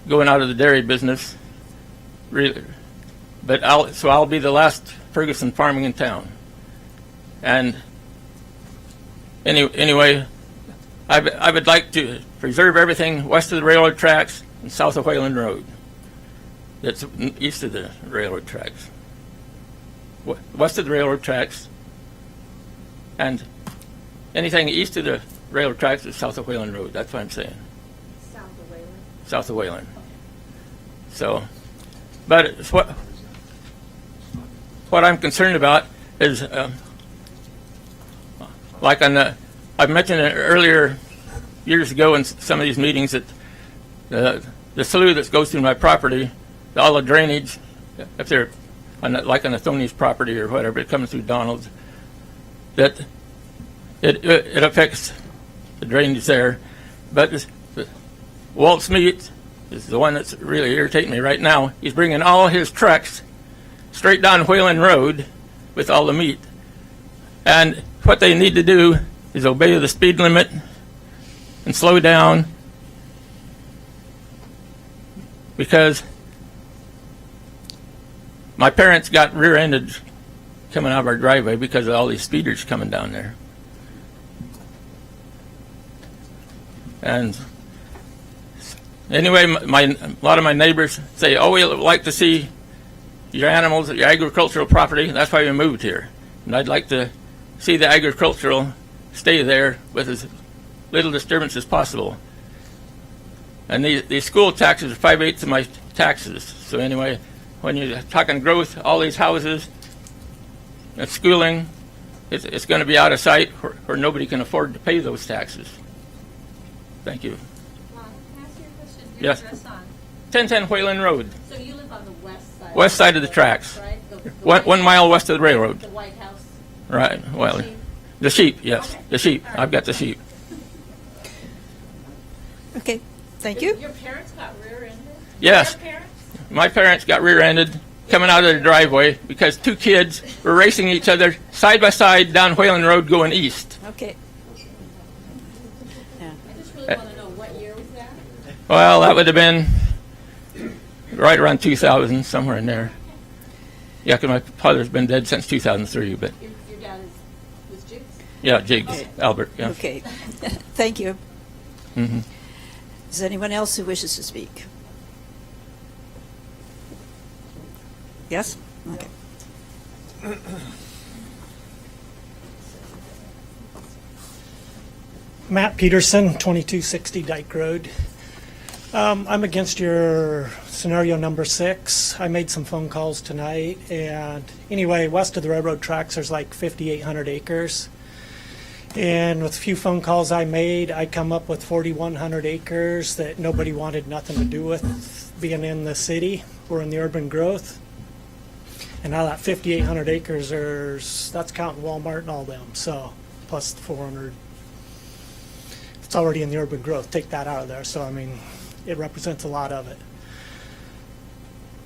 going out of the dairy business. Really. But I'll be the last Ferguson farming in town. And anyway, I would like to preserve everything west of the railroad tracks and south of Whalen Road. That's east of the railroad tracks. West of the railroad tracks, and anything east of the railroad tracks is south of Whalen Road. That's what I'm saying. South of Whalen. South of Whalen. So, but it's what I'm concerned about is, like I've mentioned it earlier years ago in some of these meetings that the slough that goes through my property, all the drainage, if they're like on Athonia's property or whatever, it comes through Donald's, that it affects the drainage there. But Walt's Meat is the one that's really irritating me right now. He's bringing all his trucks straight down Whalen Road with all the meat. And what they need to do is obey the speed limit and slow down, because my parents got rear-ended coming out of our driveway because of all these speeders coming down there. And anyway, a lot of my neighbors say, oh, we like to see your animals, your agricultural property. That's why we moved here. And I'd like to see the agricultural stay there with as little disturbance as possible. And these school taxes are 5/8 of my taxes. So anyway, when you're talking growth, all these houses, and schooling, it's going to be out of sight, or nobody can afford to pay those taxes. Thank you. Can I ask you a question? Your Yes. address on? 1010 Whalen Road. So you live on the west side? West side of the tracks. Right? The 1 mile west of the railroad. The White House? Right. Well, the sheep, yes. The sheep. I've got the sheep. Okay, thank you. Your parents got rear-ended? Yes. Your parents? My parents got rear-ended coming out of the driveway because 2 kids were racing each other side by side down Whalen Road going east. Okay. I just really want to know what year was that? Well, that would have been right around 2000, somewhere in there. Yeah, because my father's been dead since 2003, but Your dad was Jigs? yeah, Jigs, Albert, yeah. Okay, thank you. Mhm. Is there anyone else who wishes to speak? Yes? Okay. Matt Peterson, 2260 Dyke Road. I'm against your scenario number 6. I made some phone calls tonight, and anyway, west of the railroad tracks, there's like 5,800 acres. And with a few phone calls I made, I come up with 4,100 acres that nobody wanted nothing to do with being in the city or in the urban growth. And now that 5,800 acres, that's counting Walmart and all them, so plus the 400. It's already in the urban growth. Take that out of there. So, I mean, it represents a lot of it.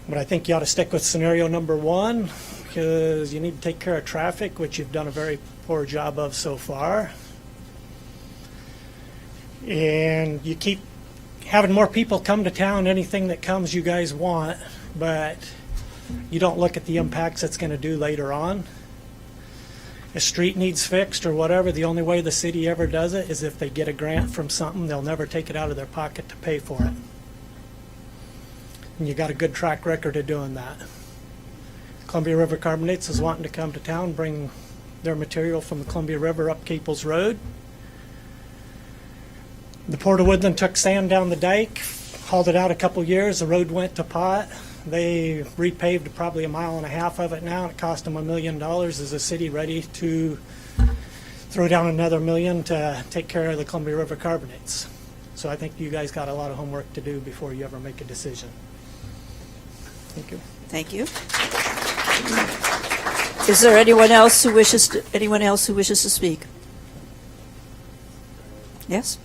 But I think you ought to stick with scenario number 1 because you need to take care of traffic, which you've done a very poor job of so far. And you keep having more people come to town, anything that comes you guys want, but you don't look at the impacts it's going to do later on. A street needs fixed or whatever, the only way the city ever does it is if they get a grant from something. They'll never take it out of their pocket to pay for it. And you got a good track record of doing that. Columbia River Carbonates is wanting to come to town, bring their material from the Columbia River up Caples Road. The Port of Woodland took sand down the dike, hauled it out a couple years, the road went to pot. They repaved probably 1.5 miles of it now, and it cost them $1 million. Is the city ready to throw down another $1 million to take care of the Columbia River carbonates? So I think you guys got a lot of homework to do before you ever make a decision. Thank you. Thank you. Is there anyone else who wishes to speak? Yes?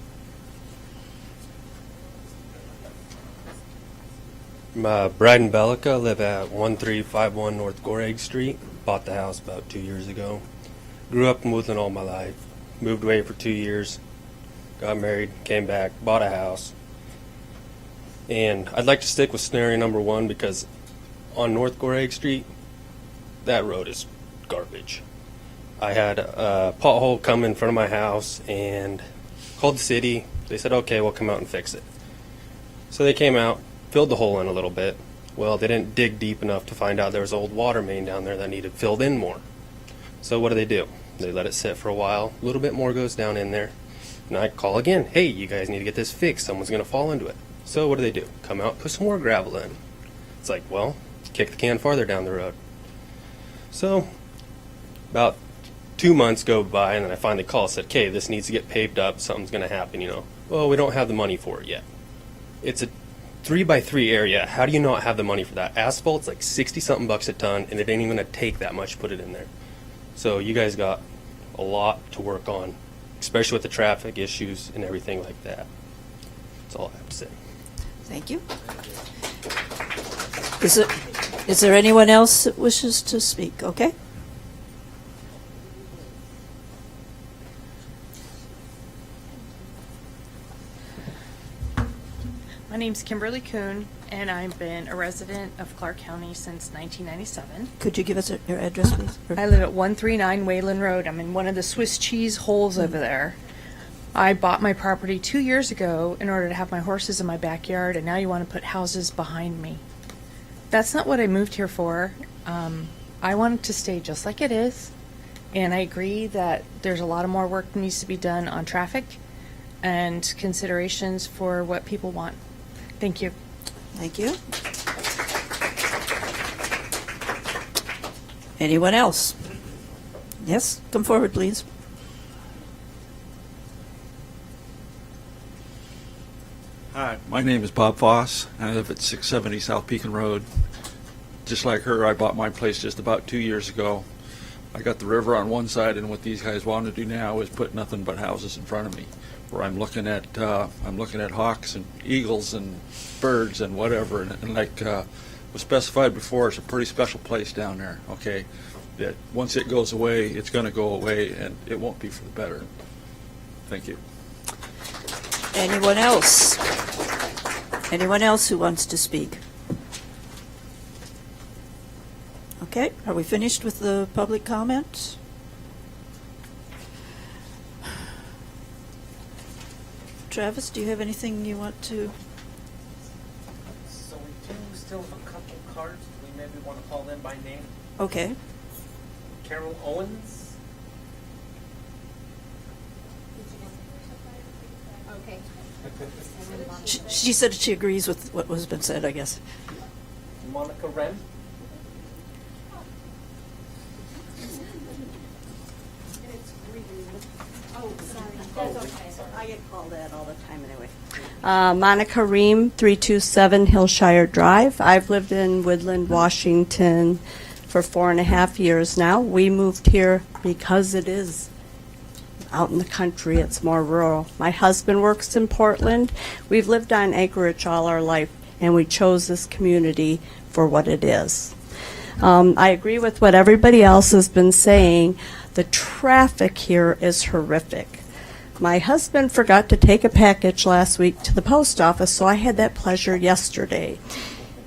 Bryden Bellica, live at 1351 North Goreg Street. Bought the house about 2 years ago. Grew up in Woodland all my life. Moved away for 2 years. Got married, came back, bought a house. And I'd like to stick with scenario number 1 because on North Goreg Street, that road is garbage. I had a pothole come in front of my house and called the city. They said, okay, we'll come out and fix it. So they came out, filled the hole in a little bit. Well, they didn't dig deep enough to find out there was an old water main down there that needed filled in more. So what do? They let it sit for a while. A little bit more goes down in there. And I call again. Hey, you guys need to get this fixed. Someone's going to fall into it. So what do? Come out, put some more gravel in. It's like, well, kick the can farther down the road. So about 2 months go by, and then I finally call, said, okay, this needs to get paved up. Something's going to happen, Well, we don't have the money for it yet. It's a 3x3 area. How do you not have the money for that? Asphalt's like 60-something bucks a ton, and it ain't even going to take that much to put it in there. So you guys got a lot to work on, especially with the traffic issues and everything like that. That's all I have to say. Thank you. Is there anyone else that wishes to speak? Okay. My name's Kimberly Kuhn, and I've been a resident of Clark County since 1997. Could you give us your address, please? I live at 139 Wayland Road. I'm in one of the Swiss cheese holes over there. I bought my property 2 years ago in order to have my horses in my backyard, and now you want to put houses behind me. That's not what I moved here for. I want it to stay just like it is, and I agree that there's a lot of more work that needs to be done on traffic and considerations for what people want. Thank you. Thank you. Anyone else? Yes, come forward, please. Hi, my name is Bob Foss. I live at 670 South Pekin Road. Just like her, I bought my place just about 2 years ago. I got the river on one side, and what these guys want to do now is put nothing but houses in front of me. Where I'm looking at hawks and eagles and birds and whatever, and like was specified before, it's a pretty special place down there. Okay, that once it goes away, it's going to go away, and it won't be for the better. Thank you. Anyone else? Anyone else who wants to speak? Okay, are we finished with the public comment? Travis, do you have anything you want to? So we do still have a couple cards. Do we maybe want to call them by name? Okay. Carol Owens. Okay. She said she agrees with what has been said, I guess. Monica Wren. Oh, sorry. That's okay. I get called that all the time anyway. Monica Ream, 327 Hillshire Drive. I've lived in Woodland, Washington for 4.5 years now. We moved here because it is out in the country. It's more rural. My husband works in Portland. We've lived on acreage all our life, and we chose this community for what it is. I agree with what everybody else has been saying. The traffic here is horrific. My husband forgot to take a package last week to the post office, so I had that pleasure yesterday.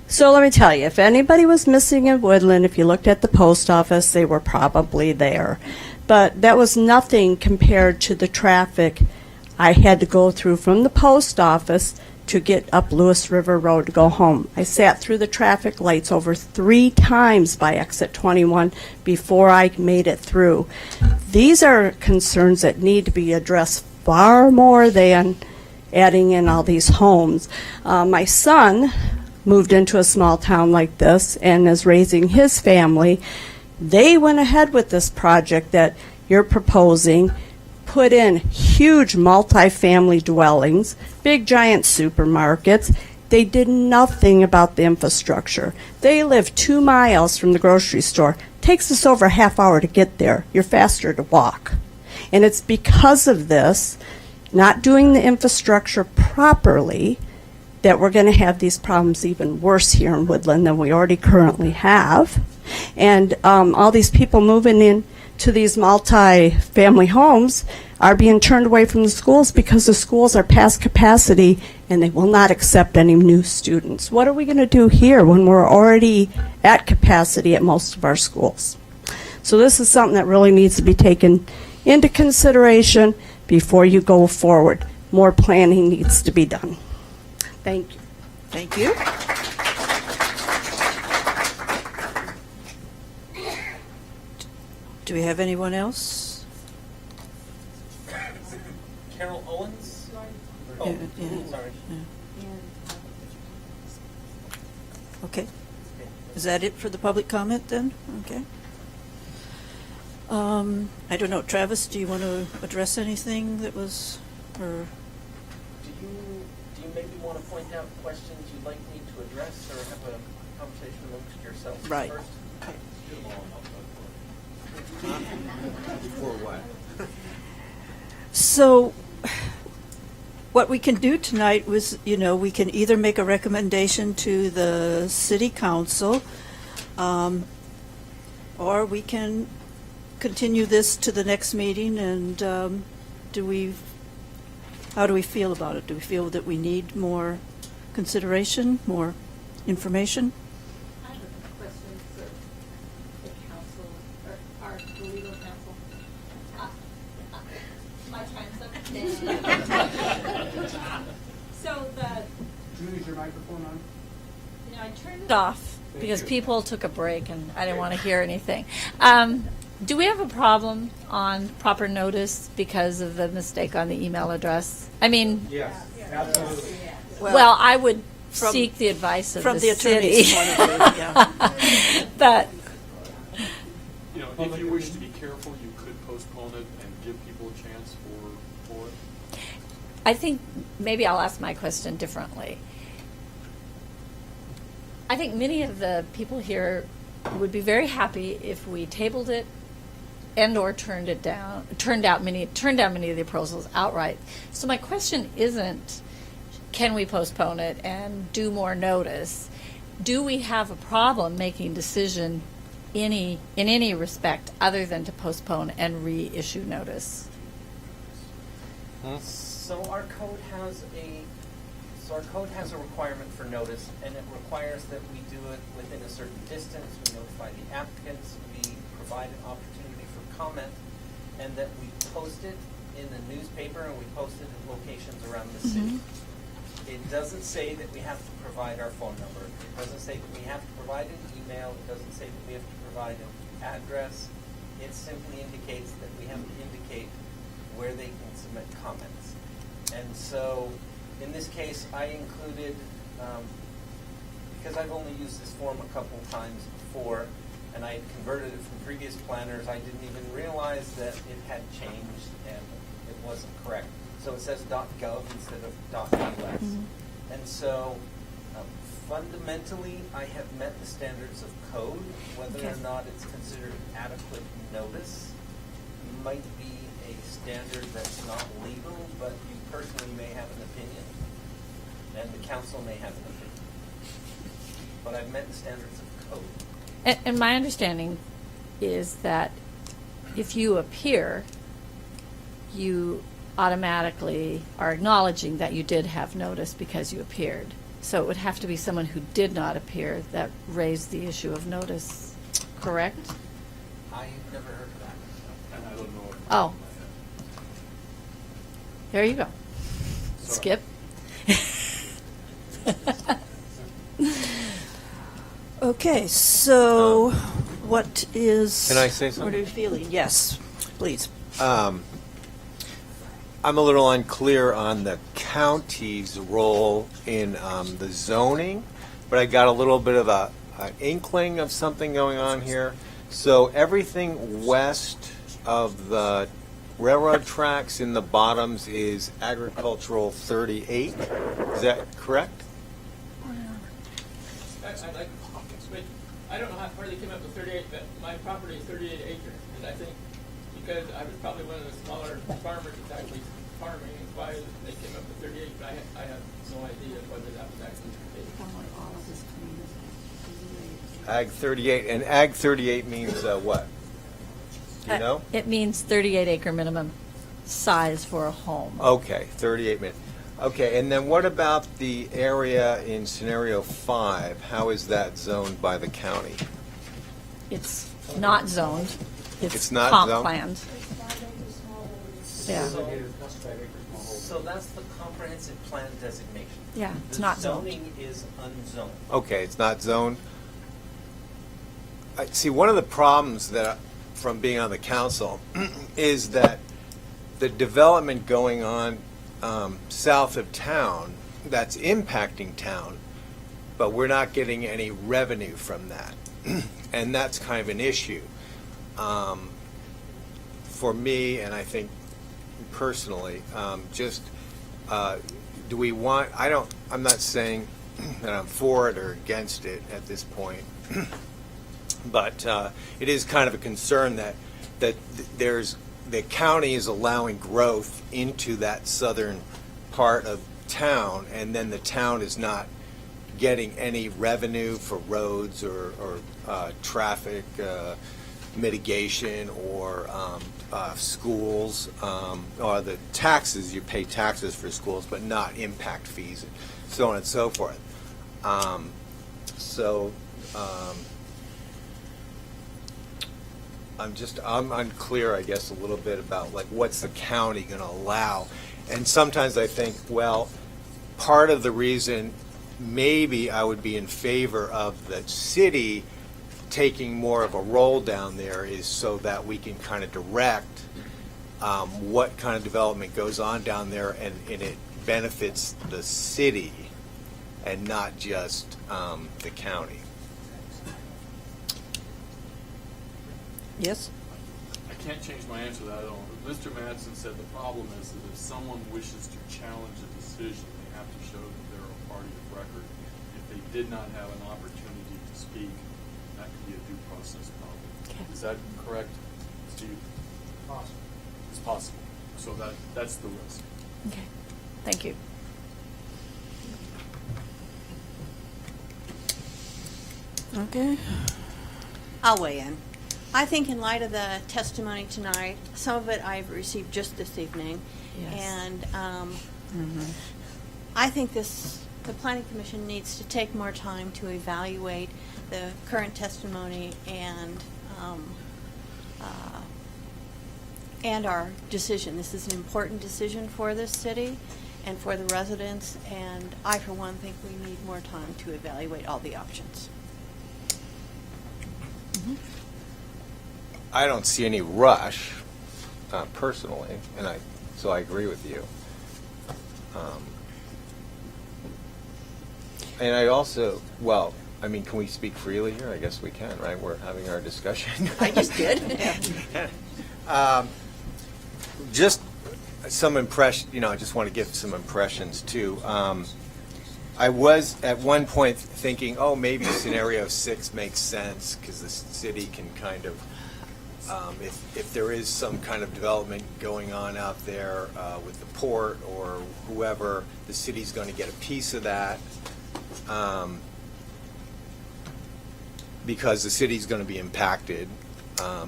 So let me tell you, if anybody was missing in Woodland, if you looked at the post office, they were probably there. But that was nothing compared to the traffic I had to go through from the post office to get up Lewis River Road to go home. I sat through the traffic lights over 3 times by exit 21 before I made it through. These are concerns that need to be addressed far more than adding in all these homes. My son moved into a small town like this and is raising his family. They went ahead with this project that you're proposing, put in huge multi-family dwellings, big giant supermarkets. They did nothing about the infrastructure. They live 2 miles from the grocery store. Takes us over a half hour to get there. You're faster to walk. And it's because of this, not doing the infrastructure properly, that we're going to have these problems even worse here in Woodland than we already currently have. And all these people moving in to these multi-family homes are being turned away from the schools because the schools are past capacity and they will not accept any new students. What are we going to do here when we're already at capacity at most of our schools? So this is something that really needs to be taken into consideration before you go forward. More planning needs to be done. Thank you. Thank you. Do we have anyone else? Carol Owens? Oh, Yeah, yeah. sorry. Okay. Is that it for the public comment then? Okay. I don't know, Travis, do you want to address anything that was, or? Do you maybe want to point out questions you'd like me to address, or have a conversation amongst yourselves Right. first? For what? So, what we can do tonight was, we can either make a recommendation to the city council, or we can continue this to the next meeting, and how do we feel about it? Do we feel that we need more consideration, more information? I have a question for the council, or our legal counsel. My time's up. So Is your microphone on? I turned it off because people took a break and I didn't want to hear anything. Do we have a problem on proper notice because of the mistake on the email address? I mean, Yes, absolutely. well, I would From- seek the advice of from the the attorney's city. point of view, yeah. But You know, if you wish to be careful, you could postpone it and give people a chance for it. I think maybe I'll ask my question differently. I think many of the people here would be very happy if we tabled it and/or turned down many of the proposals outright. So my question isn't, can we postpone it and do more notice? Do we have a problem making decision in any respect other than to postpone and reissue notice? So our code has a requirement for notice, and it requires that we do it within a certain distance. We notify the applicants, we provide an opportunity for comment, and that we post it in the newspaper and we post it in locations around the city. It doesn't say that we have to provide our phone number. It doesn't say that we have to provide an email. It doesn't say that we have to provide an address. It simply indicates that we have to indicate where they can submit comments. And so, in this case, I included, because I've only used this form a couple times before, and I had converted it from previous planners, I didn't even realize that it had changed and it wasn't correct. So it says .gov instead of .us. And so, fundamentally, I have met the standards of code. Whether or not it's considered adequate notice might be a standard that's not legal, but you personally may have an opinion, and the council may have an opinion. But I've met the standards of code. And my understanding is that if you appear, you automatically are acknowledging that you did have notice because you appeared. So it would have to be someone who did not appear that raised the issue of notice, correct? I've never heard of that. And I don't know. Oh. There you go. Skip. Okay, so what is? Can I say What something? are you feeling? Yes, please. I'm a little unclear on the county's role in the zoning. but I got a little bit of an inkling of something going on here. So everything west of the railroad tracks in the bottoms is agricultural 38. Is that correct? I don't know where they came up with 38, but my property is 38 acres, and I think because I was probably one of the smaller farmers that's actually farming, is why they came up with 38, but I have no idea whether that was actually the case. Ag 38, and Ag 38 means what? Do you know? It means 38 acre minimum size for a home. Okay, 38 minutes. Okay, and then what about the area in scenario 5? How is that zoned by the county? It's not zoned. It's not comp zoned? planned. Yeah. So that's the comprehensive plan designation. Yeah, it's The not zoned. Zoning is unzoned. Okay, it's not zoned. See, one of the problems that from being on the council is that the development going on south of town that's impacting town, but we're not getting any revenue from that, and that's kind of an issue for me, and I think personally. Do we want? I'm not saying that I'm for it or against it at this point. But it is kind of a concern that the county is allowing growth into that southern part of town, and then the town is not getting any revenue for roads or traffic mitigation or schools, or the taxes. You pay taxes for schools, but not impact fees, and so on and so forth. I'm unclear, I guess, a little bit about like what's the county going to allow. And sometimes I think, well, part of the reason maybe I would be in favor of the city taking more of a role down there is so that we can kind of direct what kind of development goes on down there, and it benefits the city and not just the county. Yes? I can't change my answer to that at all. Mr. Madsen said the problem is that if someone wishes to challenge a decision, they have to show that they're a party of record. If they did not have an opportunity to speak, that could be a due process problem. Okay. Is that correct, Steve? Possible. It's possible. So that's the risk. Okay. Thank you. Okay. I'll weigh in. I think in light of the testimony tonight, some of it I've received just this evening. Yes. And I think the Planning Commission needs to take more time to evaluate the current testimony and our decision. This is an important decision for this city and for the residents, and I, for one, think we need more time to evaluate all the options. I don't see any rush, personally, so I agree with you. And I also, can we speak freely here? I guess we can, right? We're having our discussion. I just did. Just some impression, I just want to give some impressions too. I was at one point thinking, maybe scenario 6 makes sense because the city can kind of, if there is some kind of development going on out there with the port or whoever, the city's going to get a piece of that because the city's going to be impacted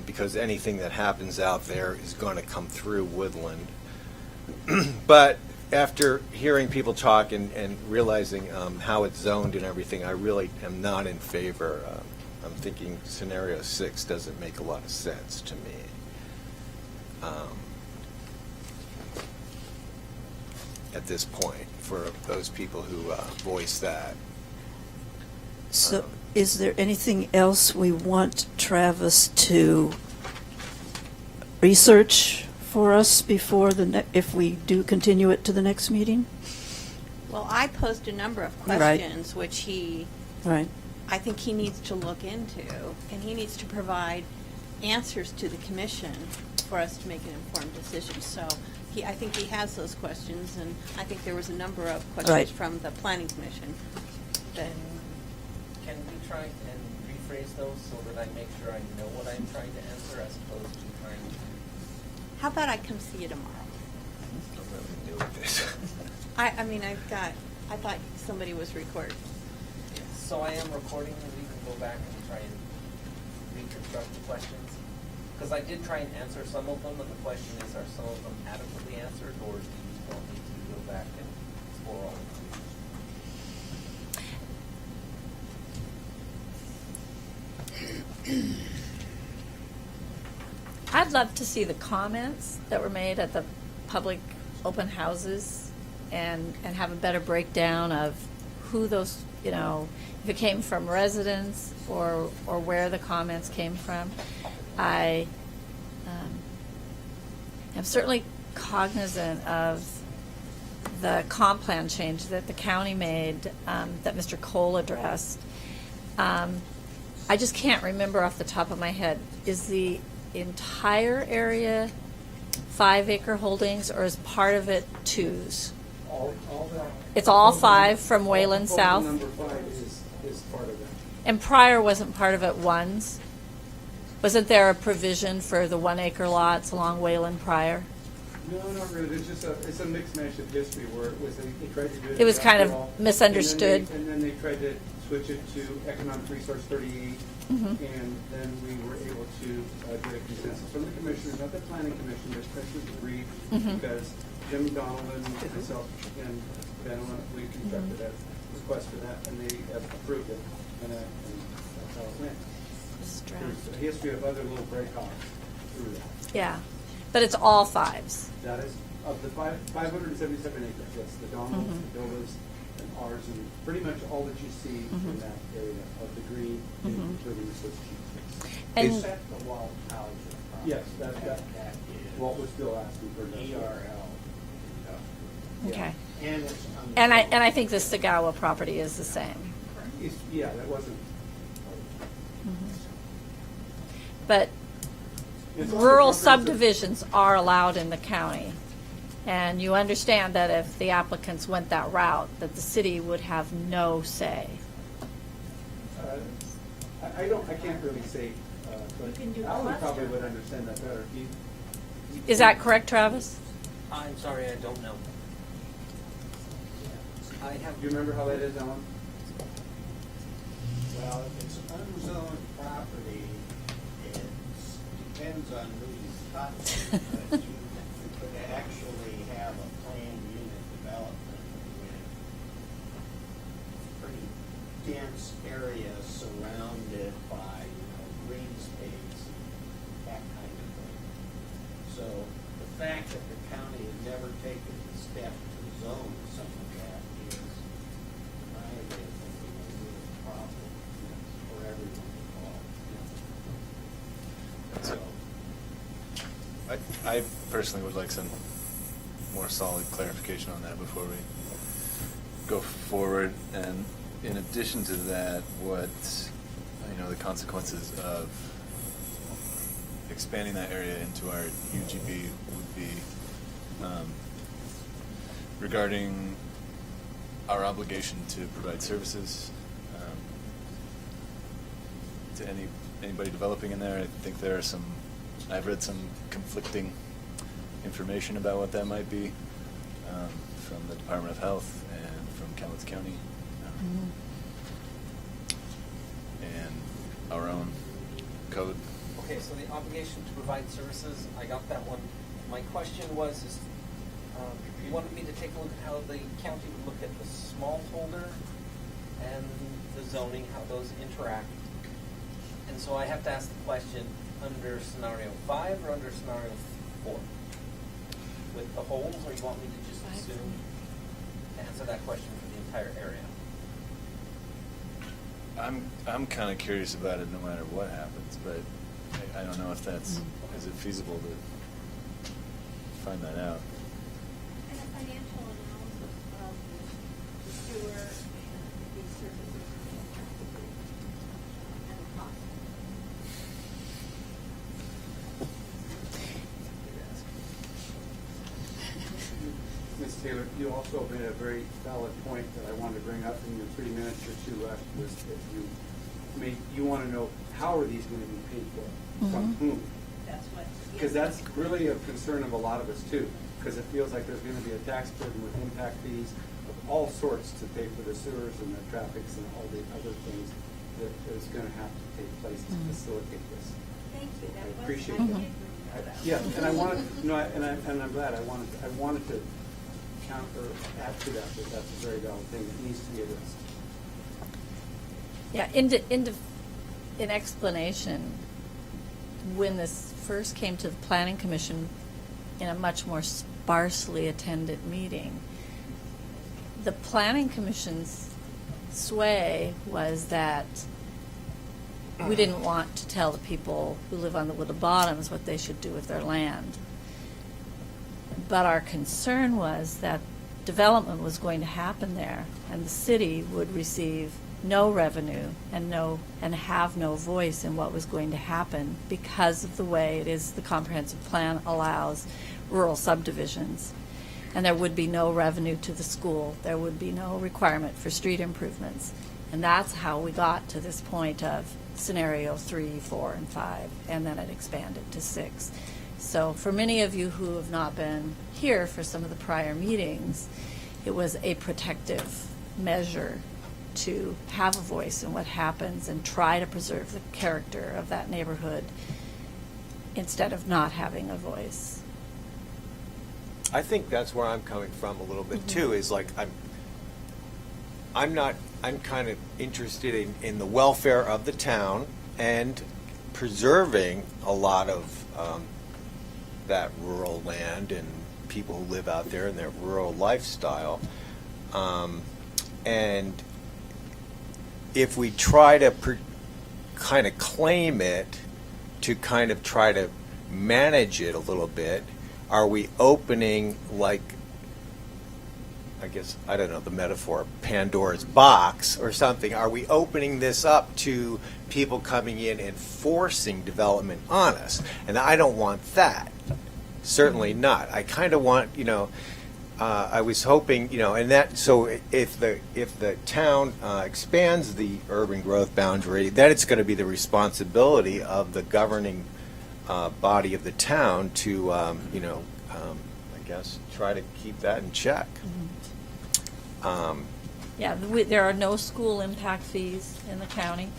because anything that happens out there is going to come through Woodland. But after hearing people talk and realizing how it's zoned and everything, I really am not in favor. I'm thinking scenario 6 doesn't make a lot of sense to me. At this point, for those people who voice that. So is there anything else we want Travis to research for us before if we do continue it to the next meeting? Well, I posed a number of Right. questions, which he Right. I think he needs to look into, and he needs to provide answers to the commission for us to make an informed decision. So I think he has those questions, and I think there was a number of questions Right. from the planning commission that Can we try and rephrase those so that I make sure I know what I'm trying to answer as opposed to trying to how about I come see you tomorrow? really do this? I mean, I thought somebody was recording. So I am recording, and we can go back and try and reconstruct the questions. Because I did try and answer some of them, and the question is, are some of them adequately answered, or do you want me to go back and explore all of them? I'd love to see the comments that were made at the public open houses and have a better breakdown of who those, if it came from residents or where the comments came from. I am certainly cognizant of the comp plan change that the county made that Mr. Cole addressed. I just can't remember off the top of my head, is the entire area 5-acre holdings, or is part of it 2s? All that. It's all 5 from Wayland South? Number 5 is part of that. And Pryor wasn't part of it 1s? Wasn't there a provision for the 1-acre lots along Wayland Pryor? No, not really. It's a mixed mash of history where it was, they tried to do it. It was kind of industrial, misunderstood. And then they tried to switch it to economic resource 38. Mhm. And then we were able to get a consensus from the commissioners, not the planning commission, but commissioners agreed Mhm. because Jim Donovan, myself, and Ben, we constructed a request for that, and they approved it, and that's how it went. There's a history of other little breakoffs through that. Yeah, but it's all 5s. That is, of the 577 acres, that's the Donalds, Mhm. the Villas, and ours, and pretty much all that you see in Mhm. that area of the green, Mhm. including the Swiss cheese. And- Except the Walt Hauser. Yes, that, Walt was still asking for ERL. Okay. And it's And I think the Sagawa property is the same. Yeah, that wasn't. But It's all rural comprehensive. subdivisions are allowed in the county. And you understand that if the applicants went that route, that the city would have no say. I can't really say, but Alan probably would understand that better. Is that correct, Travis? I'm sorry, I don't know. I have. Do you remember how that is, Alan? Well, if it's unzoned property, it depends on who's cutting, but you could actually have a planned unit development with pretty dense areas surrounded by, green space, that kind of thing. So the fact that the county has never taken the step to zone some of that is, in my opinion, a real problem for everyone involved. So, I personally would like some more solid clarification on that before we go forward. And in addition to that, what, the consequences of expanding that area into our UGB would be regarding our obligation to provide services to anybody developing in there. I think there are I've read some conflicting information about what that might be from the Department of Health and from Cowlitz County and our own code. Okay, so the obligation to provide services, I got that one. My question was, you wanted me to take a look at how the county would look at the smallholder and the zoning, how those interact. And so I have to ask the question, under scenario 5 or under scenario 4? With the holes, or you want me to just assume, answer that question for the entire area? I'm kind of curious about it no matter what happens, but I don't know if is it feasible to find that out? And a financial analysis of the sewer and these services Taylor, you also made a very valid point that I wanted to bring up in your 3 minutes or two left, was that you want to know how are these going to be paid for, from whom? That's what. Because that's really a concern of a lot of us too, because it feels like there's going to be a tax burden with impact fees of all sorts to pay for the sewers and the traffics and all the other things that is going to have to take place to facilitate this. Thank you. I appreciate that. Yeah, and I wanted, and I'm glad, I wanted to counter, add to that, that's a very valid thing that needs to be addressed. Yeah, in explanation, when this first came to the Planning Commission in a much more sparsely attended meeting, the Planning Commission's sway was that we didn't want to tell the people who live on the Woodland Bottoms what they should do with their land. But our concern was that development was going to happen there, and the city would receive no revenue and have no voice in what was going to happen because of the way it is the comprehensive plan allows rural subdivisions. And there would be no revenue to the school. There would be no requirement for street improvements. And that's how we got to this point of scenario 3, 4, and 5, and then it expanded to 6. So for many of you who have not been here for some of the prior meetings, it was a protective measure to have a voice in what happens and try to preserve the character of that neighborhood instead of not having a voice. I think that's where I'm coming from a little bit too, is like I'm kind of interested in the welfare of the town and preserving a lot of that rural land and people who live out there and their rural lifestyle. And if we try to kind of claim it to kind of try to manage it a little bit, are we opening, like, I guess, I don't know the metaphor, Pandora's box or something? Are we opening this up to people coming in and forcing development on us? And I don't want that. Certainly not. I kind of want, I was hoping, and that, so if the town expands the urban growth boundary, then it's going to be the responsibility of the governing body of the town to, I guess, try to keep that in check. There are no school impact fees in the county.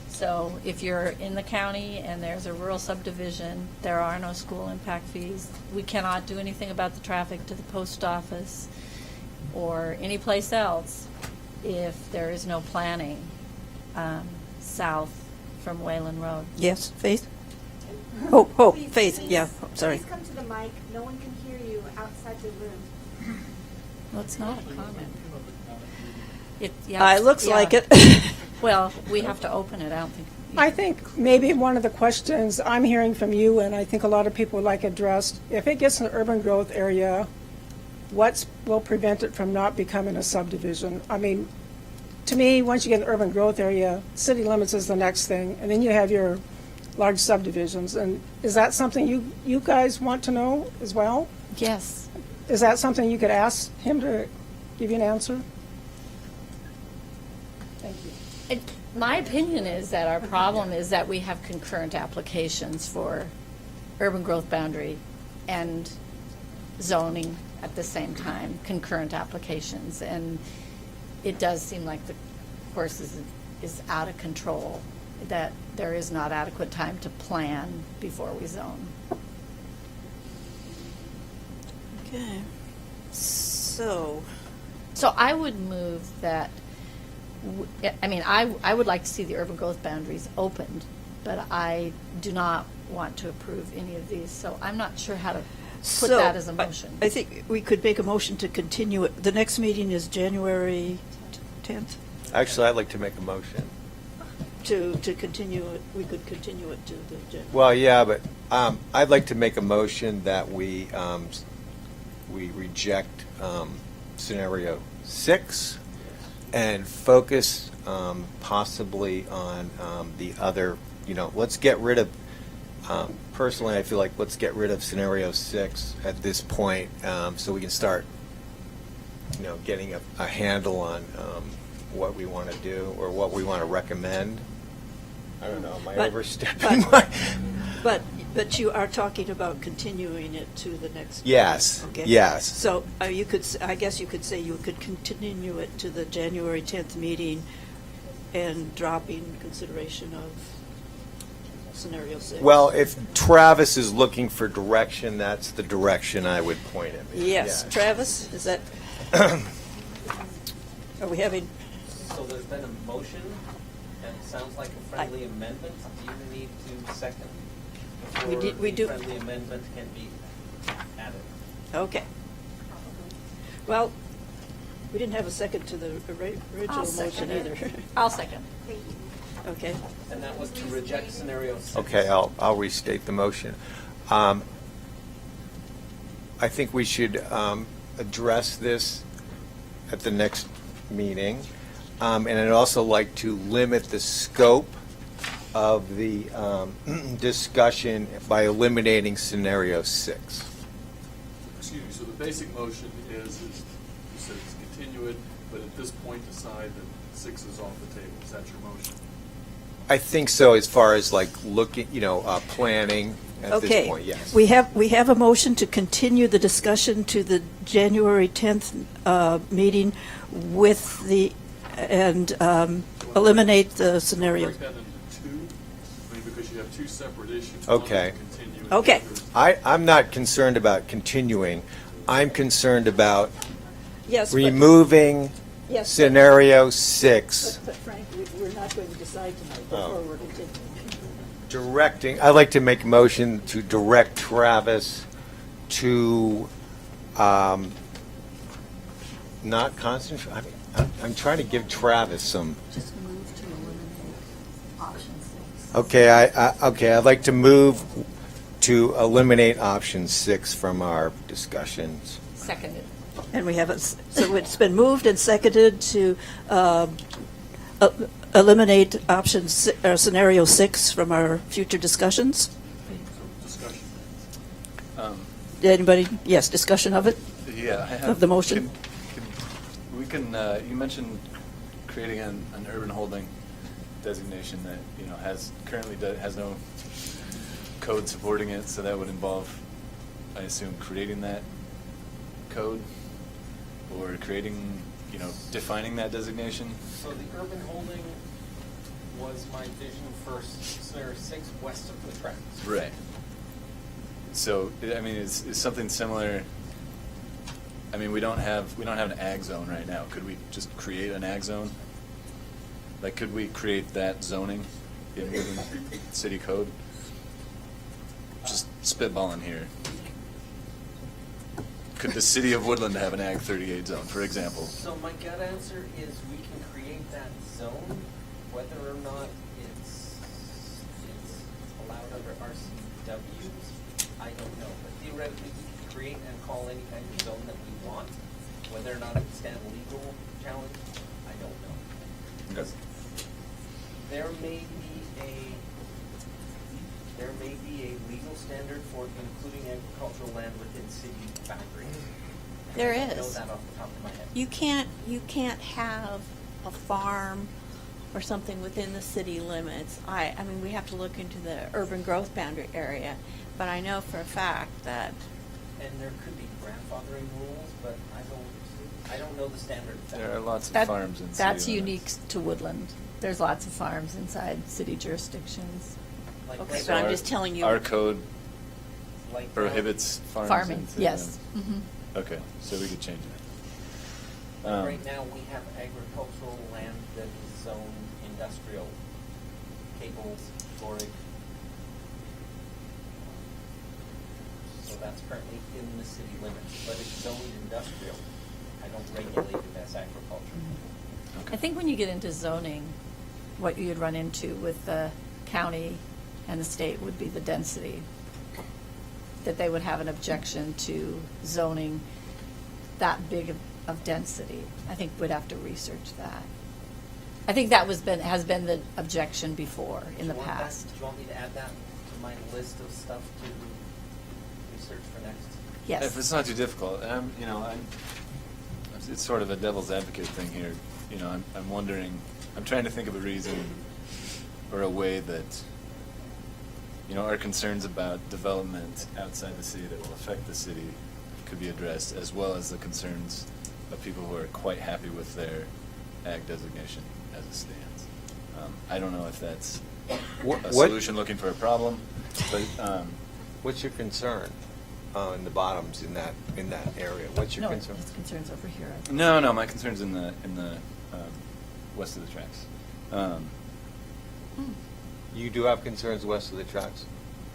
So if you're in the county and there's a rural subdivision, there are no school impact fees. We cannot do anything about the traffic to the post office or any place else if there is no planning south from Wayland Road. Yes, Faith? Oh, Faith, yeah, sorry. Please come to the mic. No one can hear you outside the room. Well, it's not a comment. It Looks like it. Well, we have to open it. I don't think. I think maybe one of the questions I'm hearing from you, and I think a lot of people would like addressed, if it gets in the urban growth area, what will prevent it from not becoming a subdivision? I mean, to me, once you get in the urban growth area, city limits is the next thing, and then you have your large subdivisions. And is that something you guys want to know as well? Yes. Is that something you could ask him to give you an answer? Thank you. My opinion is that our problem is that we have concurrent applications for urban growth boundary and zoning at the same time, concurrent applications. And it does seem like the course is out of control, that there is not adequate time to plan before we zone. Okay. So I would move that, I would like to see the urban growth boundaries opened, but I do not want to approve any of these, so I'm not sure how to put that as a motion. I think we could make a motion to continue it. The next meeting is January 10th. Actually, I'd like to make a motion. To continue it, we could continue it to the January. Well, yeah, but I'd like to make a motion that we reject scenario 6 and focus possibly on the other, let's get rid of Personally, I feel like let's get rid of scenario 6 at this point, so we can start, getting a handle on what we want to do or what we want to recommend. I don't know, am I But- overstepping but- my... But you are talking about continuing it to the next. Yes, Okay. yes. So I guess you could say you could continue it to the January 10th meeting and dropping consideration of scenario 6. Well, if Travis is looking for direction, that's the direction I would point him in. Yes, Travis, is that, are we having, So there's been a motion, and it sounds like a friendly amendment. Do you need to second? We Before did- we the do- friendly amendment can be added. okay. Well, we didn't have a second to the original motion either. I'll second. Okay. And that was to reject scenario 6. Okay, I'll restate the motion. I think we should address this at the next meeting. And I'd also like to limit the scope of the discussion by eliminating scenario 6. Excuse me, so the basic motion is you said it's continue it, but at this point decide that 6 is off the table. Is that your motion? I think so, as far as like looking, planning at this Okay. point, yes. We have a motion to continue the discussion to the January 10th meeting with and eliminate the scenario. Break that into two, because you have two separate issues. Okay. One is continue and Okay. the other is- I'm not concerned about continuing. I'm concerned about Yes, but- removing Yes, but- scenario 6. But Frank, we're not going to decide tonight Oh. before we're continuing. Directing, I'd like to make a motion to direct Travis to not concentrate, I'm trying to give Travis some, Just move to eliminate option 6. okay, I'd like to move to eliminate option 6 from our discussions. Seconded. And we have, so it's been moved and seconded to eliminate scenario 6 from our future discussions. Discussion. Anybody? Yes, discussion of it? Yeah, I have. Of the motion? You mentioned creating an urban holding designation that, currently has no code supporting it, so that would involve, I assume, creating that code or creating, defining that designation. So the urban holding was my vision for scenario 6 west of the tracks. Right. So, is something similar. We don't have an ag zone right now. Could we just create an ag zone? Like, could we create that zoning in city code? Just spitballing here. Could the city of Woodland have an ag 38 zone, for example? So my gut answer is we can create that zone, whether or not it's allowed under RCWs, I don't know. But theoretically, we can create and call any kind of zone that we want. Whether or not it stand legal challenge, I don't know. Okay. There may be a legal standard for including agricultural land within city boundaries. There I don't know is. that off the top of my head. You can't have a farm or something within the city limits. I mean, we have to look into the urban growth boundary area, but I know for a fact that And there could be grandfathering rules, but I don't know the standard. There are lots of That- farms in city That's limits. unique to Woodland. There's lots of farms inside city jurisdictions. Like Okay, so but I'm our- just telling you. Our code like prohibits farms. Farming, in city yes. limits. Mhm. Okay, so we could change that. Right now, we have agricultural land that is zoned industrial, cables, storage. So that's currently in the city limits, but it's zoned industrial. I don't regulate it as agriculture. I think when you get into zoning, what you'd run into with the county and the state would be the density. That they would have an objection to zoning that big of density. I think we'd have to research that. I think that has been the objection before in the Do you want that- past. Do you want me to add that to my list of stuff to research for next? Yes. If it's not too difficult, it's sort of a devil's advocate thing here. I'm wondering, I'm trying to think of a reason or a way that, our concerns about development outside the city that will affect the city could be addressed, as well as the concerns of people who are quite happy with their ag designation as it stands. I don't know if that's a solution looking for a problem, but What's your concern in the bottoms in that area? What's your No, concern? his concern's over here. no, my concern's in the west of the tracks. You do have concerns west of the tracks?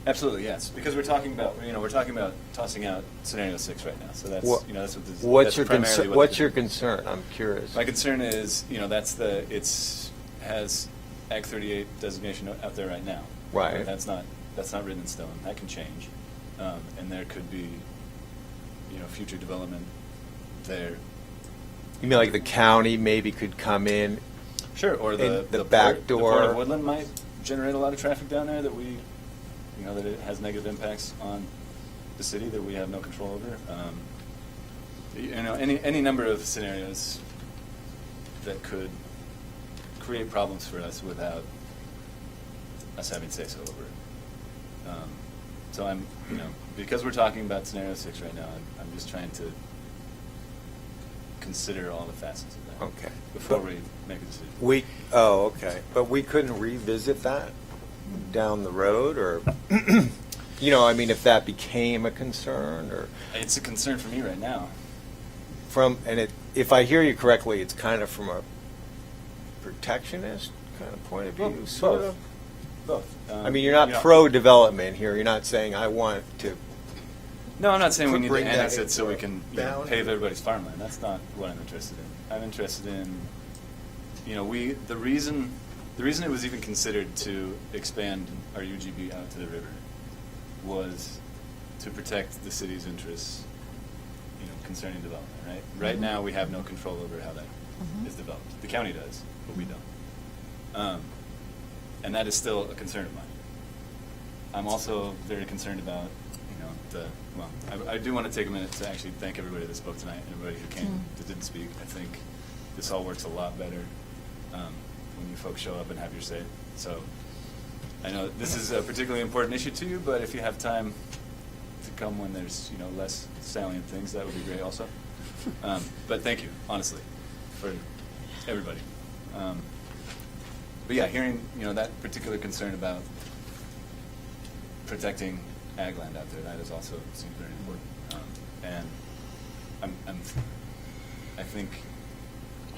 Absolutely, yes. Because we're talking about tossing out scenario 6 right now. So that's that's what this. What's that's your primarily concern? what What's the- your concern? I'm curious. My concern is has Ag 38 designation out there right now. Right. That's not written in stone. That can change, and there could be future development there. You mean like the county maybe could come in? Sure, or the back port, door. The Port of Woodland might generate a lot of traffic down there that that it has negative impacts on the city that we have no control over. Any number of scenarios that could create problems for us without us having say so over it. So I'm, because we're talking about scenario 6 right now, I'm just trying to consider all the facets of that. Okay. Before we make a decision. Okay. But we couldn't revisit that down the road, or if that became a concern, or It's a concern for me right now. if I hear you correctly, it's kind of from a protectionist kind of point of view, sort of. Both. You're not pro-development here. You're not saying I want to. No, I'm not saying we need to Bring that annex it into so we a can boundary. pave everybody's farmland. That's not what I'm interested in. I'm interested in, the reason it was even considered to expand our UGB out to the river was to protect the city's interests, concerning development, right? Right now, we have no control over how that is developed. The county does, but we don't. And that is still a concern of mine. I'm also very concerned about, I do want to take a minute to actually thank everybody that spoke tonight, and everybody who came that didn't speak. I think this all works a lot better when you folks show up and have your say. So I know this is a particularly important issue to you, but if you have time to come when there's less salient things, that would be great also. But thank you, honestly, for everybody. But yeah, hearing that particular concern about protecting ag land out there, that is also seems very important. And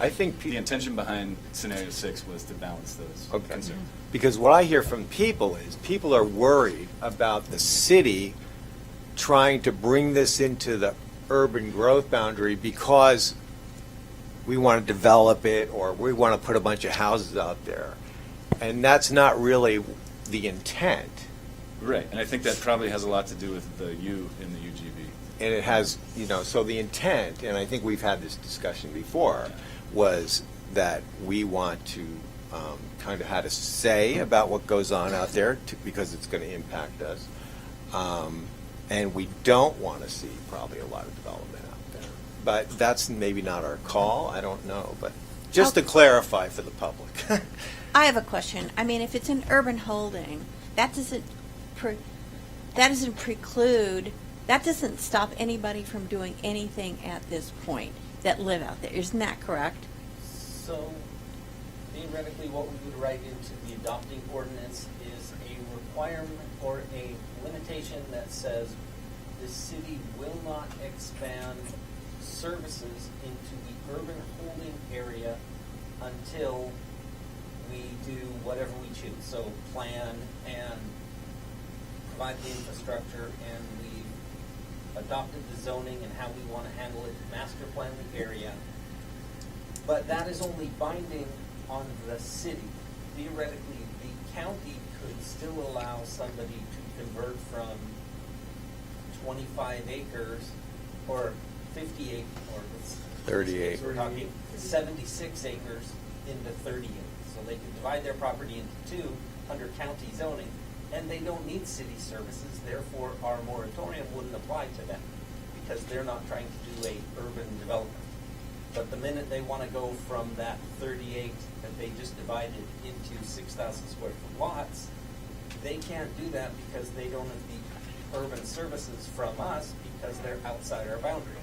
I think the intention behind scenario 6 was to balance those concerns. Because what I hear from people is people are worried about the city trying to bring this into the urban growth boundary because we want to develop it, or we want to put a bunch of houses out there. And that's not really the intent. Right, and I think that probably has a lot to do with the U in the UGB. And it has, so the intent, and I think we've had this discussion before, was that we want to kind of have a say about what goes on out there because it's going to impact us. And we don't want to see probably a lot of development out there. But that's maybe not our call, I don't know. But just to clarify for the public. I have a question. If it's an urban holding, that doesn't stop anybody from doing anything at this point that live out there. Isn't that correct? So theoretically, what we would write into the adopting ordinance is a requirement or a limitation that says the city will not expand services into the urban holding area until we do whatever we choose. So plan and provide the infrastructure, and we've adopted the zoning and how we want to handle it, master plan the area. But that is only binding on the city. Theoretically, the county could still allow somebody to convert from 25 acres or 50 acres, or 38. We're talking 76 acres into 30 acres. So they could divide their property into two under county zoning, and they don't need city services, therefore our moratorium wouldn't apply to them, because they're not trying to do a urban development. But the minute they want to go from that 38 that they just divided into 6,000 square foot lots, they can't do that because they don't have the urban services from us because they're outside our boundary.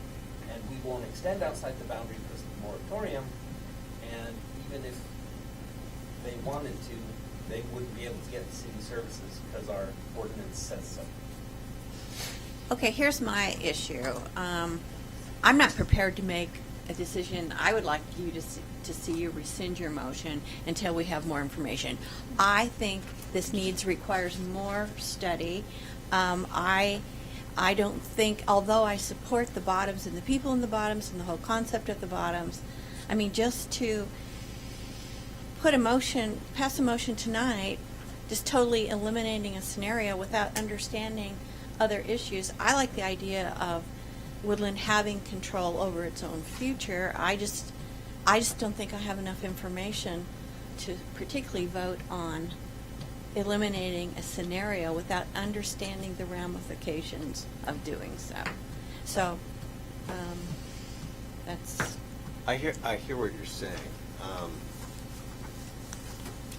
And we won't extend outside the boundary because of the moratorium, and even if they wanted to, they wouldn't be able to get the city services because our ordinance says so. Okay, here's my issue. I'm not prepared to make a decision. I would like you to see you rescind your motion until we have more information. I think this requires more study. I don't think, although I support the bottoms and the people in the bottoms and the whole concept of the bottoms, I mean, just to pass a motion tonight, just totally eliminating a scenario without understanding other issues. I like the idea of Woodland having control over its own future. I just don't think I have enough information to particularly vote on eliminating a scenario without understanding the ramifications of doing so. So, that's. I hear what you're saying.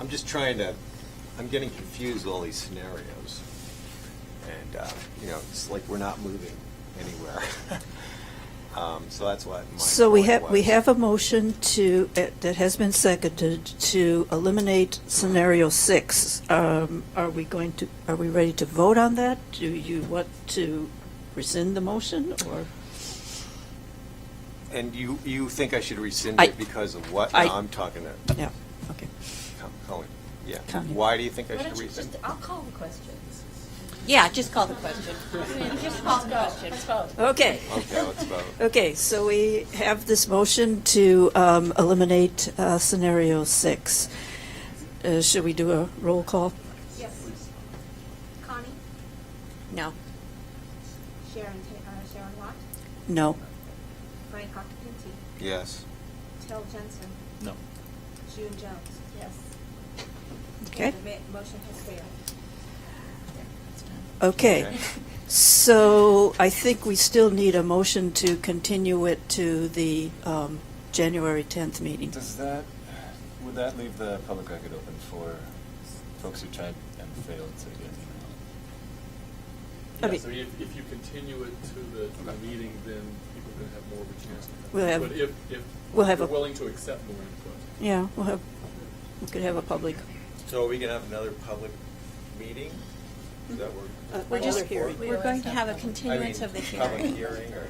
I'm just I'm getting confused with all these scenarios. And, it's like we're not moving anywhere. So that's what my So we point was. have a motion that has been seconded to eliminate scenario 6. Are we ready to vote on that? Do you want to rescind the motion, or? And you think I should rescind I- it because of what? I- No, I'm talking to Yeah, okay. Colleen. Yeah. Connie. Why do you think I Why should don't you rescind? I'll call the question. Yeah, just call the question. Just call the question. Let's vote. Okay. Okay, let's vote. Okay, so we have this motion to eliminate scenario 6. Should we do a roll call? Yes. Connie? No. Sharon Watt? No. Frank Occhipinti? Yes. Tel Jensen? No. June Jones? Yes. Okay. The motion has failed. Okay. So I think we still need a motion to continue it to the January 10th meeting. Would that leave the public record open for folks who tried and failed to get an I Yeah, mean- so if you continue it to the meeting, then people are going to have more of a chance to We'll have- But if we'll have you're a- willing to accept more input. Yeah, we could have a public. So are we going to have another public meeting? Is that what We're just, Another hearing. we're going to have a I continuance mean, of the public hearing. hearing or?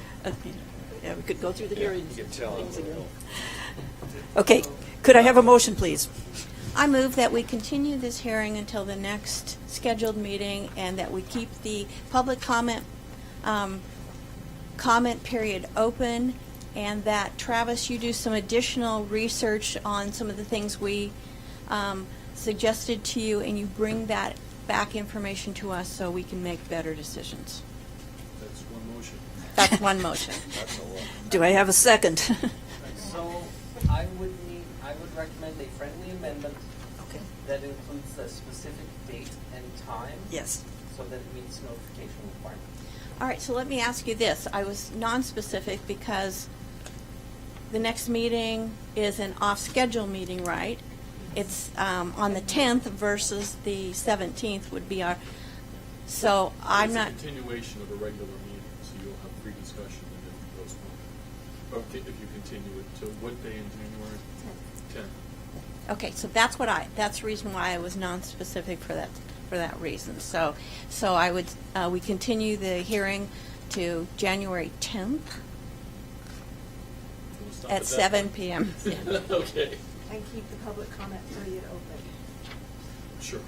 Yeah, we could go through the hearings. You can tell. things again. Okay, could I have a motion, please? I move that we continue this hearing until the next scheduled meeting and that we keep the public comment period open, and that, Travis, you do some additional research on some of the things we suggested to you, and you bring that back information to us so we can make better decisions. That's one motion. That's one motion. That's a lot. Do I have a second? So I would recommend a friendly amendment Okay. that includes the specific date and time. Yes. So that it meets notification requirements. All right, so let me ask you this. I was non-specific because the next meeting is an off-schedule meeting, right? It's on the 10th versus the 17th would be our, so I'm not, It's a continuation of a regular meeting, so you'll have free discussion and then postpone. Okay, if you continue it to what day in January? 10th. okay, so that's the reason why I was non-specific for that reason. So I would, we continue the hearing to January 10th We'll stop at that 7 time. p.m. Yeah. Okay, And keep the public comment period open. sure.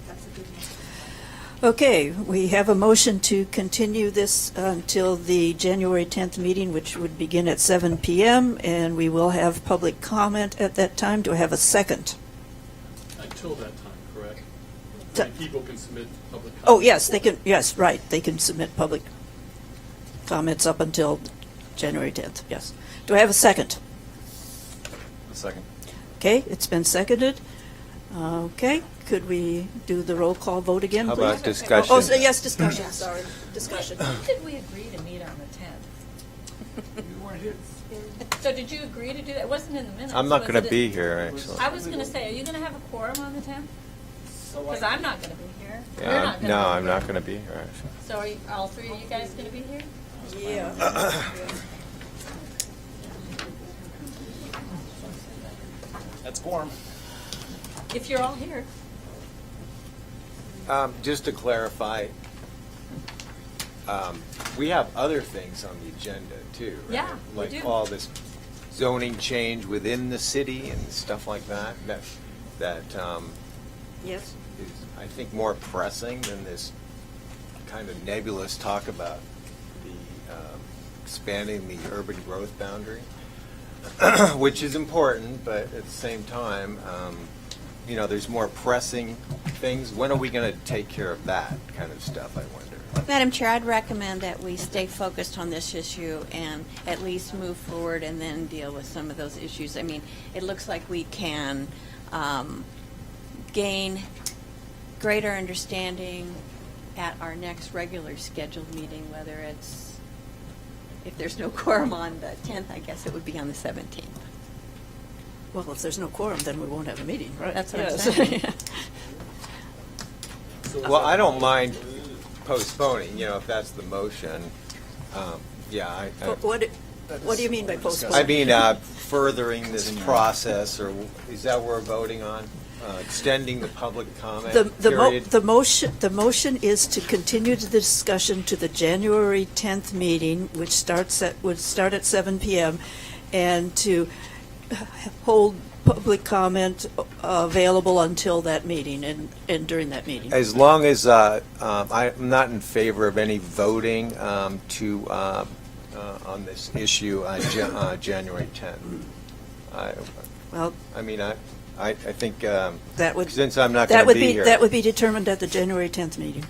That's a good one. Okay, we have a motion to continue this until the January 10th meeting, which would begin at 7 p.m., and we will have public comment at that time. Do I have a second? Until that time, correct? So- People can submit public comments. Oh, yes, they can, yes, right, they can submit public comments up until January 10th, yes. Do I have a second? A second. Okay, it's been seconded. Okay, could we do the roll call vote again, How please? about discussion? Oh, so yes, discussion, sorry, discussion. When did we agree to meet on the 10th? You weren't here. So did you agree to do that? It wasn't in the minutes. I'm not was going to it? be here, actually. I was going to say, are you going to have a quorum on the 10th? Because I'm not going to be here. You're Yeah, not gonna no, be I'm here. not going to be here, actually. So are you, all three of you guys going to be here? Yeah. That's quorum. If you're all here. Just to clarify, we have other things on the agenda too, right? Yeah, we Like do. all this zoning change within the city and stuff like that, that Yes. is, I think, more pressing than this kind of nebulous talk about the expanding the urban growth boundary, which is important, but at the same time, you know, there's more pressing things. When are we going to take care of that kind of stuff, I wonder? Madam Chair, I'd recommend that we stay focused on this issue and at least move forward and then deal with some of those issues. I mean, it looks like we can gain greater understanding at our next regular scheduled meeting, whether it's, if there's no quorum on the 10th, I guess it would be on the 17th. Well, if there's no quorum, then we won't have a meeting, right? That's what I'm Yes. saying. Well, I don't mind postponing, you know, if that's the motion. Yeah, What do you mean by postpone? I mean, furthering this process, or is that what we're voting on? Extending the public comment period? The motion is to continue the discussion to the January 10th meeting, which would start at 7 p.m., and to hold public comment available until that meeting and during that meeting. As long as I'm not in favor of any voting on this issue on January 10th. Well, I mean, I think that would since I'm not going to be here. That would be determined at the January 10th meeting.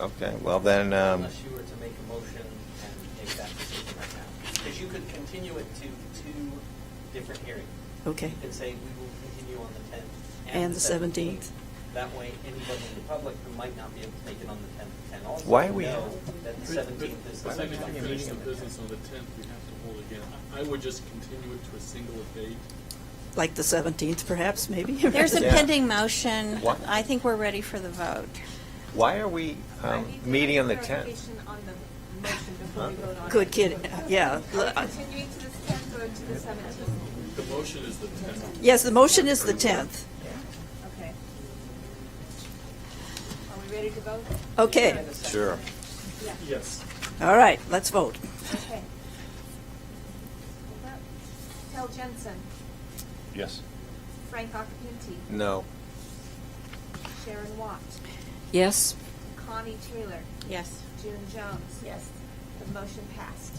Okay, well then. Unless you were to make a motion and make that decision right now. Because you could continue it to two different hearings. Okay. You could say we will continue on the 10th And the 17th. That way, anybody in the public who might not be able to make it on the 10th can also Why are we- know that the 17th is the I think if second we finish the meeting. business on the 10th, we have to hold again. I would just continue it to a single date. Like the 17th, perhaps, maybe? There's a Yeah. pending motion. What? I think we're ready for the vote. Why are we meeting on the 10th? Clarification on the motion before we vote on it. Good kid, yeah. Are we continuing to the 10th or to the 17th? The motion is the 10th. Yes, the motion is the 10th. Okay. Are we ready to vote? Okay, Sure. Yes. all right, let's vote. Okay. Tel Jensen, Yes. Frank Occhipinti, No. Sharon Watt, Yes? Connie Taylor, Yes. June Jones. Yes. The motion passed.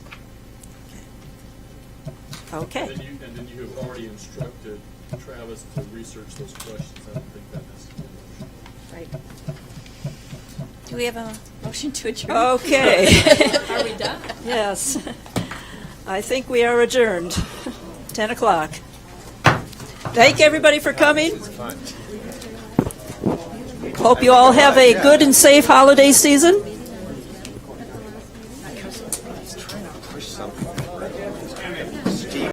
Okay. And then you have already instructed Travis to research those questions. I don't think that necessarily. Right. Do we have a motion to adjourn? Okay. Are we done? Yes. I think we are adjourned. 10 o'clock. Thank everybody for coming. Fun. Hope you all have a good and safe holiday season.